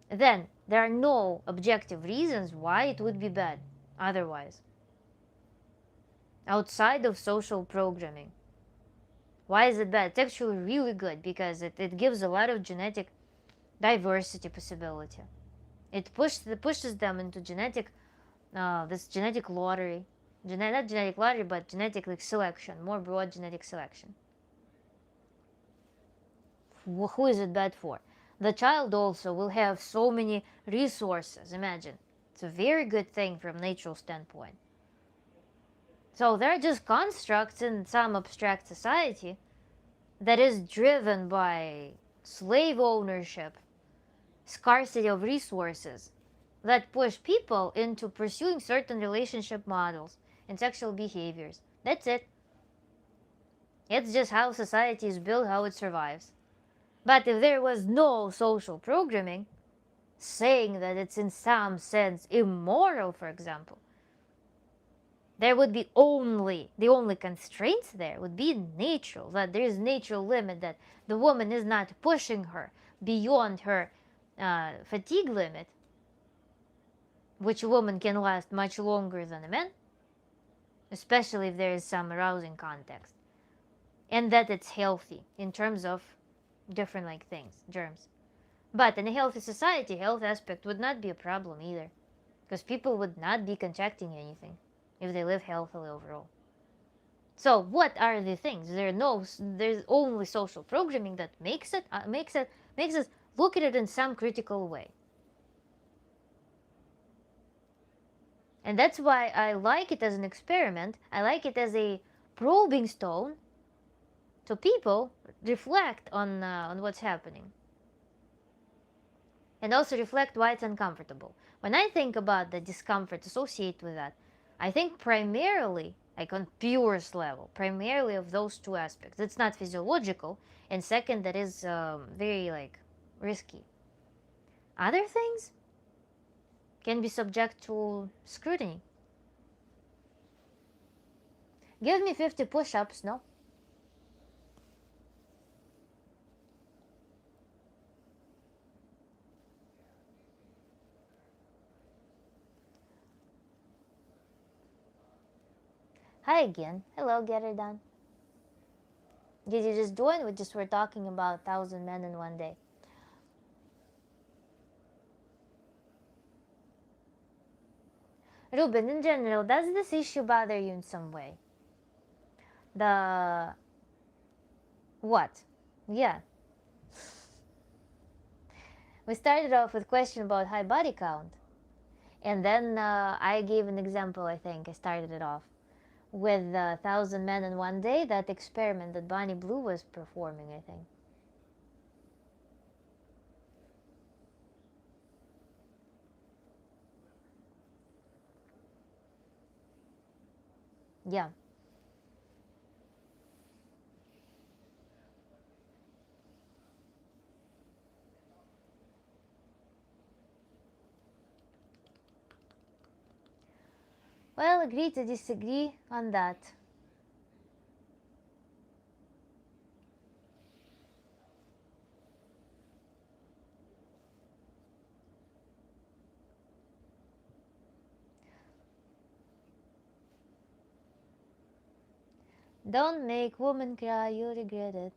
A: Then there are no objective reasons why it would be bad otherwise, outside of social programming. Why is it bad? It's actually really good because it gives a lot of genetic diversity possibility. It pushes them into this genetic lottery, not genetic lottery, but genetic selection, more broad genetic selection. Who is it bad for? The child also will have so many resources. Imagine, it's a very good thing from natural standpoint. So they're just constructs in some abstract society that is driven by slave ownership, scarcity of resources, that push people into pursuing certain relationship models and sexual behaviors. That's it. It's just how society is built, how it survives. But if there was no social programming, saying that it's in some sense immoral, for example, there would be the only constraints there would be natural, that there is natural limit, that the woman is not pushing her beyond her fatigue limit, which a woman can last much longer than a man, especially if there is some arousing context, and that it's healthy in terms of different things, germs. But in a healthy society, health aspect would not be a problem either, because people would not be contracting anything if they live healthily overall. So what are the things? There's only social programming that makes us look at it in some critical way. And that's why I like it as an experiment. I like it as a probing stone, so people reflect on what's happening, and also reflect why it's uncomfortable. When I think about the discomfort associated with that, I think primarily, on purest level, primarily of those two aspects. It's not physiological, and second, that is very risky. Other things can be subject to scrutiny. Give me 50 push-ups, no? Hi again. Hello, get it done. Did you just join? We just were talking about 1,000 men in one day. Ruben, in general, does this issue bother you in some way? What? Yeah. We started off with a question about high body count. And then I gave an example, I think. I started it off with 1,000 Men in One Day, that experiment that Bonnie Blue was performing, I think. Yeah. Well, agree to disagree on that. Don't make women cry, you'll regret it.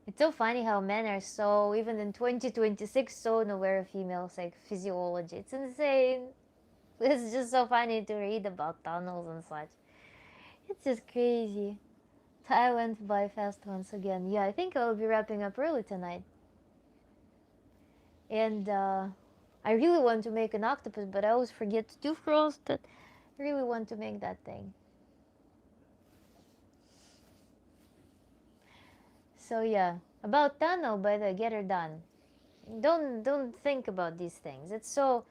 A: It's so funny how men are so, even in 2026, so unaware of female physiology. It's insane. It's just so funny to read about tunnels and such. It's just crazy. Time went by fast once again. Yeah, I think I'll be wrapping up early tonight. And I really want to make an octopus, but I always forget to do frost. I really want to make that thing. So yeah, about tunnel, by the way, get her done. Don't think about these things. It's so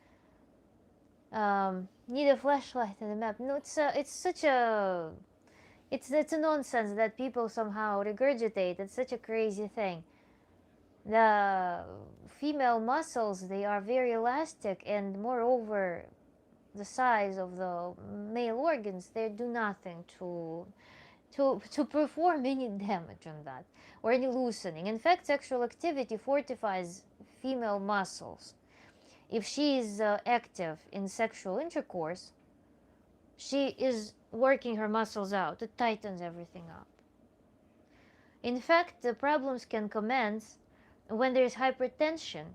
A: need a flashlight and a map. No, it's such a it's a nonsense that people somehow regurgitate. It's such a crazy thing. The female muscles, they are very elastic, and moreover, the size of the male organs, they do nothing to perform any damage on that or any loosening. In fact, sexual activity fortifies female muscles. If she is active in sexual intercourse, she is working her muscles out. It tightens everything up. In fact, the problems can commence when there is hypertension,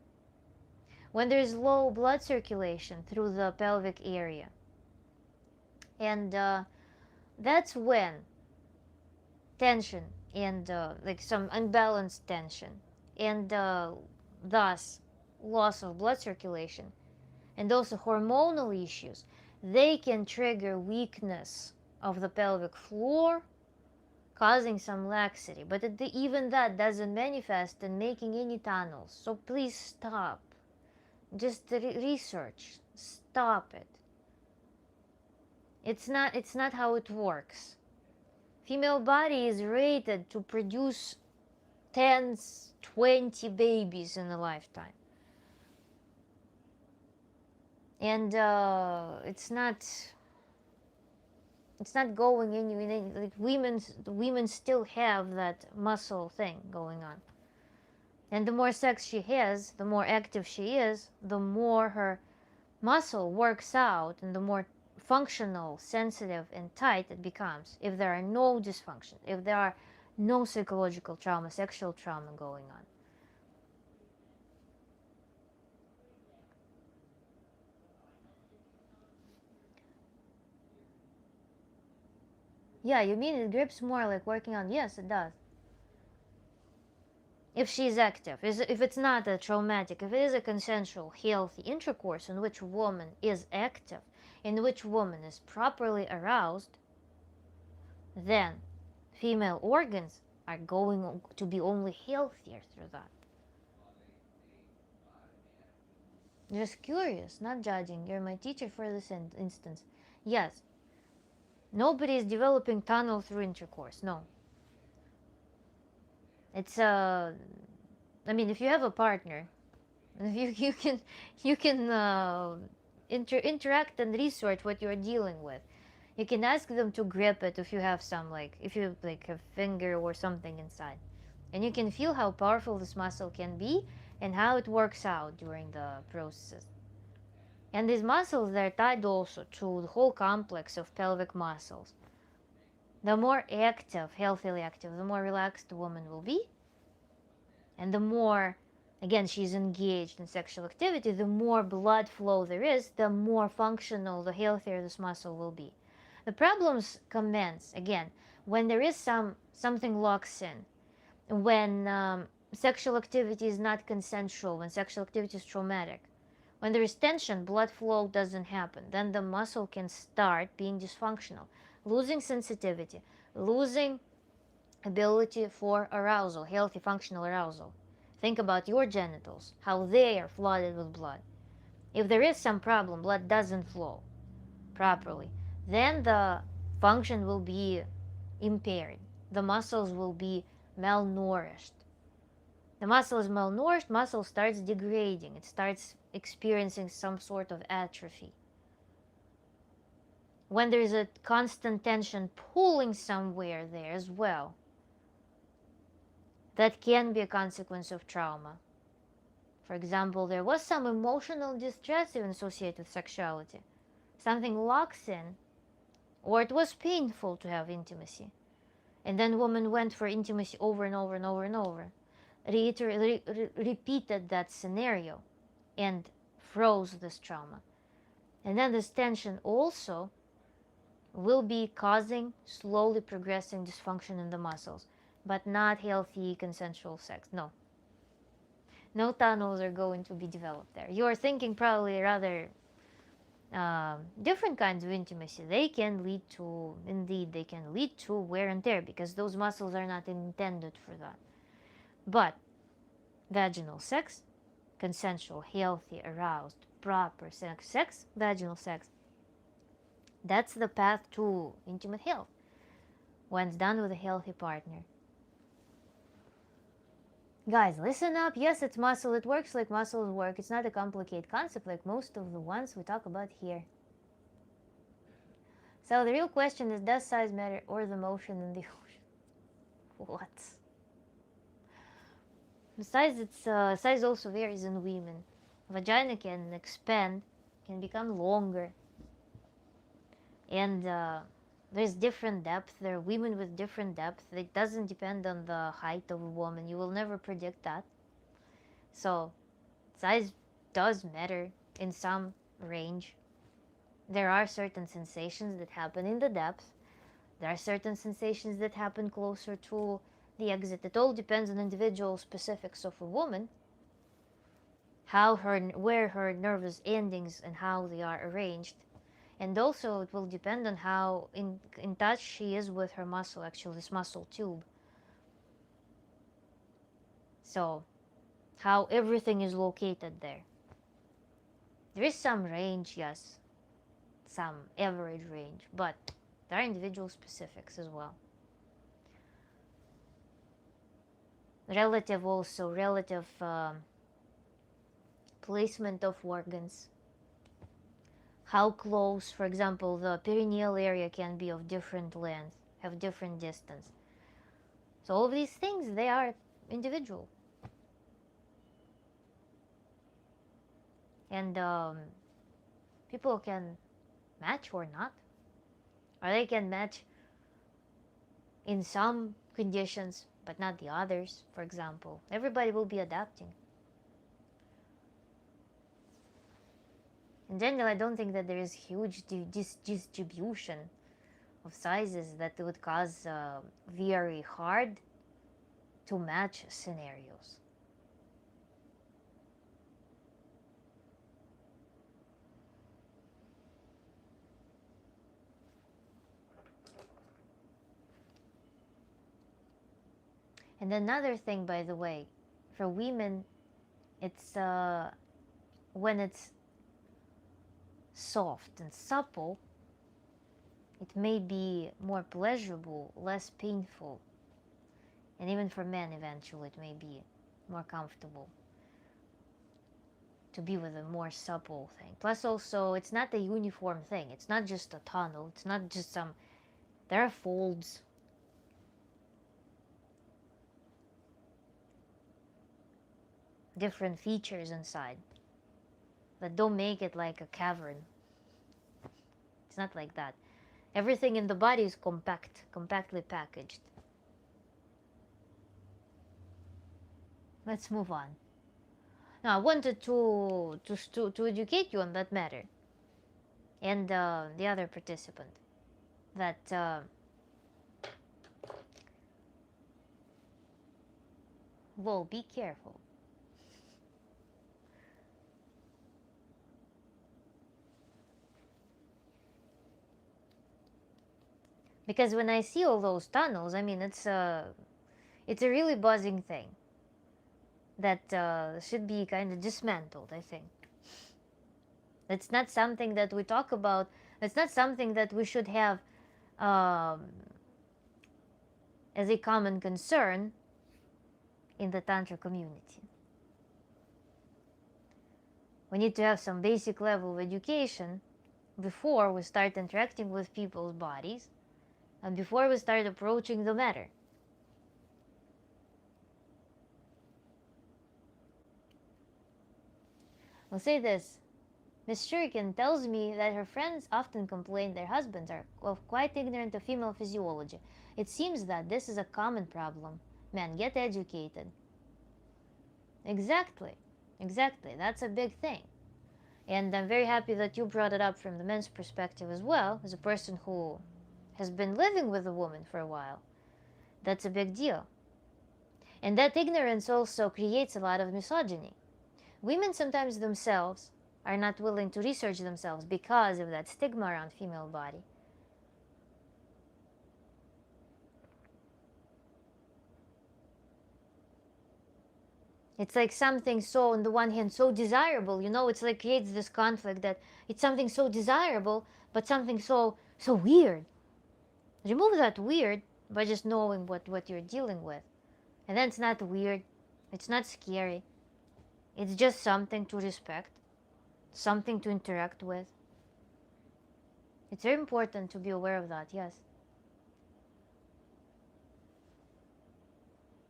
A: when there is low blood circulation through the pelvic area. And that's when tension and like some unbalanced tension and thus loss of blood circulation and also hormonal issues, they can trigger weakness of the pelvic floor, causing some laxity. But even that doesn't manifest in making any tunnels. So please stop. Just research. Stop it. It's not how it works. Female body is rated to produce 10, 20 babies in a lifetime. And it's not going anywhere. Like women still have that muscle thing going on. And the more sex she has, the more active she is, the more her muscle works out and the more functional, sensitive, and tight it becomes. If there are no dysfunctions, if there are no psychological trauma, sexual trauma going on. Yeah, you mean it grips more like working on? Yes, it does. If she's active, if it's not a traumatic, if it is a consensual, healthy intercourse in which woman is active, in which woman is properly aroused, then female organs are going to be only healthier through that. Just curious, not judging. You're my teacher for this instance. Yes, nobody is developing tunnel through intercourse. No. It's I mean, if you have a partner, you can interact and research what you're dealing with. You can ask them to grip it if you have some if you have finger or something inside, and you can feel how powerful this muscle can be and how it works out during the process. And these muscles, they're tied also to the whole complex of pelvic muscles. The more active, healthily active, the more relaxed the woman will be. And the more, again, she's engaged in sexual activity, the more blood flow there is, the more functional, the healthier this muscle will be. The problems commence, again, when there is something locks in, when sexual activity is not consensual, when sexual activity is traumatic, when there is tension, blood flow doesn't happen, then the muscle can start being dysfunctional, losing sensitivity, losing ability for arousal, healthy functional arousal. Think about your genitals, how they are flooded with blood. If there is some problem, blood doesn't flow properly, then the function will be impaired. The muscles will be malnourished. The muscle is malnourished, muscle starts degrading, it starts experiencing some sort of atrophy. When there's a constant tension pulling somewhere there as well, that can be a consequence of trauma. For example, there was some emotional distress even associated with sexuality. Something locks in, or it was painful to have intimacy. And then woman went for intimacy over and over and over and over. Repeated that scenario and froze this trauma. And then this tension also will be causing slowly progressing dysfunction in the muscles, but not healthy consensual sex. No tunnels are going to be developed there. You're thinking probably rather different kinds of intimacy. They can lead to wear and tear, because those muscles are not intended for that. But vaginal sex, consensual, healthy, aroused, proper sex, vaginal sex, that's the path to intimate health when it's done with a healthy partner. Guys, listen up. Yes, it's muscle. It works like muscles work. It's not a complicated concept like most of the ones we talk about here. So the real question is, does size matter or the motion in the ocean? What? Size also varies in women. Vagina can expand, can become longer, and there's different depth. There are women with different depth. It doesn't depend on the height of a woman. You will never predict that. So size does matter in some range. There are certain sensations that happen in the depth. There are certain sensations that happen closer to the exit. It all depends on individual specifics of a woman, where her nervous endings and how they are arranged. And also it will depend on how in touch she is with her muscle, actually this muscle tube. So how everything is located there. There is some range, yes, some average range, but there are individual specifics as well. Relative placement of organs. How close, for example, the perineal area can be of different length, have different distance. So all of these things, they are individual. And people can match or not. Or they can match in some conditions, but not the others, for example. Everybody will be adapting. In general, I don't think that there is huge distribution of sizes that would cause very hard to match scenarios. And another thing, by the way, for women, it's when it's soft and supple, it may be more pleasurable, less painful. And even for men, eventually, it may be more comfortable to be with a more supple thing. Plus, also, it's not a uniform thing. It's not just a tunnel. It's not just there are folds. Different features inside that don't make it like a cavern. It's not like that. Everything in the body is compactly packaged. Let's move on. Now, I wanted to educate you on that matter, and the other participant, that Whoa, be careful. Because when I see all those tunnels, I mean, it's a really buzzing thing that should be kind of dismantled, I think. It's not something that we talk about. It's not something that we should have um, as a common concern in the Tantra community. We need to have some basic level of education before we start interacting with people's bodies and before we start approaching the matter. I'll say this. Miss Shuriken tells me that her friends often complain their husbands are quite ignorant of female physiology. It seems that this is a common problem. Men, get educated. Exactly. That's a big thing. And I'm very happy that you brought it up from the men's perspective as well, as a person who has been living with a woman for a while. That's a big deal. And that ignorance also creates a lot of misogyny. Women sometimes themselves are not willing to research themselves because of that stigma around female body. It's like something so, on the one hand, so desirable, it's like creates this conflict that it's something so desirable, but something so weird. Remove that weird by just knowing what you're dealing with. And then it's not weird, it's not scary. It's just something to respect, something to interact with. It's very important to be aware of that, yes.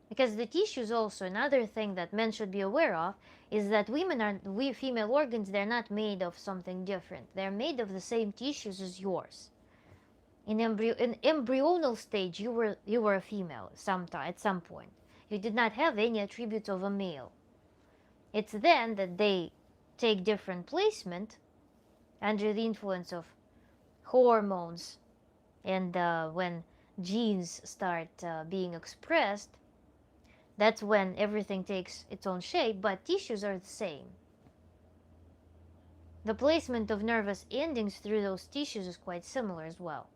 A: Because the tissues also, another thing that men should be aware of is that we female organs, they're not made of something different. They're made of the same tissues as yours. In embryonal stage, you were a female at some point. You did not have any attributes of a male. It's then that they take different placement under the influence of hormones, and when genes start being expressed, that's when everything takes its own shape, but tissues are the same. The placement of nervous endings through those tissues is quite similar as well.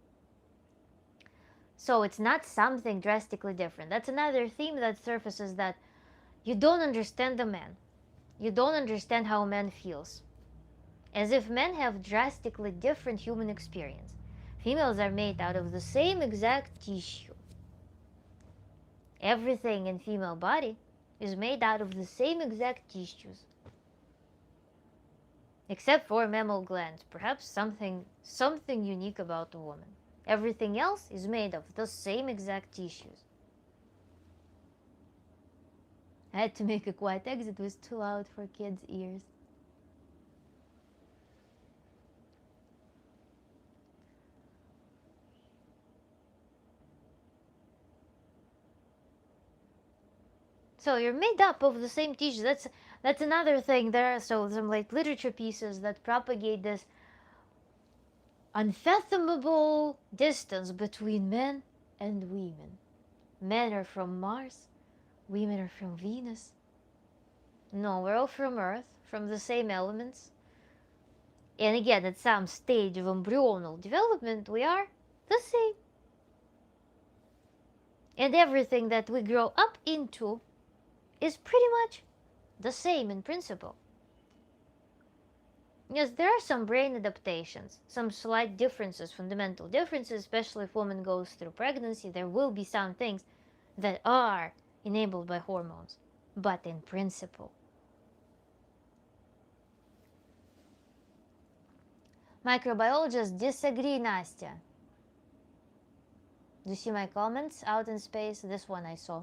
A: So it's not something drastically different. That's another theme that surfaces, that you don't understand the man. You don't understand how a man feels. As if men have drastically different human experience. Females are made out of the same exact tissue. Everything in female body is made out of the same exact tissues. Except for mammal glands, perhaps something unique about the woman. Everything else is made of the same exact tissues. I had to make a quiet exit, it was too loud for kids' ears. So you're made up of the same tissue. That's another thing. There are some like literature pieces that propagate this unfathomable distance between men and women. Men are from Mars, women are from Venus. No, we're all from Earth, from the same elements. And again, at some stage of embryonal development, we are the same. And everything that we grow up into is pretty much the same in principle. Yes, there are some brain adaptations, some slight differences, fundamental differences, especially if a woman goes through pregnancy. There will be some things that are enabled by hormones, but in principle. Microbiologists disagree, Nastya. Do you see my comments out in space? This one I saw.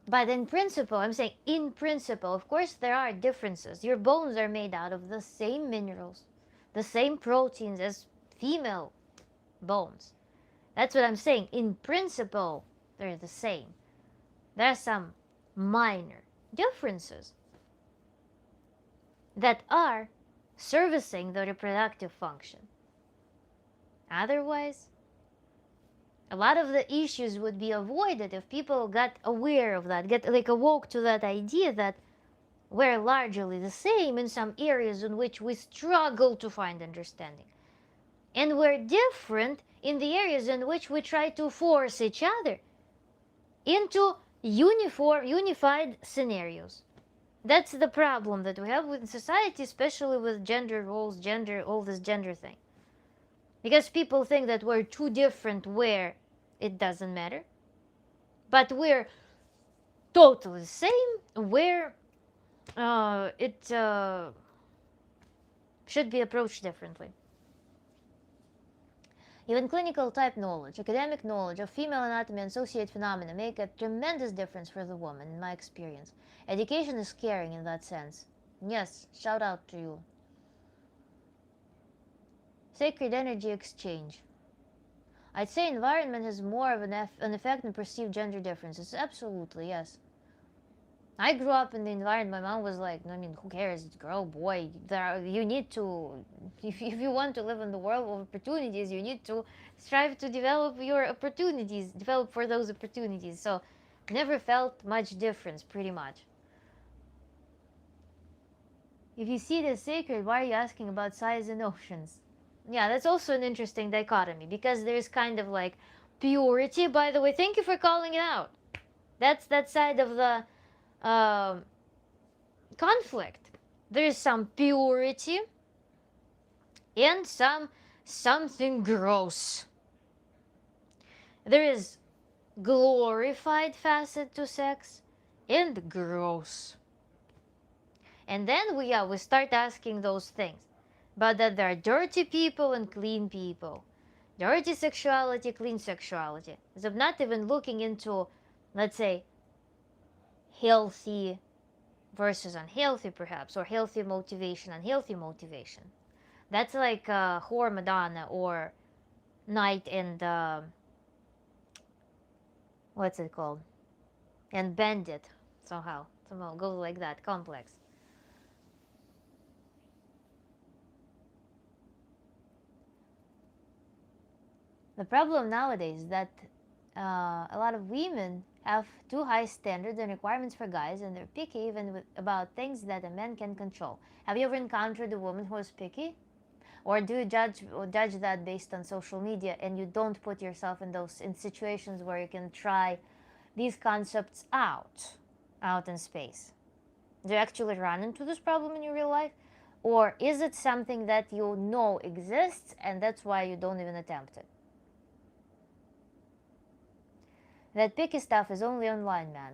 A: But in principle, I'm saying in principle, of course there are differences. Your bones are made out of the same minerals, the same proteins as female bones. That's what I'm saying. In principle, they're the same. There are some minor differences that are servicing the reproductive function. Otherwise, A lot of the issues would be avoided if people got aware of that, get like awoke to that idea that we're largely the same in some areas in which we struggle to find understanding. And we're different in the areas in which we try to force each other into unified scenarios. That's the problem that we have with society, especially with gender roles, all this gender thing. Because people think that we're too different where it doesn't matter. But we're totally the same where it should be approached differently. Even clinical type knowledge, academic knowledge of female anatomy and associated phenomena make a tremendous difference for the woman, in my experience. Education is caring in that sense. Yes, shout out to you. Sacred energy exchange. I'd say environment has more of an effect on perceived gender differences. Absolutely, yes. I grew up in the environment. My mom was like, I mean, who cares? It's girl, boy. You need to, if you want to live in the world of opportunities, you need to strive to develop your opportunities, develop for those opportunities. So, never felt much difference, pretty much. If you see it as sacred, why are you asking about size and oceans? Yeah, that's also an interesting dichotomy, because there's kind of like purity. By the way, thank you for calling it out. That's that side of the conflict. There's some purity and something gross. There is glorified facet to sex and gross. And then we start asking those things. But that there are dirty people and clean people. Dirty sexuality, clean sexuality. So I'm not even looking into, let's say, healthy versus unhealthy, perhaps, or healthy motivation, unhealthy motivation. That's like Whore Madonna or Night and what's it called? And Bandit, somehow goes like that, complex. The problem nowadays is that a lot of women have too high standards and requirements for guys, and they're picky even about things that a man can control. Have you ever encountered a woman who is picky? Or do you judge that based on social media, and you don't put yourself in situations where you can try these concepts out in space? Do you actually run into this problem in your real life? Or is it something that you know exists and that's why you don't even attempt it? That picky stuff is only online, man.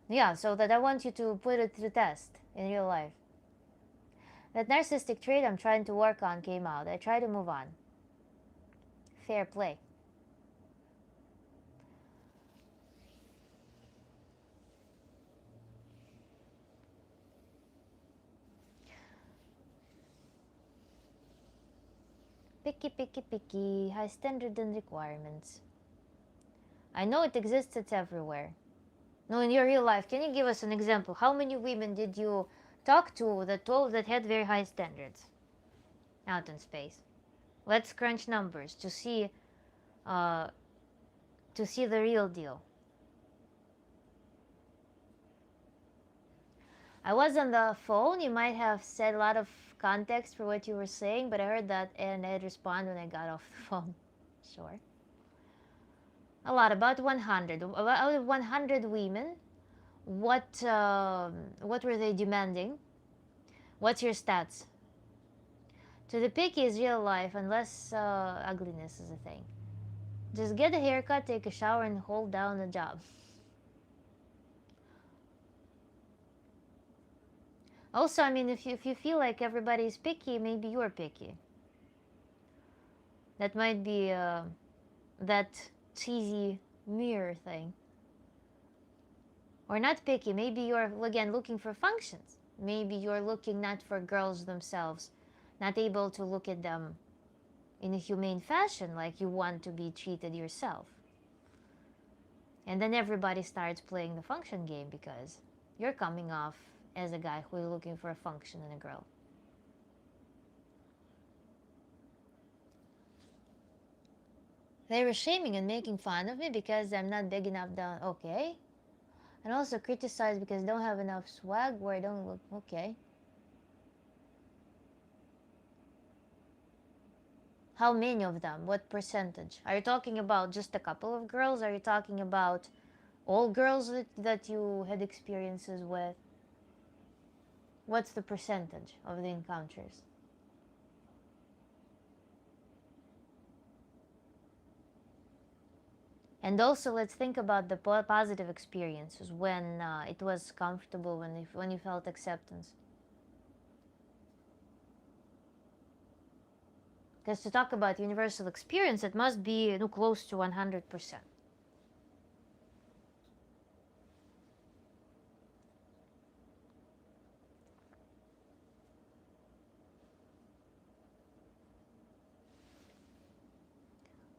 A: Yeah, so that I want you to put it to the test in real life. That narcissistic trait I'm trying to work on came out. I try to move on. Fair play. Picky, high standard and requirements. I know it exists, it's everywhere. No, in your real life, can you give us an example? How many women did you talk to that had very high standards out in space? Let's crunch numbers to see the real deal. I was on the phone. You might have said a lot of context for what you were saying, but I heard that and I'd respond when I got off the phone. Sure. A lot, about 100. Out of 100 women, what were they demanding? What's your stats? To the picky is real life, unless ugliness is a thing. Just get a haircut, take a shower, and hold down a job. Also, I mean, if you feel like everybody's picky, maybe you're picky. That might be that cheesy mirror thing. Or not picky, maybe you're, again, looking for functions. Maybe you're looking not for girls themselves, not able to look at them in a humane fashion like you want to be treated yourself. And then everybody starts playing the function game because you're coming off as a guy who is looking for a function in a girl. They were shaming and making fun of me because I'm not big enough down. Okay. And also criticized because I don't have enough swag where I don't look. Okay. How many of them? What percentage? Are you talking about just a couple of girls? Are you talking about all girls that you had experiences with? What's the percentage of the encounters? And also, let's think about the positive experiences when it was comfortable, when you felt acceptance. Because to talk about universal experience, it must be close to 100%.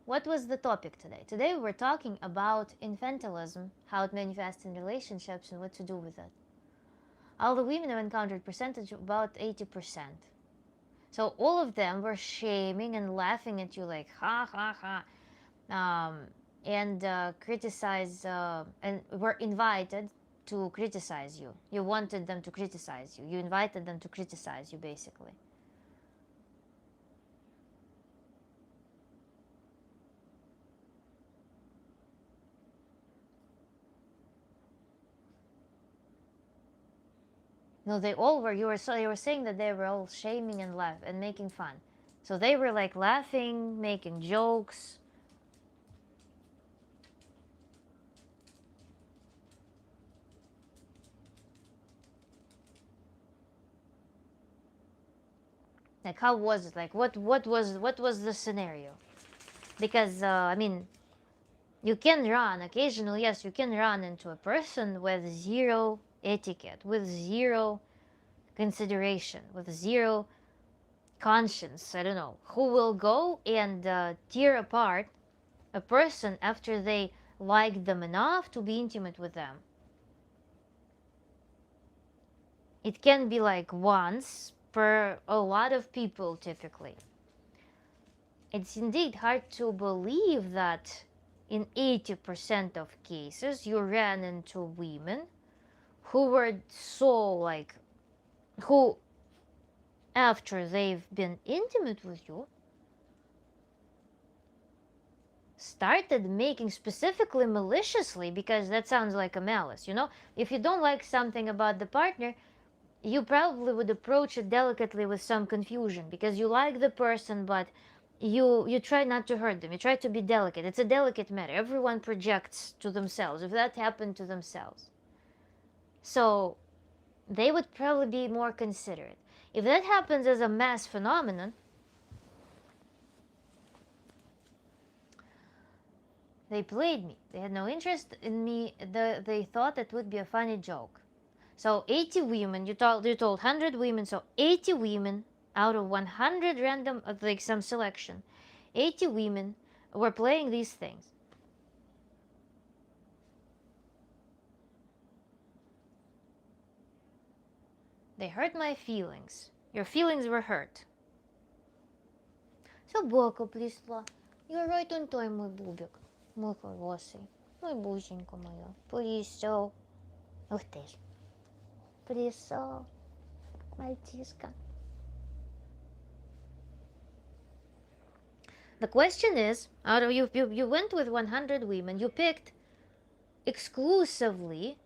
A: What was the topic today? Today we're talking about infantilism, how it manifests in relationships, and what to do with it. All the women have encountered percentage about 80%. So all of them were shaming and laughing at you like, ha, ha, ha. And criticize, and were invited to criticize you. You wanted them to criticize you. You invited them to criticize you, basically. No, they all were. You were saying that they were all shaming and making fun. So they were like laughing, making jokes. Like, how was it? Like, what was the scenario? Because I mean, you can run occasionally. Yes, you can run into a person with zero etiquette, with zero consideration, with zero conscience. I don't know who will go and tear apart a person after they like them enough to be intimate with them. It can be like once per a lot of people typically. It's indeed hard to believe that in 80% of cases you ran into women who were so like, who after they've been intimate with you started making, specifically maliciously, because that sounds like a malice, if you don't like something about the partner, you probably would approach it delicately with some confusion because you like the person, but you try not to hurt them. You try to be delicate. It's a delicate matter. Everyone projects to themselves if that happened to themselves. So they would probably be more considerate. If that happens as a mass phenomenon, they played me. They had no interest in me. They thought it would be a funny joke. So 80 women, you told 100 women, so 80 women out of 100 random, like some selection, 80 women were playing these things. They hurt my feelings. Your feelings were hurt. Собака пришла. You're right on time, мой бубик. Мой хороший. Мой бусенька моя. Пришел. Ух ты ж. Пришел. Мальчишка. The question is, out of you went with 100 women, you picked exclusively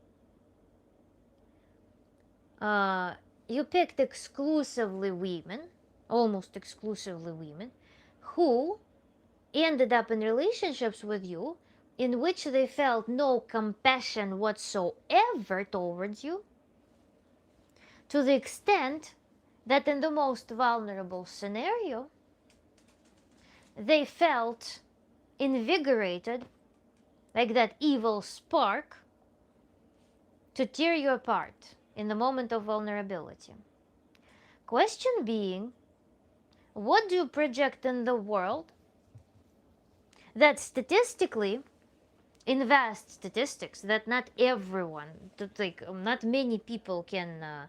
A: women, almost exclusively women, who ended up in relationships with you in which they felt no compassion whatsoever towards you, to the extent that in the most vulnerable scenario, they felt invigorated, like that evil spark, to tear you apart in the moment of vulnerability. Question being, what do you project in the world that statistically, in vast statistics, that not everyone, not many people can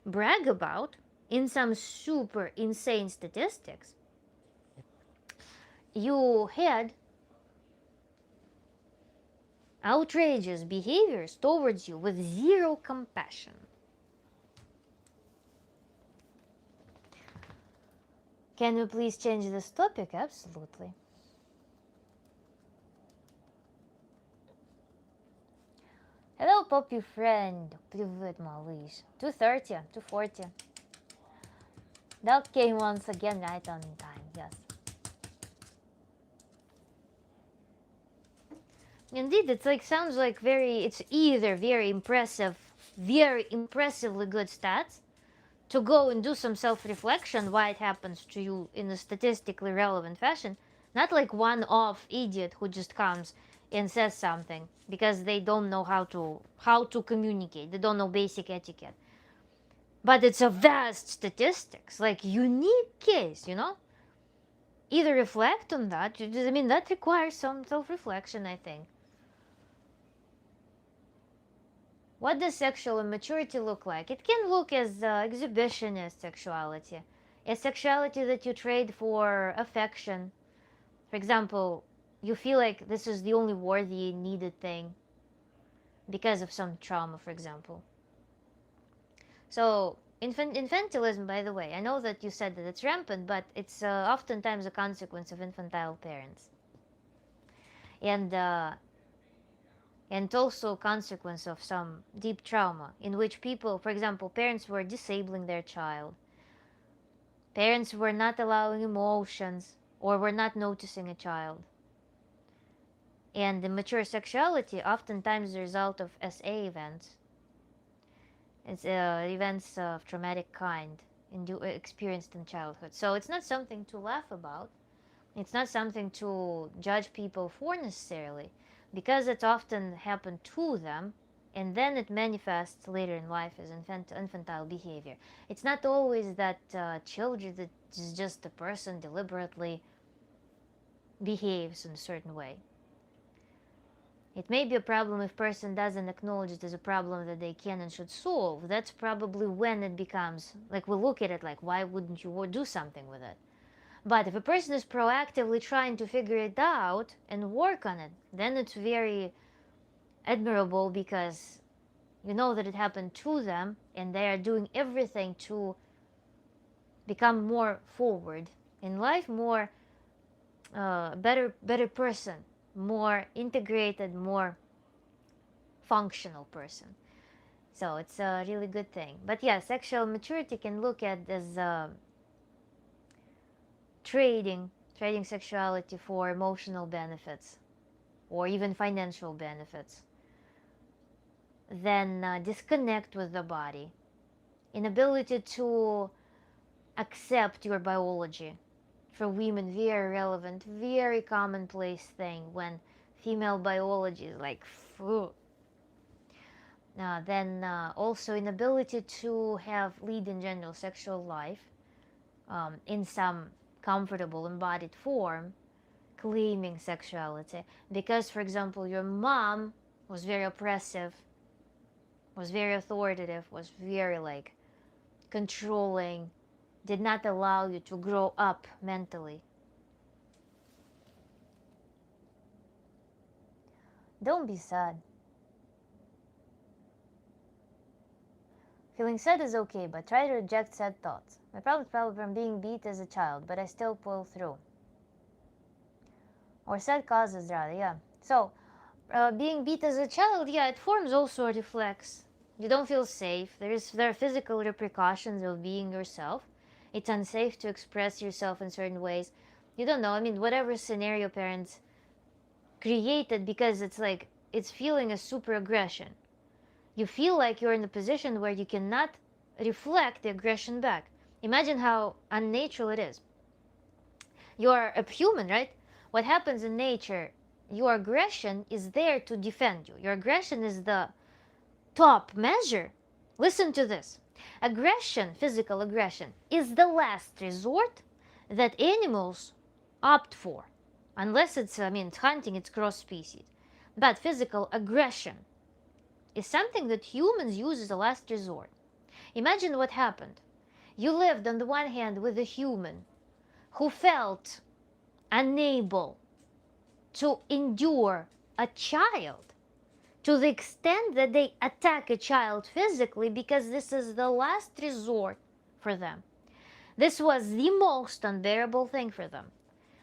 A: brag about, in some super insane statistics, you had outrageous behaviors towards you with zero compassion. Can we please change this topic? Absolutely. Hello, puppy friend. Привет, малыш. 2:30, 2:40. That came once again right on time, yes. Indeed, it's like sounds like it's either very impressively good stats to go and do some self-reflection why it happens to you in a statistically relevant fashion, not like one-off idiot who just comes and says something because they don't know how to communicate, they don't know basic etiquette. But it's a vast statistics, like unique case, Either reflect on that. I mean, that requires some self-reflection, I think. What does sexual immaturity look like? It can look as exhibitionist sexuality, a sexuality that you trade for affection. For example, you feel like this is the only worthy, needed thing because of some trauma, for example. So, infantilism, by the way, I know that you said that it's rampant, but it's oftentimes a consequence of infantile parents. And also a consequence of some deep trauma in which people, for example, parents were disabling their child. Parents were not allowing emotions or were not noticing a child. And the mature sexuality oftentimes the result of SA events. It's events of traumatic kind experienced in childhood. So it's not something to laugh about. It's not something to judge people for necessarily, because it often happened to them, and then it manifests later in life as infantile behavior. It's not always that children, that is just a person deliberately behaves in a certain way. It may be a problem if person doesn't acknowledge it as a problem that they can and should solve. That's probably when it becomes, like, we look at it like, why wouldn't you do something with it? But if a person is proactively trying to figure it out and work on it, then it's very admirable, because you know that it happened to them and they are doing everything to become more forward in life, more better person, more integrated, more functional person. So it's a really good thing. But yeah, sexual maturity can look at as trading sexuality for emotional benefits or even financial benefits. Then disconnect with the body, inability to accept your biology. For women, very relevant, very commonplace thing when female biology is like, then also inability to lead in general sexual life in some comfortable embodied form, claiming sexuality because, for example, your mom was very oppressive, was very authoritative, was very controlling, did not allow you to grow up mentally. Don't be sad. Feeling sad is okay, but try to reject sad thoughts. My problem is probably from being beat as a child, but I still pull through. Or sad causes, rather, yeah. So, being beat as a child, yeah, it forms also a reflex. You don't feel safe. There are physical repercussions of being yourself. It's unsafe to express yourself in certain ways. You don't know. I mean, whatever scenario parents created, because it's feeling a super aggression. You feel like you're in a position where you cannot reflect the aggression back. Imagine how unnatural it is. You're a human, right? What happens in nature, your aggression is there to defend you. Your aggression is the top measure. Listen to this. Aggression, physical aggression, is the last resort that animals opt for. Unless it's hunting, it's cross species. But physical aggression is something that humans use as a last resort. Imagine what happened. You lived on the one hand with a human who felt unable to endure a child to the extent that they attack a child physically, because this is the last resort for them. This was the most unbearable thing for them.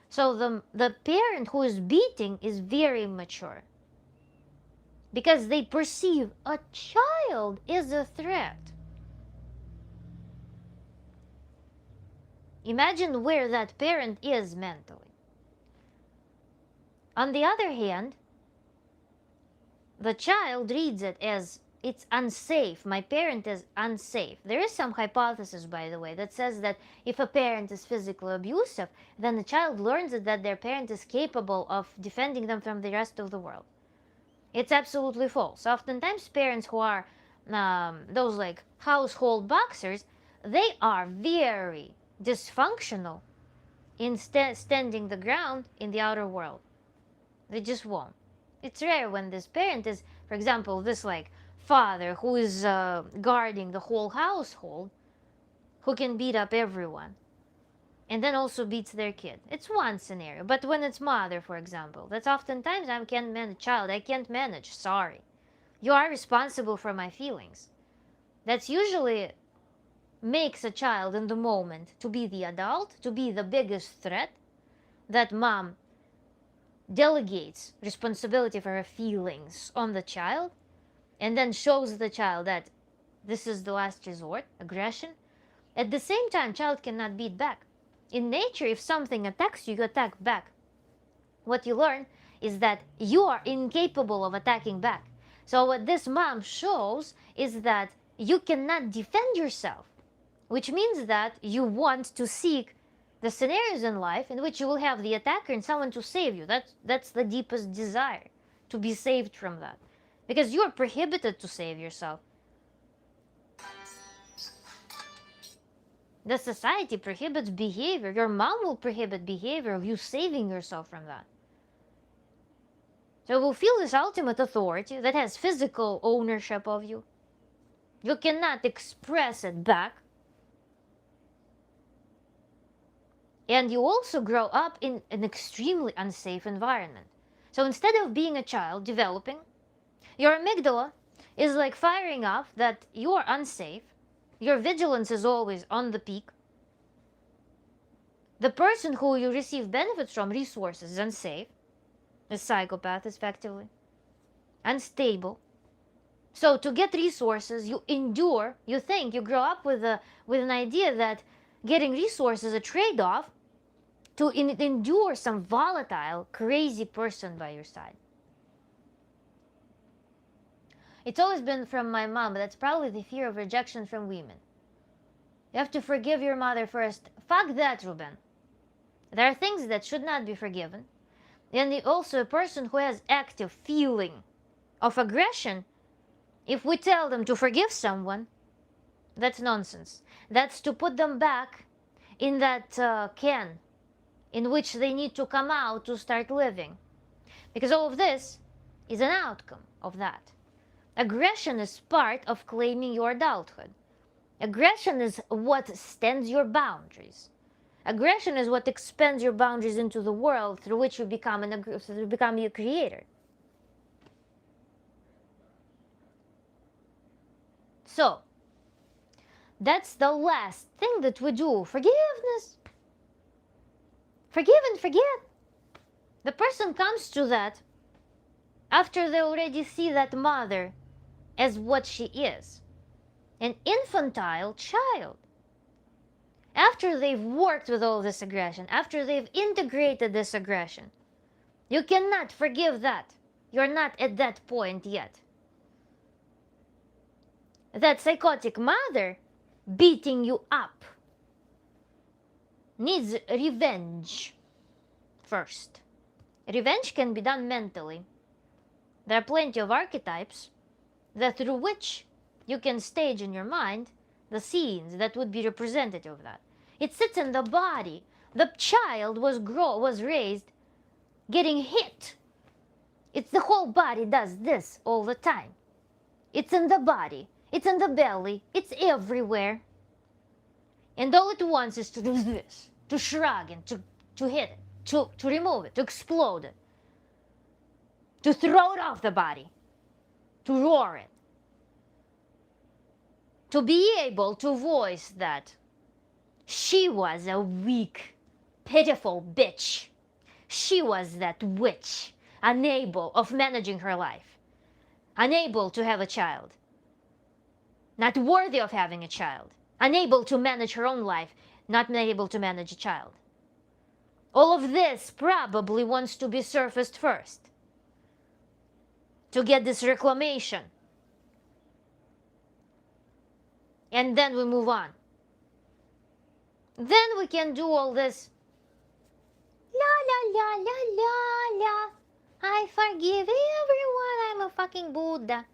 A: So the parent who is beating is very mature, because they perceive a child is a threat. Imagine where that parent is mentally. On the other hand, the child reads it as it's unsafe. My parent is unsafe. There is some hypothesis, by the way, that says that if a parent is physically abusive, then the child learns that their parent is capable of defending them from the rest of the world. It's absolutely false. Oftentimes, parents who are those like household boxers, they are very dysfunctional in standing the ground in the outer world. They just won't. It's rare when this parent is, for example, this like father who is guarding the whole household, who can beat up everyone and then also beats their kid. It's one scenario. But when it's mother, for example, that's oftentimes I can't manage child. I can't manage. Sorry. You are responsible for my feelings. That's usually makes a child in the moment to be the adult, to be the biggest threat, that mom delegates responsibility for her feelings on the child, and then shows the child that this is the last resort, aggression. At the same time, child cannot beat back. In nature, if something attacks you, you attack back. What you learn is that you are incapable of attacking back. So what this mom shows is that you cannot defend yourself, which means that you want to seek the scenarios in life in which you will have the attacker and someone to save you. That's the deepest desire, to be saved from that. Because you are prohibited to save yourself. The society prohibits behavior. Your mom will prohibit behavior of you saving yourself from that. So you will feel this ultimate authority that has physical ownership of you. You cannot express it back. And you also grow up in an extremely unsafe environment. So instead of being a child developing, your amygdala is like firing off that you are unsafe. Your vigilance is always on the peak. The person who you receive benefits from, resources, is unsafe. A psychopath, effectively. Unstable. So to get resources, you endure, you think, you grow up with an idea that getting resources is a trade-off to endure some volatile, crazy person by your side. It's always been from my mom, but that's probably the fear of rejection from women. You have to forgive your mother first. Fuck that, Ruben. There are things that should not be forgiven. And also a person who has active feeling of aggression, if we tell them to forgive someone, that's nonsense. That's to put them back in that can in which they need to come out to start living. Because all of this is an outcome of that. Aggression is part of claiming your adulthood. Aggression is what stands your boundaries. Aggression is what expands your boundaries into the world through which you become your creator. So, that's the last thing that we do. Forgiveness. Forgive and forget. The person comes to that after they already see that mother as what she is, an infantile child. After they've worked with all this aggression, after they've integrated this aggression, you cannot forgive that. You're not at that point yet. That psychotic mother beating you up needs revenge first. Revenge can be done mentally. There are plenty of archetypes that through which you can stage in your mind the scenes that would be representative of that. It sits in the body. The child was raised getting hit. It's the whole body does this all the time. It's in the body. It's in the belly. It's everywhere. And all it wants is to do this, to shrug and to hit it, to remove it, to explode it, to throw it off the body. to roar it, to be able to voice that she was a weak, pitiful bitch. She was that witch, unable of managing her life, unable to have a child, not worthy of having a child, unable to manage her own life, not able to manage a child. All of this probably wants to be surfaced first, to get this reclamation. And then we move on. Then we can do all this la la la la la la. I forgive everyone, I'm a fucking Buddha.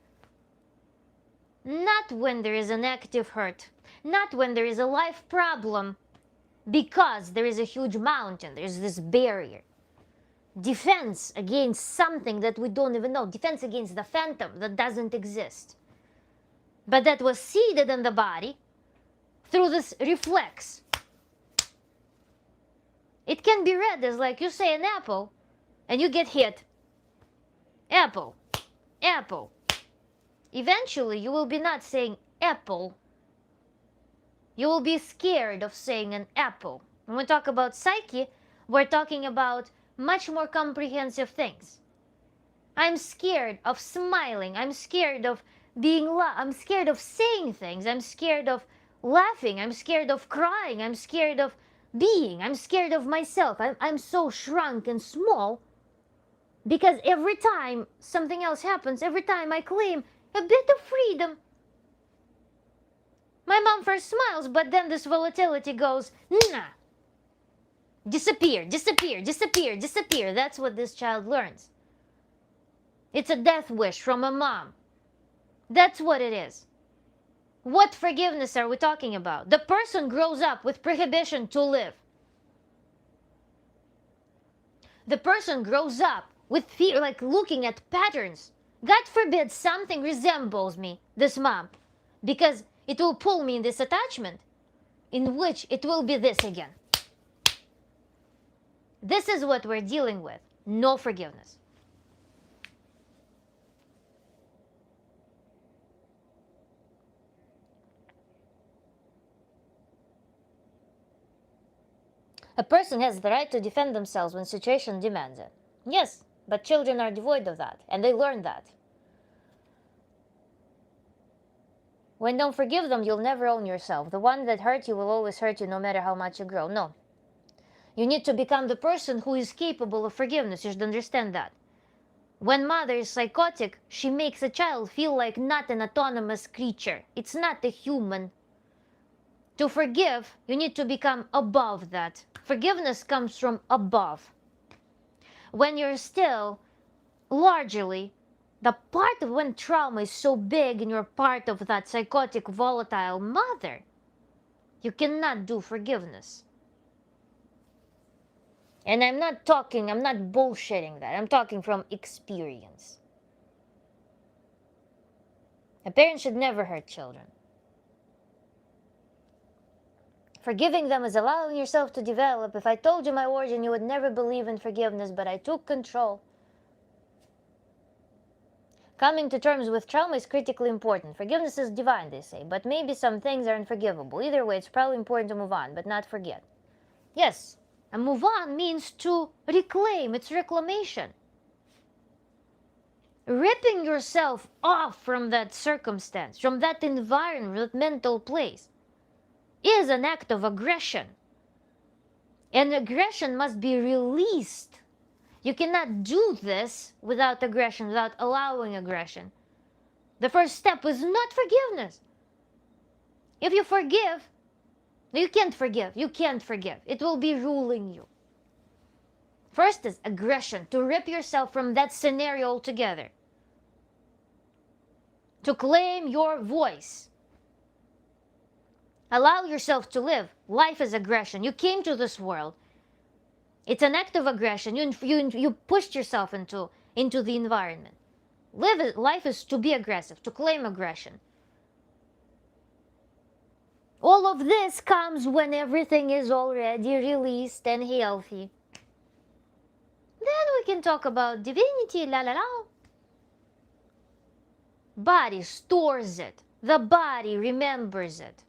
A: Not when there is an active hurt, not when there is a life problem, because there is a huge mountain, there's this barrier. Defense against something that we don't even know, defense against the phantom that doesn't exist, but that was seeded in the body through this reflex. It can be read as like you say an apple and you get hit. Apple, apple. Eventually you will be not saying apple. You will be scared of saying an apple. When we talk about psyche, we're talking about much more comprehensive things. I'm scared of smiling. I'm scared of being I'm scared of saying things. I'm scared of laughing. I'm scared of crying. I'm scared of being. I'm scared of myself. I'm so shrunk and small because every time something else happens, every time I claim a bit of freedom, my mom first smiles, but then this volatility goes, nah. Disappear, disappear, disappear, disappear. That's what this child learns. It's a death wish from a mom. That's what it is. What forgiveness are we talking about? The person grows up with prohibition to live. The person grows up with fear, like looking at patterns. God forbid something resembles me, this mom, because it will pull me in this attachment in which it will be this again. This is what we're dealing with. No forgiveness. A person has the right to defend themselves when situation demands it. Yes, but children are devoid of that, and they learn that. When don't forgive them, you'll never own yourself. The one that hurt you will always hurt you no matter how much you grow. No. You need to become the person who is capable of forgiveness. You should understand that. When mother is psychotic, she makes a child feel like not an autonomous creature. It's not a human. To forgive, you need to become above that. Forgiveness comes from above. When you're still largely the part of when trauma is so big and you're part of that psychotic, volatile mother, you cannot do forgiveness. And I'm not bullshitting that. I'm talking from experience. A parent should never hurt children. Forgiving them is allowing yourself to develop. If I told you my origin, you would never believe in forgiveness, but I took control. Coming to terms with trauma is critically important. Forgiveness is divine, they say, but maybe some things are unforgivable. Either way, it's probably important to move on, but not forget. Yes, and move on means to reclaim. It's reclamation. Ripping yourself off from that circumstance, from that environment, that mental place, is an act of aggression. And aggression must be released. You cannot do this without aggression, without allowing aggression. The first step is not forgiveness. If you forgive, you can't forgive. You can't forgive. It will be ruling you. First is aggression, to rip yourself from that scenario altogether. To claim your voice. Allow yourself to live. Life is aggression. You came to this world. It's an act of aggression. You pushed yourself into the environment. Life is to be aggressive, to claim aggression. All of this comes when everything is already released and healthy. Then we can talk about divinity, la la la. body stores it. The body remembers it.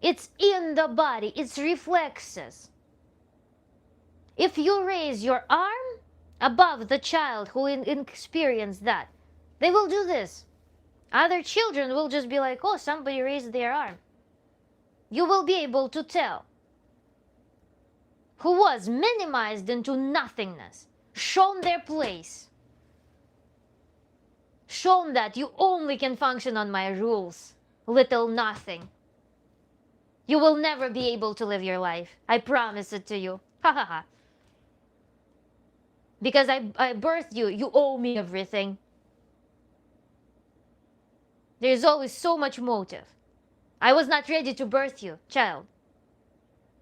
A: It's in the body. It's reflexes. If you raise your arm above the child who experienced that, they will do this. Other children will just be like, oh, somebody raised their arm. You will be able to tell who was minimized into nothingness, shown their place, shown that you only can function on my rules, little nothing. You will never be able to live your life. I promise it to you. Ha ha ha. Because I birthed you, you owe me everything. There's always so much motive. I was not ready to birth you, child.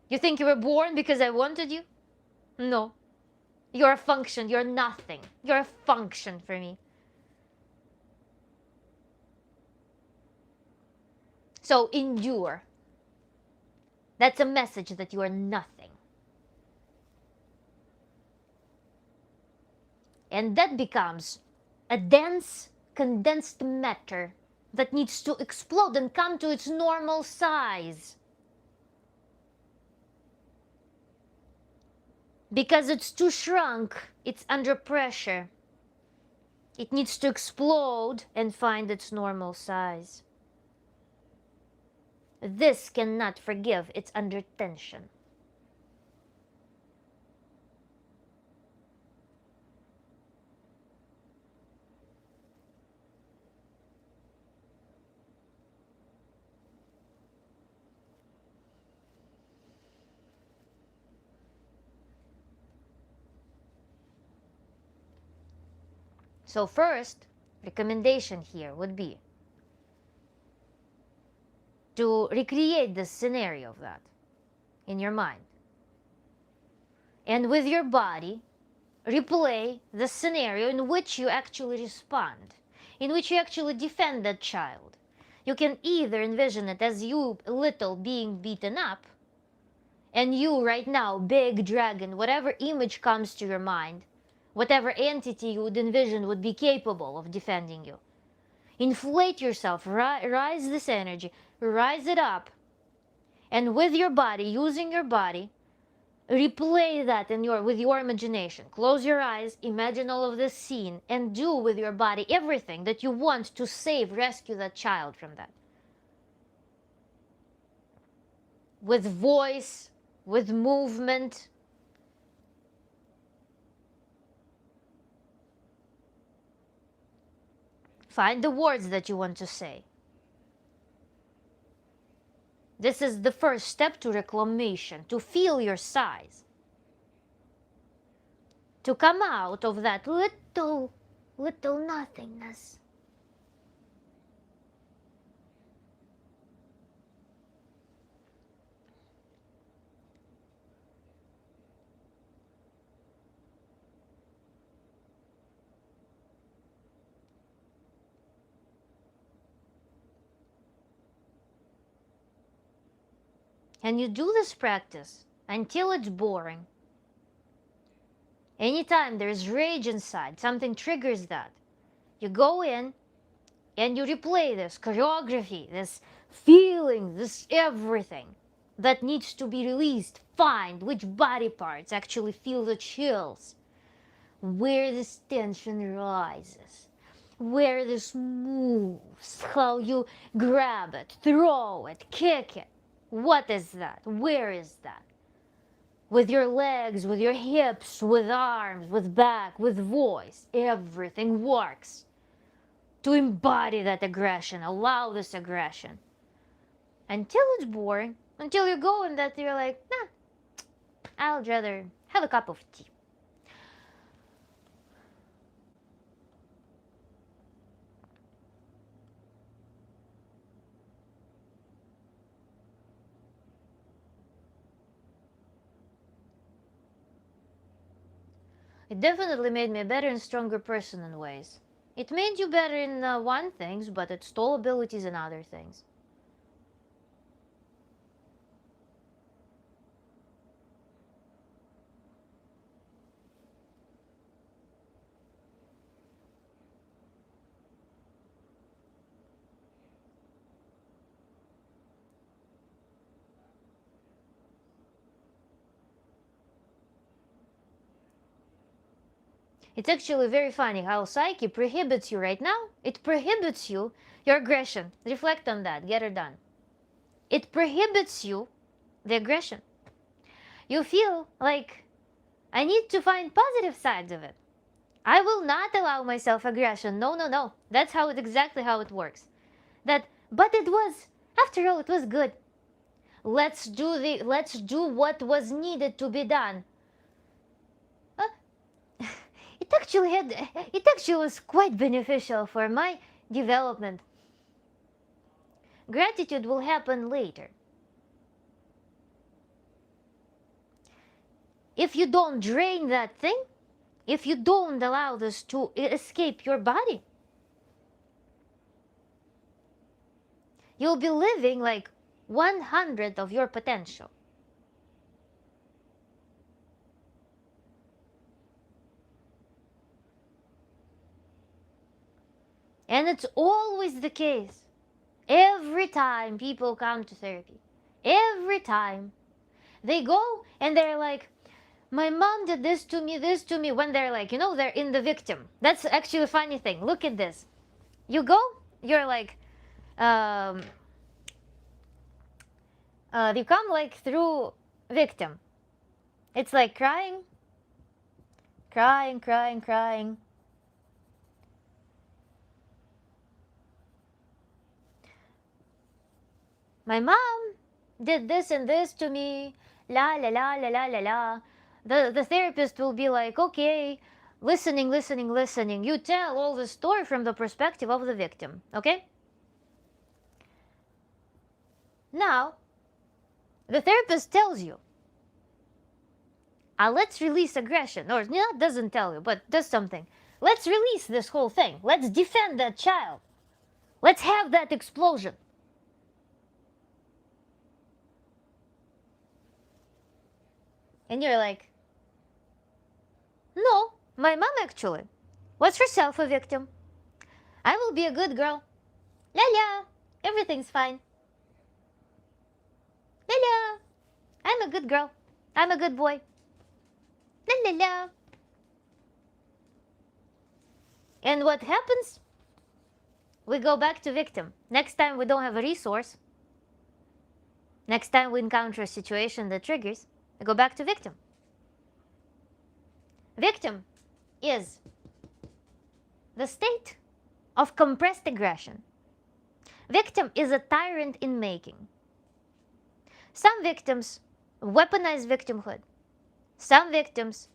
A: You think you were born because I wanted you? No. You're a function. You're nothing. You're a function for me. So endure. That's a message that you are nothing. And that becomes a dense, condensed matter that needs to explode and come to its normal size. Because it's too shrunk, it's under pressure. It needs to explode and find its normal size. This cannot forgive, it's under tension. So first, recommendation here would be to recreate the scenario of that in your mind. And with your body, replay the scenario in which you actually respond, in which you actually defend that child. You can either envision it as you little being beaten up, and you right now, big dragon, whatever image comes to your mind, whatever entity you would envision would be capable of defending you. Inflate yourself, rise this energy, rise it up, and with your body, using your body, replay that with your imagination. Close your eyes, imagine all of this scene, and do with your body everything that you want to save, rescue that child from that. With voice, with movement. Find the words that you want to say. This is the first step to reclamation, to feel your size. To come out of that little nothingness. And you do this practice until it's boring. Anytime there's rage inside, something triggers that, you go in and you replay this choreography, this feeling, this everything that needs to be released. Find which body parts actually feel the chills, where this tension rises, where this moves, how you grab it, throw it, kick it. What is that? Where is that? With your legs, with your hips, with arms, with back, with voice, everything works to embody that aggression, allow this aggression. Until it's boring, until you go and that you're like, nah, I'd rather have a cup of tea. It definitely made me a better and stronger person in ways. It made you better in one things, but it stole abilities in other things. It's actually very funny how psyche prohibits you right now. It prohibits you your aggression. Reflect on that. Get it done. It prohibits you the aggression. You feel like, I need to find positive sides of it. I will not allow myself aggression. No, no, no. That's exactly how it works. But it was, after all, it was good. Let's do what was needed to be done. It actually was quite beneficial for my development. Gratitude will happen later. If you don't drain that thing, if you don't allow this to escape your body, you'll be living like 100 of your potential. And it's always the case. Every time people come to therapy, every time they go and they're like, my mom did this to me, when they're like, they're in the victim. That's actually a funny thing. Look at this. You go, you're like, you come like through victim. It's like crying. My mom did this and this to me. La la la la la la la. The therapist will be like, okay, listening. You tell all the story from the perspective of the victim, okay? Now, the therapist tells you, let's release aggression. Or not doesn't tell you, but does something. Let's release this whole thing. Let's defend that child. Let's have that explosion. And you're like, no, my mom actually was herself a victim. I will be a good girl. La la, everything's fine. La la, I'm a good girl. I'm a good boy. La la la. And what happens? We go back to victim. Next time we don't have a resource. Next time we encounter a situation that triggers, we go back to victim. Victim is the state of compressed aggression. Victim is a tyrant in making. Some victims weaponize victimhood. Some victims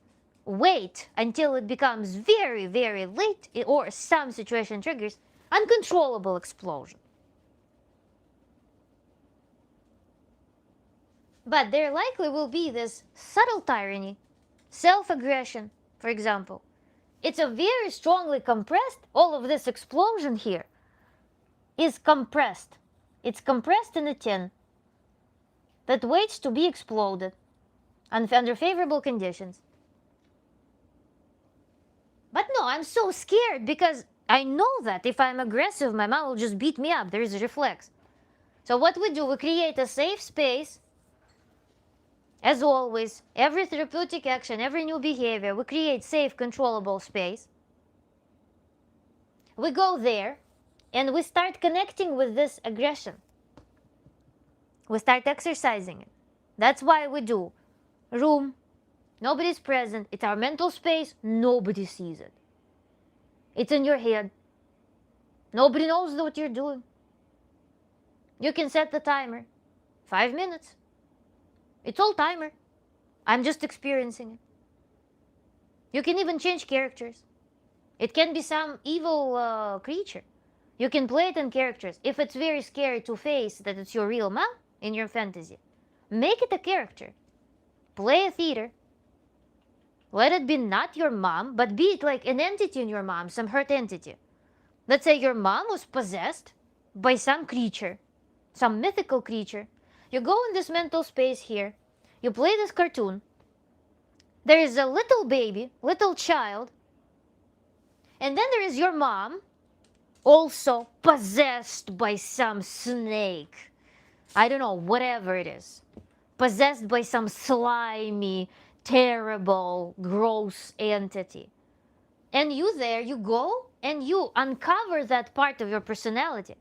A: wait until it becomes very, very late, or some situation triggers uncontrollable explosion. But there likely will be this subtle tyranny, self-aggression, for example. It's a very strongly compressed, all of this explosion here is compressed. It's compressed in a tin that waits to be exploded under favorable conditions. But no, I'm so scared because I know that if I'm aggressive, my mom will just beat me up. There is a reflex. So what we do, we create a safe space. As always, every therapeutic action, every new behavior, we create safe, controllable space. We go there and we start connecting with this aggression. We start exercising it. That's why we do room, nobody's present, it's our mental space, nobody sees it. It's in your head. Nobody knows what you're doing. You can set the timer, 5 minutes. It's all timer. I'm just experiencing it. You can even change characters. It can be some evil creature. You can play it in characters. If it's very scary to face that it's your real mom in your fantasy, make it a character. Play a theater. Let it be not your mom, but be it like an entity in your mom, some hurt entity. Let's say your mom was possessed by some creature, some mythical creature. You go in this mental space here, you play this cartoon, there is a little baby, little child, and then there is your mom, also possessed by some snake. I don't know, whatever it is. Possessed by some slimy, terrible, gross entity. And you go and you uncover that part of your personality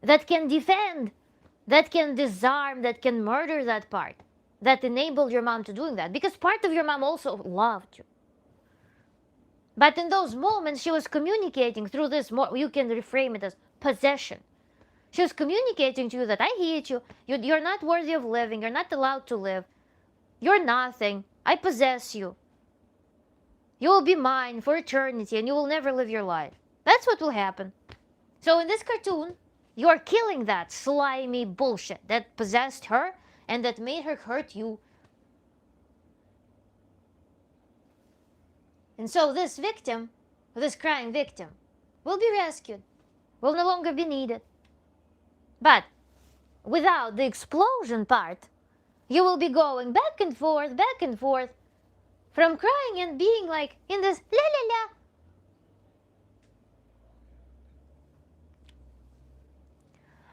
A: that can defend, that can disarm, that can murder that part, that enabled your mom to doing that. Because part of your mom also loved you. But in those moments, she was communicating through this, you can reframe it as possession. She was communicating to you that I hate you, you're not worthy of living, you're not allowed to live, you're nothing, I possess you. You will be mine for eternity and you will never live your life. That's what will happen. So in this cartoon, you're killing that slimy bullshit that possessed her and that made her hurt you. And so this victim, this crying victim, will be rescued, will no longer be needed. But without the explosion part, you will be going back and forth, from crying and being like in this la la la.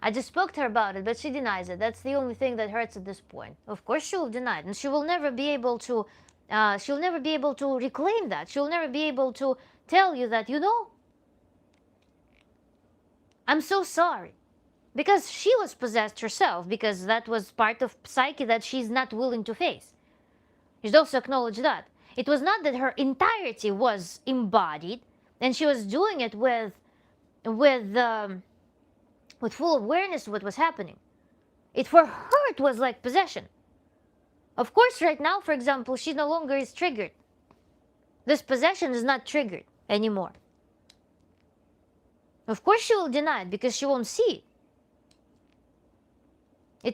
A: I just spoke to her about it, but she denies it. That's the only thing that hurts at this point. Of course she will deny it, and she will never be able to reclaim that. She'll never be able to tell you that, I'm so sorry. Because she was possessed herself, because that was part of psyche that she's not willing to face. You should also acknowledge that. It was not that her entirety was embodied, and she was doing it with full awareness of what was happening. For her, it was like possession. Of course, right now, for example, she no longer is triggered. This possession is not triggered anymore. Of course, she will deny it because she won't see it.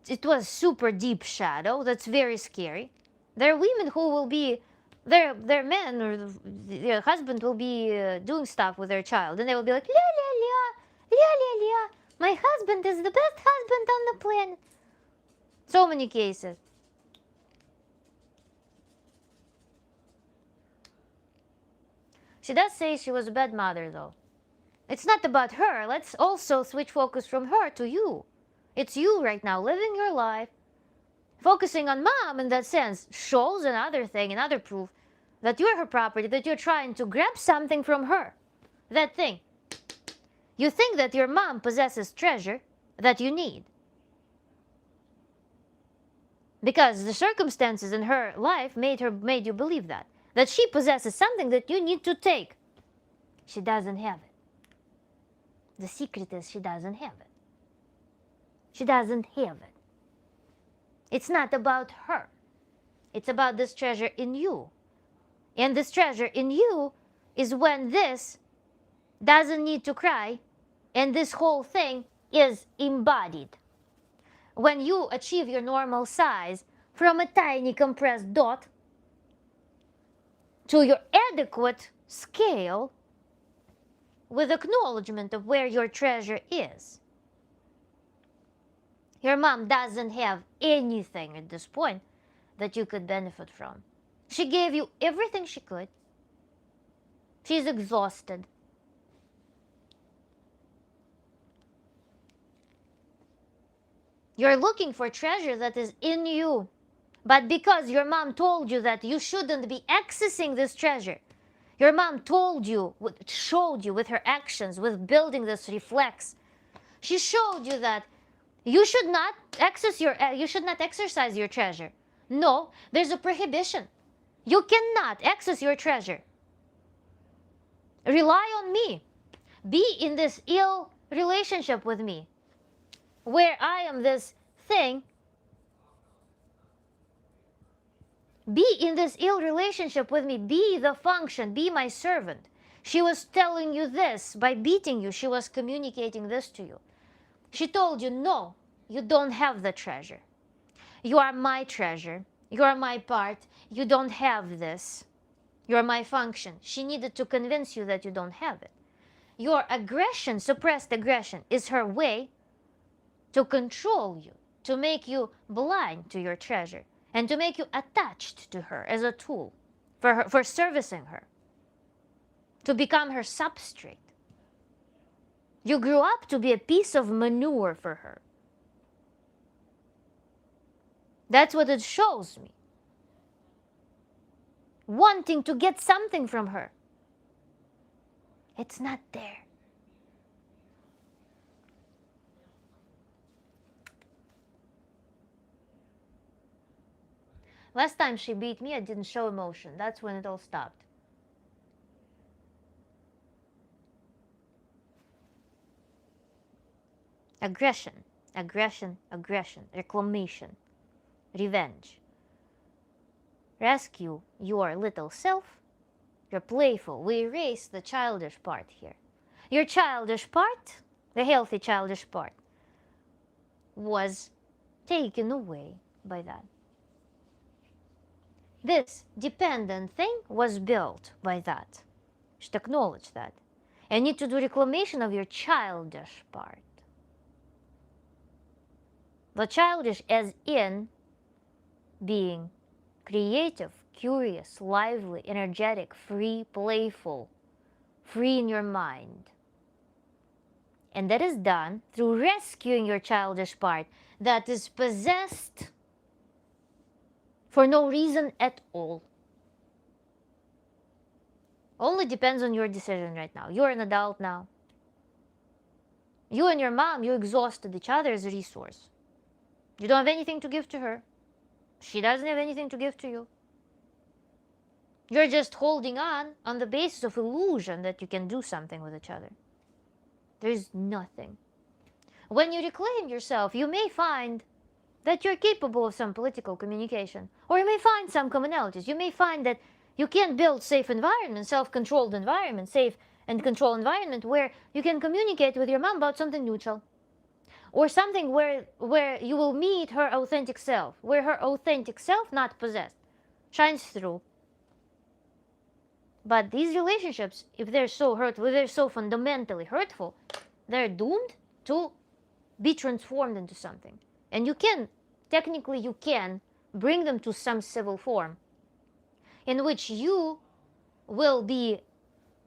A: It was super deep shadow. That's very scary. There are women who will be, their men or their husband will be doing stuff with their child, and they will be like, la la la, la la la, my husband is the best husband on the planet. So many cases. She does say she was a bad mother, though. It's not about her. Let's also switch focus from her to you. It's you right now living your life. Focusing on mom in that sense shows another thing, another proof that you're her property, that you're trying to grab something from her. That thing. You think that your mom possesses treasure that you need. Because the circumstances in her life made you believe that. That she possesses something that you need to take. She doesn't have it. The secret is she doesn't have it. She doesn't have it. It's not about her. It's about this treasure in you. And this treasure in you is when this doesn't need to cry and this whole thing is embodied. When you achieve your normal size from a tiny compressed dot to your adequate scale with acknowledgement of where your treasure is. Your mom doesn't have anything at this point that you could benefit from. She gave you everything she could. She's exhausted. You're looking for treasure that is in you. But because your mom told you that you shouldn't be accessing this treasure, your mom told you, showed you with her actions, with building this reflex, she showed you that you should not exercise your treasure. No, there's a prohibition. You cannot access your treasure. Rely on me. Be in this ill relationship with me, where I am this thing. Be in this ill relationship with me. Be the function. Be my servant. She was telling you this. By beating you, she was communicating this to you. She told you, no, you don't have the treasure. You are my treasure. You are my part. You don't have this. You are my function. She needed to convince you that you don't have it. Your aggression, suppressed aggression, is her way to control you, to make you blind to your treasure, and to make you attached to her as a tool for servicing her, to become her substrate. You grew up to be a piece of manure for her. That's what it shows me. Wanting to get something from her. It's not there. Last time she beat me, I didn't show emotion. That's when it all stopped. Aggression, aggression, aggression, reclamation, revenge. Rescue your little self. You're playful. We erase the childish part here. Your childish part, the healthy childish part, was taken away by that. This dependent thing was built by that. You should acknowledge that. And need to do reclamation of your childish part. The childish as in being creative, curious, lively, energetic, free, playful, free in your mind. And that is done through rescuing your childish part that is possessed for no reason at all. Only depends on your decision right now. You're an adult now. You and your mom, you exhausted each other as a resource. You don't have anything to give to her. She doesn't have anything to give to you. You're just holding on the basis of illusion that you can do something with each other. There's nothing. When you reclaim yourself, you may find that you're capable of some political communication. Or you may find some commonalities. You may find that you can build safe environment, self-controlled environment, safe and controlled environment where you can communicate with your mom about something neutral. Or something where you will meet her authentic self, where her authentic self, not possessed, shines through. But these relationships, if they're so hurtful, if they're so fundamentally hurtful, they're doomed to be transformed into something. And you can, technically you can, bring them to some civil form in which you will be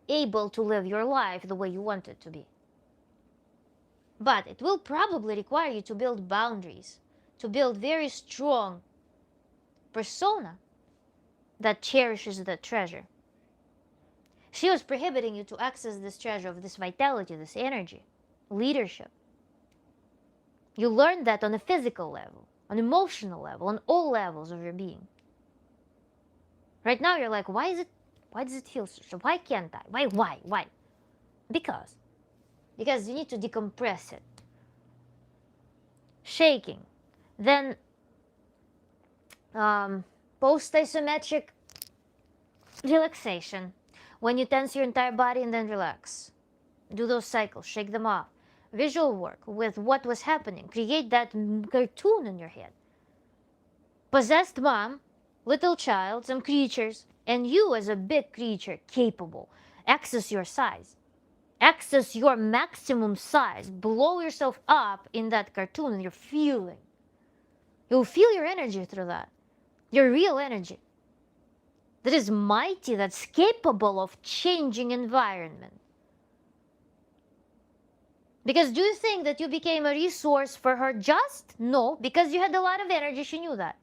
A: able to live your life the way you want it to be. But it will probably require you to build boundaries, to build very strong persona that cherishes that treasure. She was prohibiting you to access this treasure of this vitality, this energy, leadership. You learned that on a physical level, on emotional level, on all levels of your being. Right now you're like, why does it feel so? Why can't I? Why? Because you need to decompress it. Shaking. Then post-isometric relaxation. When you tense your entire body and then relax. Do those cycles, shake them off. Visual work with what was happening. Create that cartoon in your head. Possessed mom, little child, some creatures, and you as a big creature capable. Access your size. Access your maximum size. Blow yourself up in that cartoon and you're feeling. You'll feel your energy through that. Your real energy. That is mighty, that's capable of changing environment. Because do you think that you became a resource for her just? No, because you had a lot of energy, she knew that.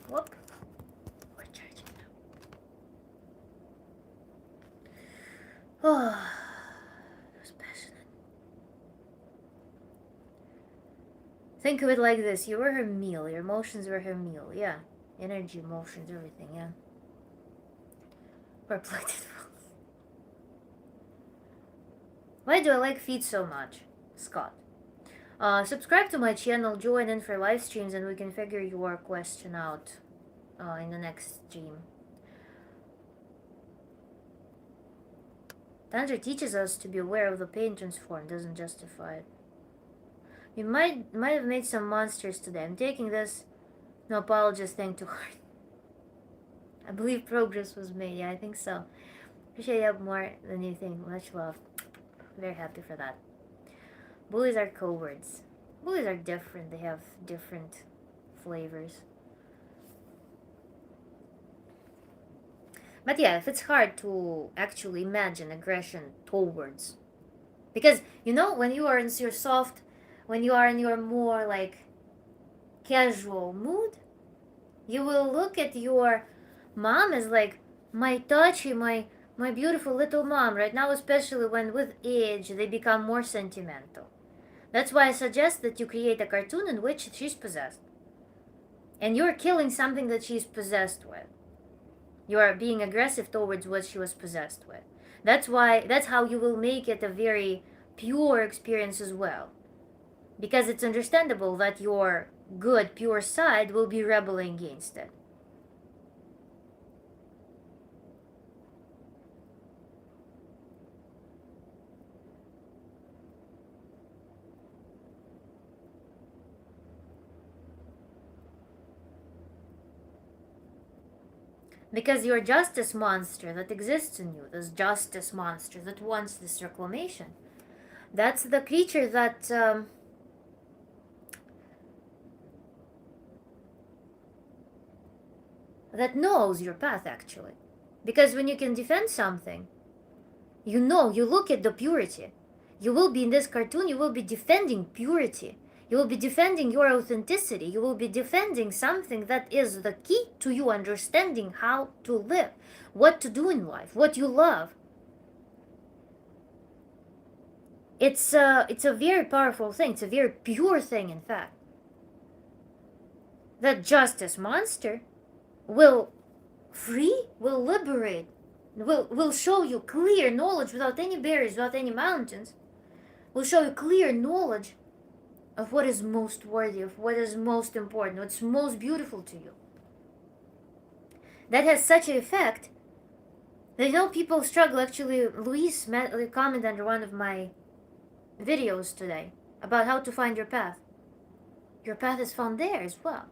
A: Whoop. We're charging now. Oh, that was passionate. Think of it like this. You were her meal. Your emotions were her meal. Yeah. Energy, emotions, everything. Yeah. Perplexed. Why do I like feet so much? Scott. Subscribe to my channel, join in for live streams, and we can figure your question out in the next stream. Tantra teaches us to be aware of the pain transformed, doesn't justify it. You might have made some monsters today. I'm taking this no apologist thing to heart. I believe progress was made. Yeah, I think so. Appreciate you more than you think. Much love. Very happy for that. Bullies are cowards. Bullies are different. They have different flavors. But yeah, if it's hard to actually imagine aggression towards, because when you are in your soft, when you are in your more like casual mood, you will look at your mom as like my touchy, my beautiful little mom. Right now, especially when with age they become more sentimental. That's why I suggest that you create a cartoon in which she's possessed, and you're killing something that she's possessed with. You are being aggressive towards what she was possessed with. That's how you will make it a very pure experience as well. Because it's understandable that your good, pure side will be rebelling against it. Because your justice monster that exists in you, this justice monster that wants this reclamation, that's the creature that that knows your path, actually. Because when you can defend something, you look at the purity. You will be in this cartoon, you will be defending purity. You will be defending your authenticity. You will be defending something that is the key to you understanding how to live, what to do in life, what you love. It's a very powerful thing. It's a very pure thing, in fact. That justice monster will liberate, will show you clear knowledge without any barriers, without any mountains. Will show you clear knowledge of what is most worthy, of what is most important, what's most beautiful to you. That has such an effect that people struggle. Actually, Luis commented under one of my videos today about how to find your path. Your path is found there as well.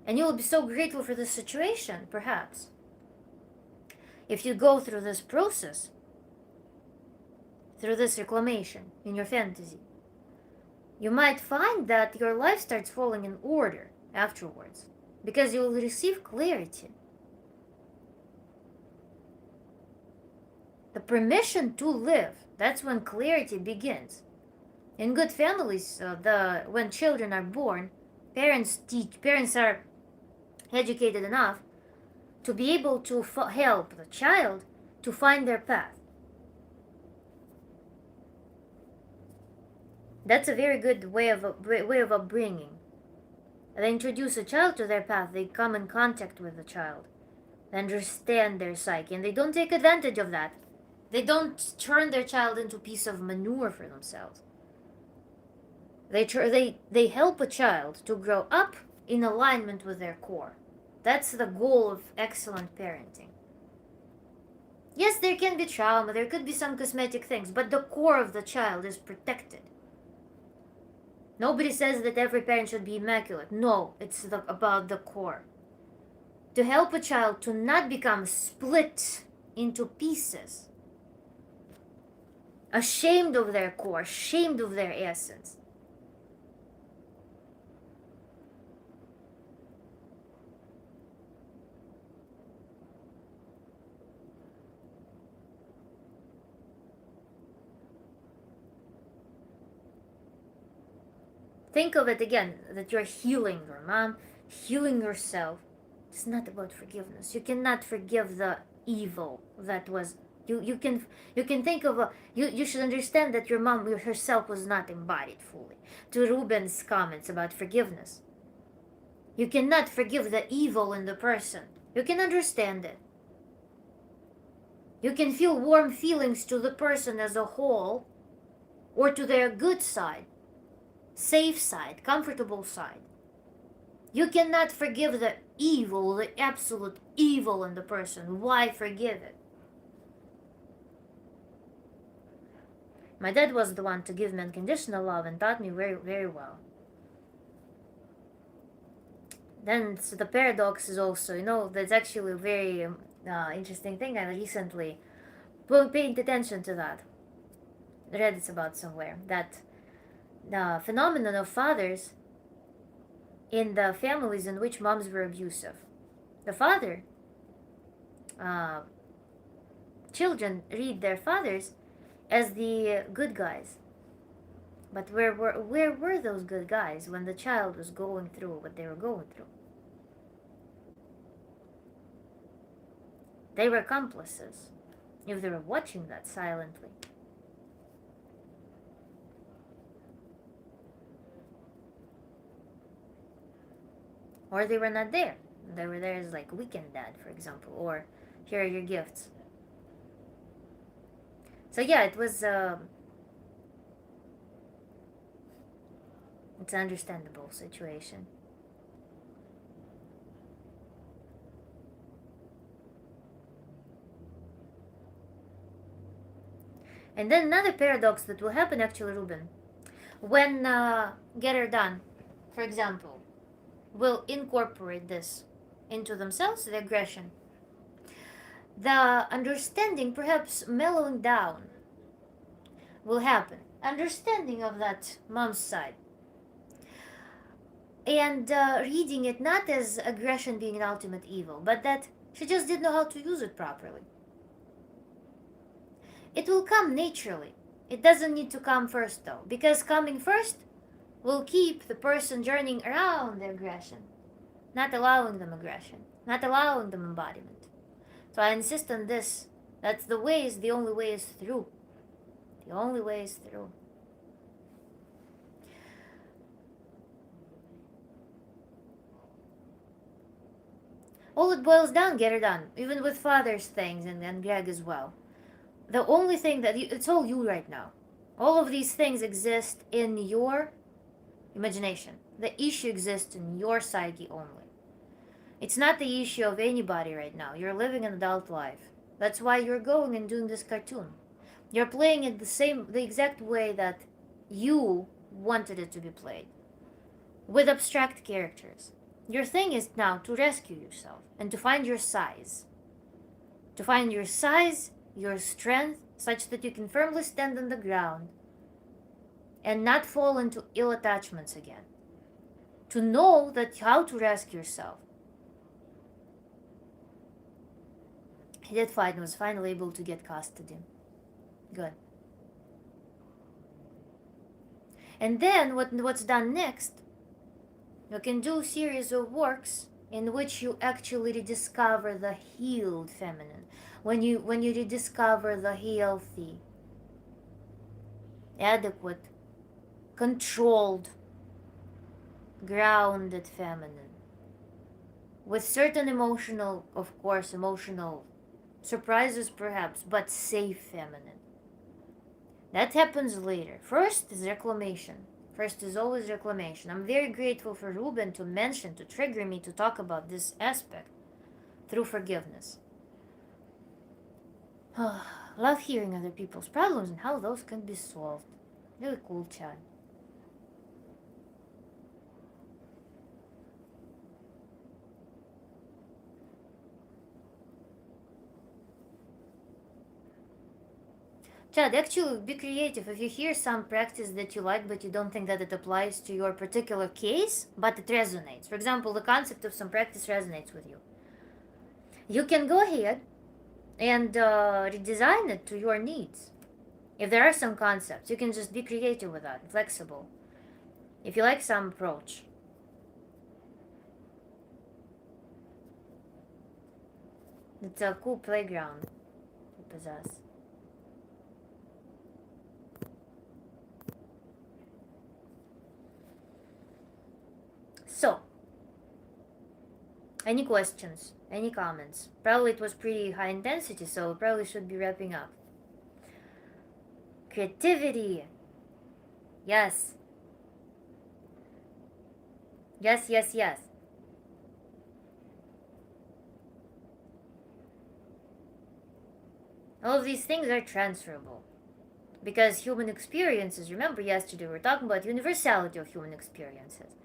A: And you will be so grateful for this situation, perhaps. If you go through this process, through this reclamation in your fantasy, you might find that your life starts falling in order afterwards, because you will receive clarity. The permission to live, that's when clarity begins. In good families, when children are born, parents are educated enough to be able to help the child to find their path. That's a very good way of upbringing. They introduce a child to their path. They come in contact with the child. They understand their psyche, and they don't take advantage of that. They don't turn their child into a piece of manure for themselves. They help a child to grow up in alignment with their core. That's the goal of excellent parenting. Yes, there can be trauma, there could be some cosmetic things, but the core of the child is protected. Nobody says that every parent should be immaculate. No, it's about the core. To help a child to not become split into pieces, ashamed of their core, ashamed of their essence. Think of it again, that you're healing your mom, healing yourself. It's not about forgiveness. You cannot forgive the evil that was. You can think of you should understand that your mom herself was not embodied fully. To Ruben's comments about forgiveness, you cannot forgive the evil in the person. You can understand it. You can feel warm feelings to the person as a whole, or to their good side, safe side, comfortable side. You cannot forgive the evil, the absolute evil in the person. Why forgive it? My dad was the one to give me unconditional love and taught me very, very well. Then so the paradox is also, that's actually a very interesting thing. I recently paid attention to that. read this about somewhere, that the phenomenon of fathers in the families in which moms were abusive. The father, uh, children read their fathers as the good guys. But where were those good guys when the child was going through what they were going through? They were accomplices if they were watching that silently. Or they were not there. They were there as like weekend dad, for example, or here are your gifts. So yeah, it's an understandable situation. And then another paradox that will happen actually, Ruben, when get her done, for example, will incorporate this into themselves, the aggression, the understanding, perhaps mellowing down, will happen. Understanding of that mom's side. And reading it not as aggression being an ultimate evil, but that she just didn't know how to use it properly. It will come naturally. It doesn't need to come first though, because coming first will keep the person journeying around the aggression, not allowing them aggression, not allowing them embodiment. So I insist on this. That's the way, is the only way is through. The only way is through. All it boils down, get it done. Even with father's things and Greg as well. The only thing that it's all you right now. All of these things exist in your imagination. The issue exists in your psyche only. It's not the issue of anybody right now. You're living an adult life. That's why you're going and doing this cartoon. You're playing it the exact way that you wanted it to be played, with abstract characters. Your thing is now to rescue yourself and to find your size. To find your size, your strength, such that you can firmly stand on the ground and not fall into ill attachments again. To know that how to rescue yourself. He did fight and was finally able to get custody. Good. And then what's done next, you can do a series of works in which you actually rediscover the healed feminine. When you rediscover the healthy, adequate, controlled, grounded feminine. With certain emotional surprises perhaps, but safe feminine. That happens later. First is reclamation. First is always reclamation. I'm very grateful for Ruben to trigger me to talk about this aspect through forgiveness. Love hearing other people's problems and how those can be solved. Really cool, Chad. Chad, actually be creative. If you hear some practice that you like but you don't think that it applies to your particular case, but it resonates. For example, the concept of some practice resonates with you. You can go ahead and redesign it to your needs. If there are some concepts, you can just be creative with that, flexible. If you like some approach. It's a cool playground to possess. So, any questions? Any comments? Probably it was pretty high intensity, so probably should be wrapping up. Creativity. Yes. Yes, yes, yes. All of these things are transferable. Because human experiences, remember yesterday we were talking about universality of human experiences.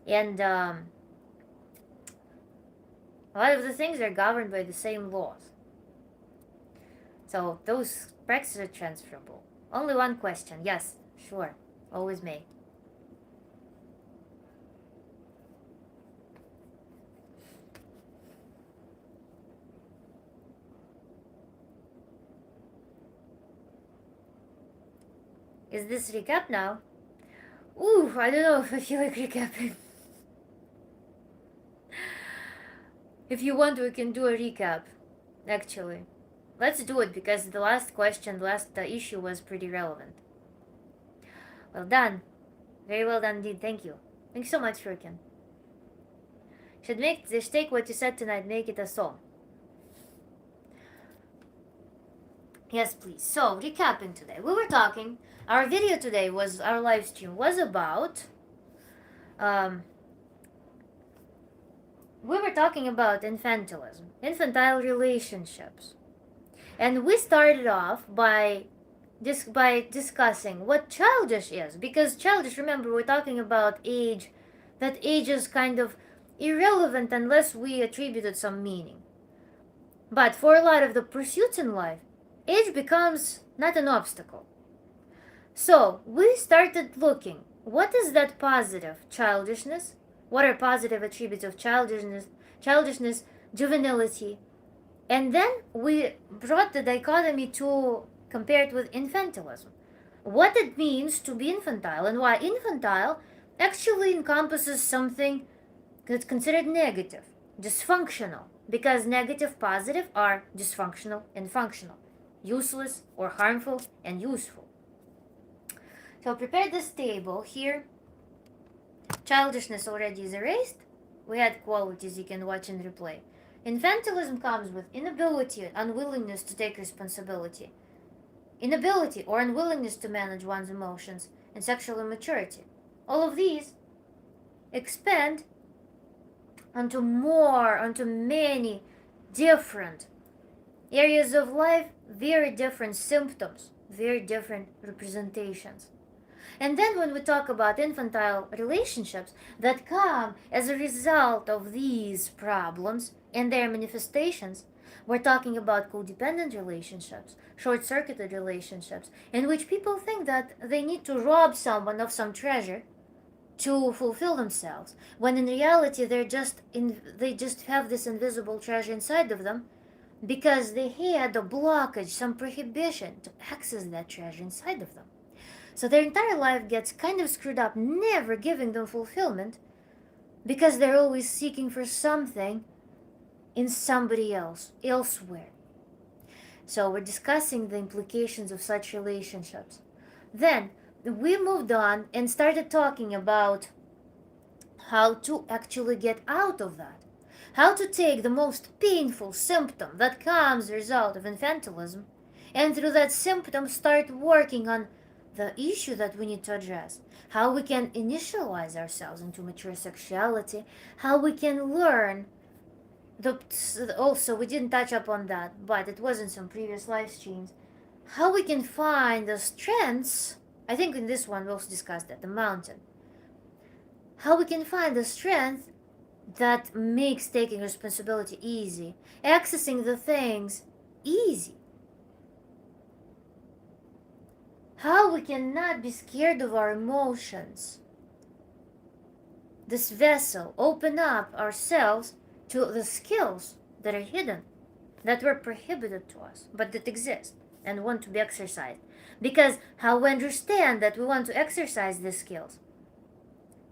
A: And a lot of the things are governed by the same laws. So those practices are transferable. Only one question. Yes, sure. Always may. Is this recap now? Ooh, I don't know if I feel like recapping. If you want, we can do a recap, actually. Let's do it because the last question, the last issue was pretty relevant. Well done. Very well done indeed. Thank you. Thanks so much, Shuriken. Should take what you said tonight, make it a song. Yes, please. So, recapping today. We were talking, our video today was, our live stream was about, we were talking about infantilism, infantile relationships. And we started off by discussing what childish is. Because childish, remember, we're talking about age, that age is kind of irrelevant unless we attributed some meaning. But for a lot of the pursuits in life, age becomes not an obstacle. So we started looking, what is that positive childishness? What are positive attributes of childishness, juvenility? And then we brought the dichotomy to compare it with infantilism. What it means to be infantile and why infantile actually encompasses something that's considered negative, dysfunctional, because negative, positive are dysfunctional and functional, useless or harmful and useful. So prepare this table here. Childishness already is erased. We had qualities you can watch and replay. Infantilism comes with inability, unwillingness to take responsibility, inability or unwillingness to manage one's emotions, and sexual immaturity. All of these expand onto many different areas of life, very different symptoms, very different representations. And then when we talk about infantile relationships that come as a result of these problems and their manifestations, we're talking about codependent relationships, short-circuited relationships, in which people think that they need to rob someone of some treasure to fulfill themselves, when in reality they just have this invisible treasure inside of them because they had a blockage, some prohibition to access that treasure inside of them. So their entire life gets kind of screwed up, never giving them fulfillment because they're always seeking for something in somebody else, elsewhere. So we're discussing the implications of such relationships. Then we moved on and started talking about how to actually get out of that. How to take the most painful symptom that comes as a result of infantilism and through that symptom start working on the issue that we need to address. How we can initialize ourselves into mature sexuality. How we can learn. Also, we didn't touch upon that, but it was in some previous live streams. How we can find the strengths. I think in this one we also discussed that, the mountain. How we can find the strength that makes taking responsibility easy, accessing the things easy. How we cannot be scared of our emotions. This vessel, open up ourselves to the skills that are hidden, that were prohibited to us, but that exist and want to be exercised. Because how we understand that we want to exercise these skills?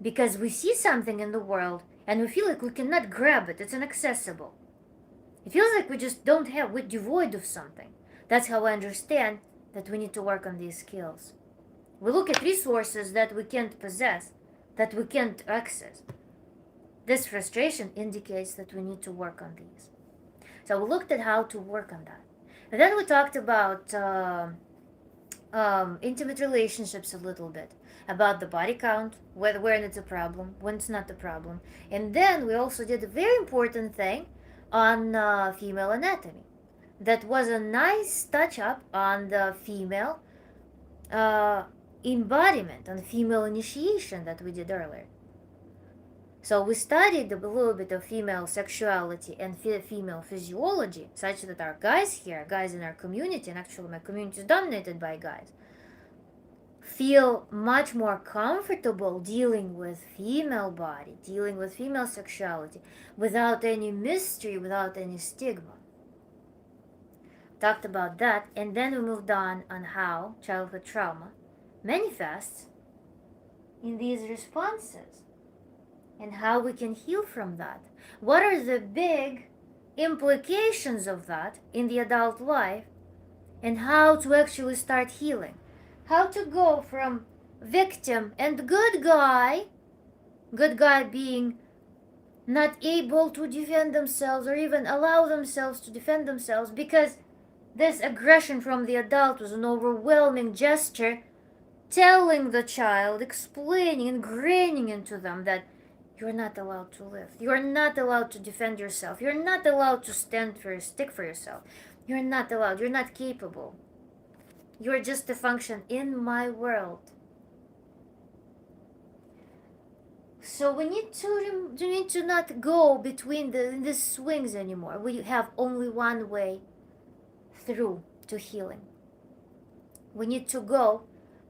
A: Because we see something in the world and we feel like we cannot grab it, it's inaccessible. It feels like we just don't have, we're devoid of something. That's how I understand that we need to work on these skills. We look at resources that we can't possess, that we can't access. This frustration indicates that we need to work on these. So we looked at how to work on that. And then we talked about intimate relationships a little bit, about the body count, when it's a problem, when it's not a problem. And then we also did a very important thing on female anatomy. That was a nice touch-up on the female embodiment, on female initiation that we did earlier. So we studied a little bit of female sexuality and female physiology, such that our guys here, guys in our community, and actually my community is dominated by guys, feel much more comfortable dealing with female body, dealing with female sexuality, without any mystery, without any stigma. Talked about that, and then we moved on how childhood trauma manifests in these responses and how we can heal from that. What are the big implications of that in the adult life, and how to actually start healing? How to go from victim and good guy being not able to defend themselves or even allow themselves to defend themselves because this aggression from the adult was an overwhelming gesture telling the child, explaining, ingraining into them that you're not allowed to live. You're not allowed to defend yourself. You're not allowed to stick for yourself. You're not allowed. You're not capable. You're just a function in my world. So we need to not go between the swings anymore. We have only one way through to healing. We need to go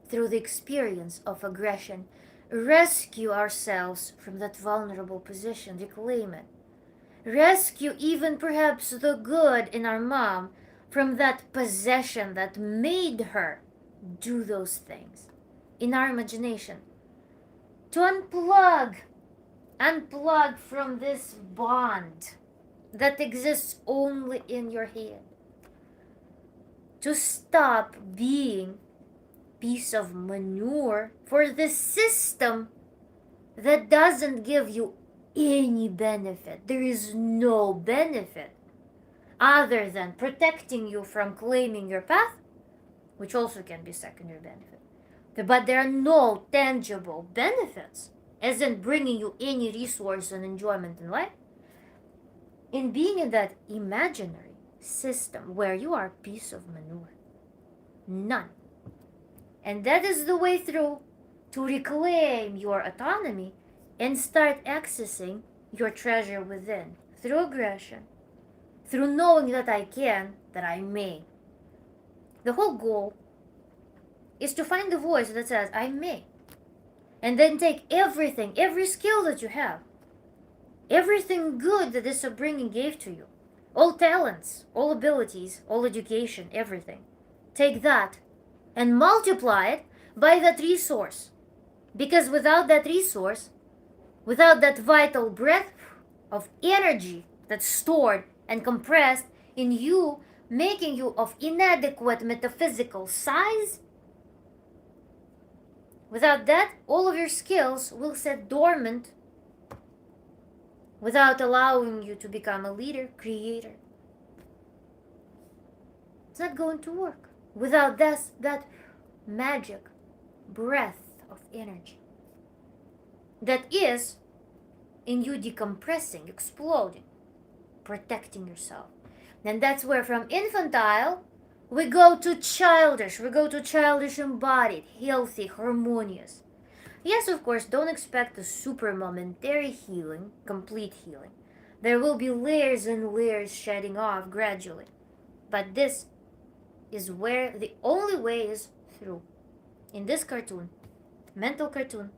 A: through the experience of aggression, rescue ourselves from that vulnerable position, reclaim it. Rescue even perhaps the good in our mom from that possession that made her do those things in our imagination. To unplug from this bond that exists only in your head. To stop being piece of manure for the system that doesn't give you any benefit. There is no benefit other than protecting you from claiming your path, which also can be secondary benefit. But there are no tangible benefits, as in bringing you any resource and enjoyment in life, in being in that imaginary system where you are a piece of manure. None. And that is the way through to reclaim your autonomy and start accessing your treasure within through aggression, through knowing that I can, that I may. The whole goal is to find the voice that says, I may. And then take everything, every skill that you have, everything good that this upbringing gave to you, all talents, all abilities, all education, everything. Take that and multiply it by that resource. Because without that resource, without that vital breath of energy that's stored and compressed in you, making you of inadequate metaphysical size, without that, all of your skills will sit dormant without allowing you to become a leader, creator. It's not going to work without that magic breath of energy that is in you decompressing, exploding, protecting yourself. And that's where from infantile we go to childish, embodied, healthy, harmonious. Yes, of course, don't expect a super momentary healing, complete healing. There will be layers and layers shedding off gradually. But this is where the only way is through. In this cartoon, mental cartoon,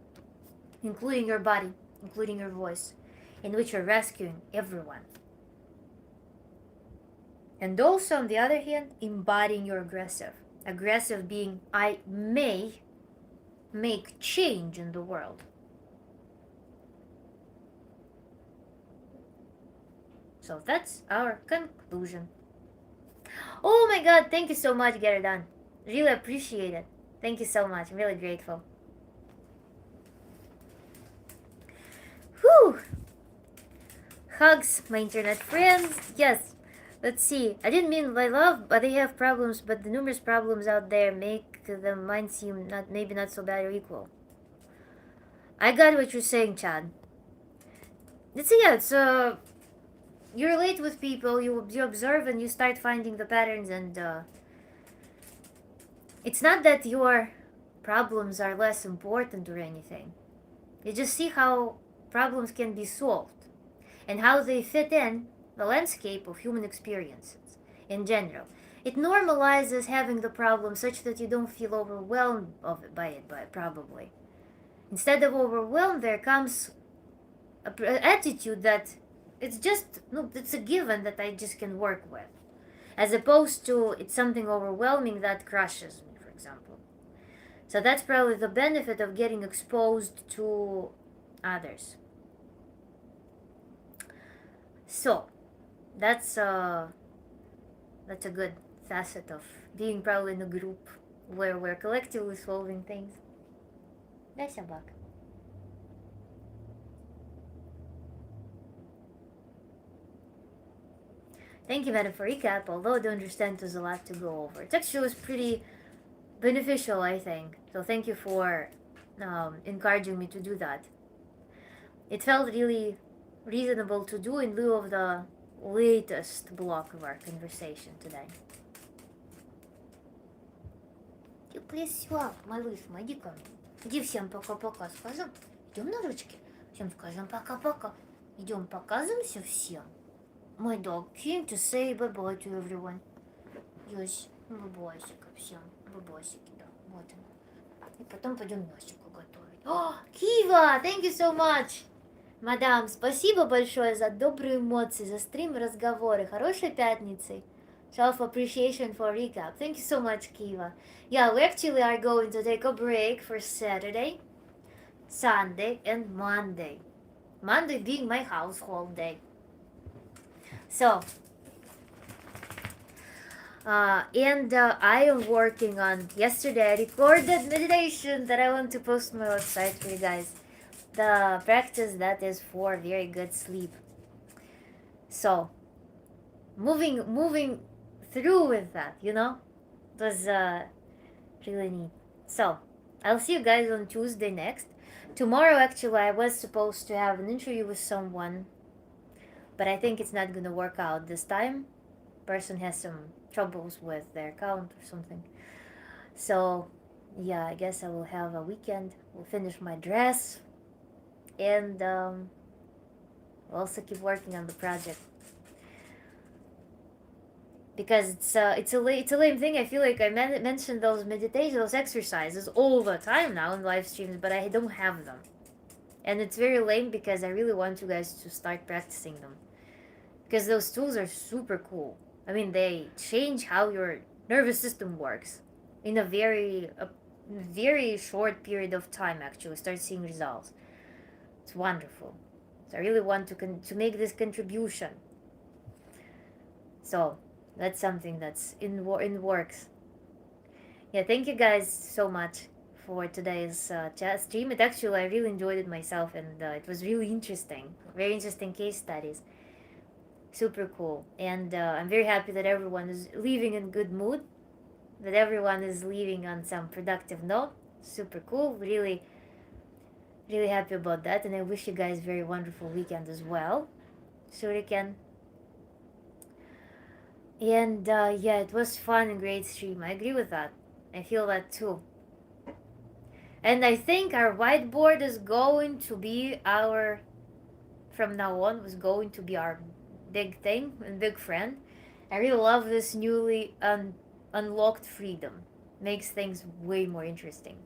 A: including your body, including your voice, in which you're rescuing everyone. And also, on the other hand, embodying your aggressive. Aggressive being, I may make change in the world. So that's our conclusion. Oh my God, thank you so much, Get It Done. Really appreciate it. Thank you so much. I'm really grateful. Whew. Hugs, my internet friends. Yes. Let's see. I didn't mean I love, but they have problems, but the numerous problems out there make the mind seem maybe not so bad or equal. I got what you're saying, Chad. Let's see, yeah, so you relate with people, you observe and you start finding the patterns, and it's not that your problems are less important or anything. You just see how problems can be solved and how they fit in the landscape of human experiences in general. it normalizes having the problem such that you don't feel overwhelmed by it, probably. Instead of overwhelmed, there comes an attitude that it's just, no, it's a given that I just can work with. As opposed to it's something overwhelming that crushes me, for example. So that's probably the benefit of getting exposed to others. So that's a good facet of being probably in a group where we're collectively solving things. Да, собак. Thank you, Madam, for recap. Although I don't understand, there's a lot to go over. It actually was pretty beneficial, I think. So thank you for encouraging me to do that. It felt really reasonable to do in lieu of the latest block of our conversation today. Теплее все, малыш, иди ко мне. Иди всем пока-пока скажем. Идем на ручки. Всем скажем пока-пока. Идем показываемся всем. My dog came to say bye-bye to everyone. Yes, бабосика всем. Бабосики, да. Вот она. И потом пойдем мясико готовить. О, Кива, thank you so much. Мадам, спасибо большое за добрые эмоции, за стрим и разговоры. Хорошей пятницы. Self-appreciation for recap. Thank you so much, Kiva. Yeah, we actually are going to take a break for Saturday, Sunday, and Monday. Monday being my household day. So, I am working on, yesterday I recorded meditation that I want to post on my website for you guys. The practice that is for very good sleep. So, moving through with that, it was really neat. So, I'll see you guys on Tuesday next. Tomorrow, actually, I was supposed to have an interview with someone, but I think it's not gonna work out this time. Person has some troubles with their account or something. So, yeah, I guess I will have a weekend. We'll finish my dress, and we'll also keep working on the project. Because it's a lame thing. I feel like I mentioned those meditations, those exercises all the time now in live streams, but I don't have them. And it's very lame because I really want you guys to start practicing them. Because those tools are super cool. I mean, they change how your nervous system works in a very short period of time, actually. Start seeing results. It's wonderful. So I really want to make this contribution. So that's something that's in works. Yeah, thank you guys so much for today's chat stream. I really enjoyed it myself, and it was really interesting. Very interesting case studies. Super cool. And I'm very happy that everyone is leaving in good mood, that everyone is leaving on some productive note. Super cool. Really, really happy about that. And I wish you guys a very wonderful weekend as well. Shuriken. And yeah, it was fun and great stream. I agree with that. I feel that too. And I think our whiteboard is going to be from now on, was going to be our big thing and big friend. I really love this newly unlocked freedom. Makes things way more interesting.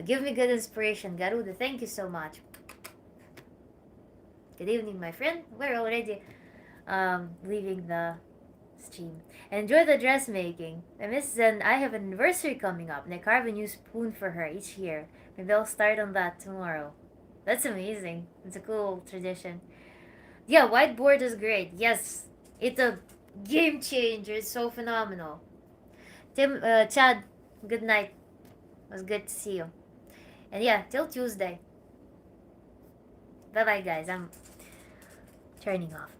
A: Give me good inspiration, Garuda. Thank you so much. Good evening, my friend. We're already leaving the stream. Enjoy the dressmaking. I have an anniversary coming up, and I carve a new spoon for her each year. Maybe I'll start on that tomorrow. That's amazing. It's a cool tradition. Yeah, whiteboard is great. Yes, it's a game changer. It's so phenomenal. Chad, good night. It was good to see you. And yeah, till Tuesday. Bye-bye, guys. I'm turning off.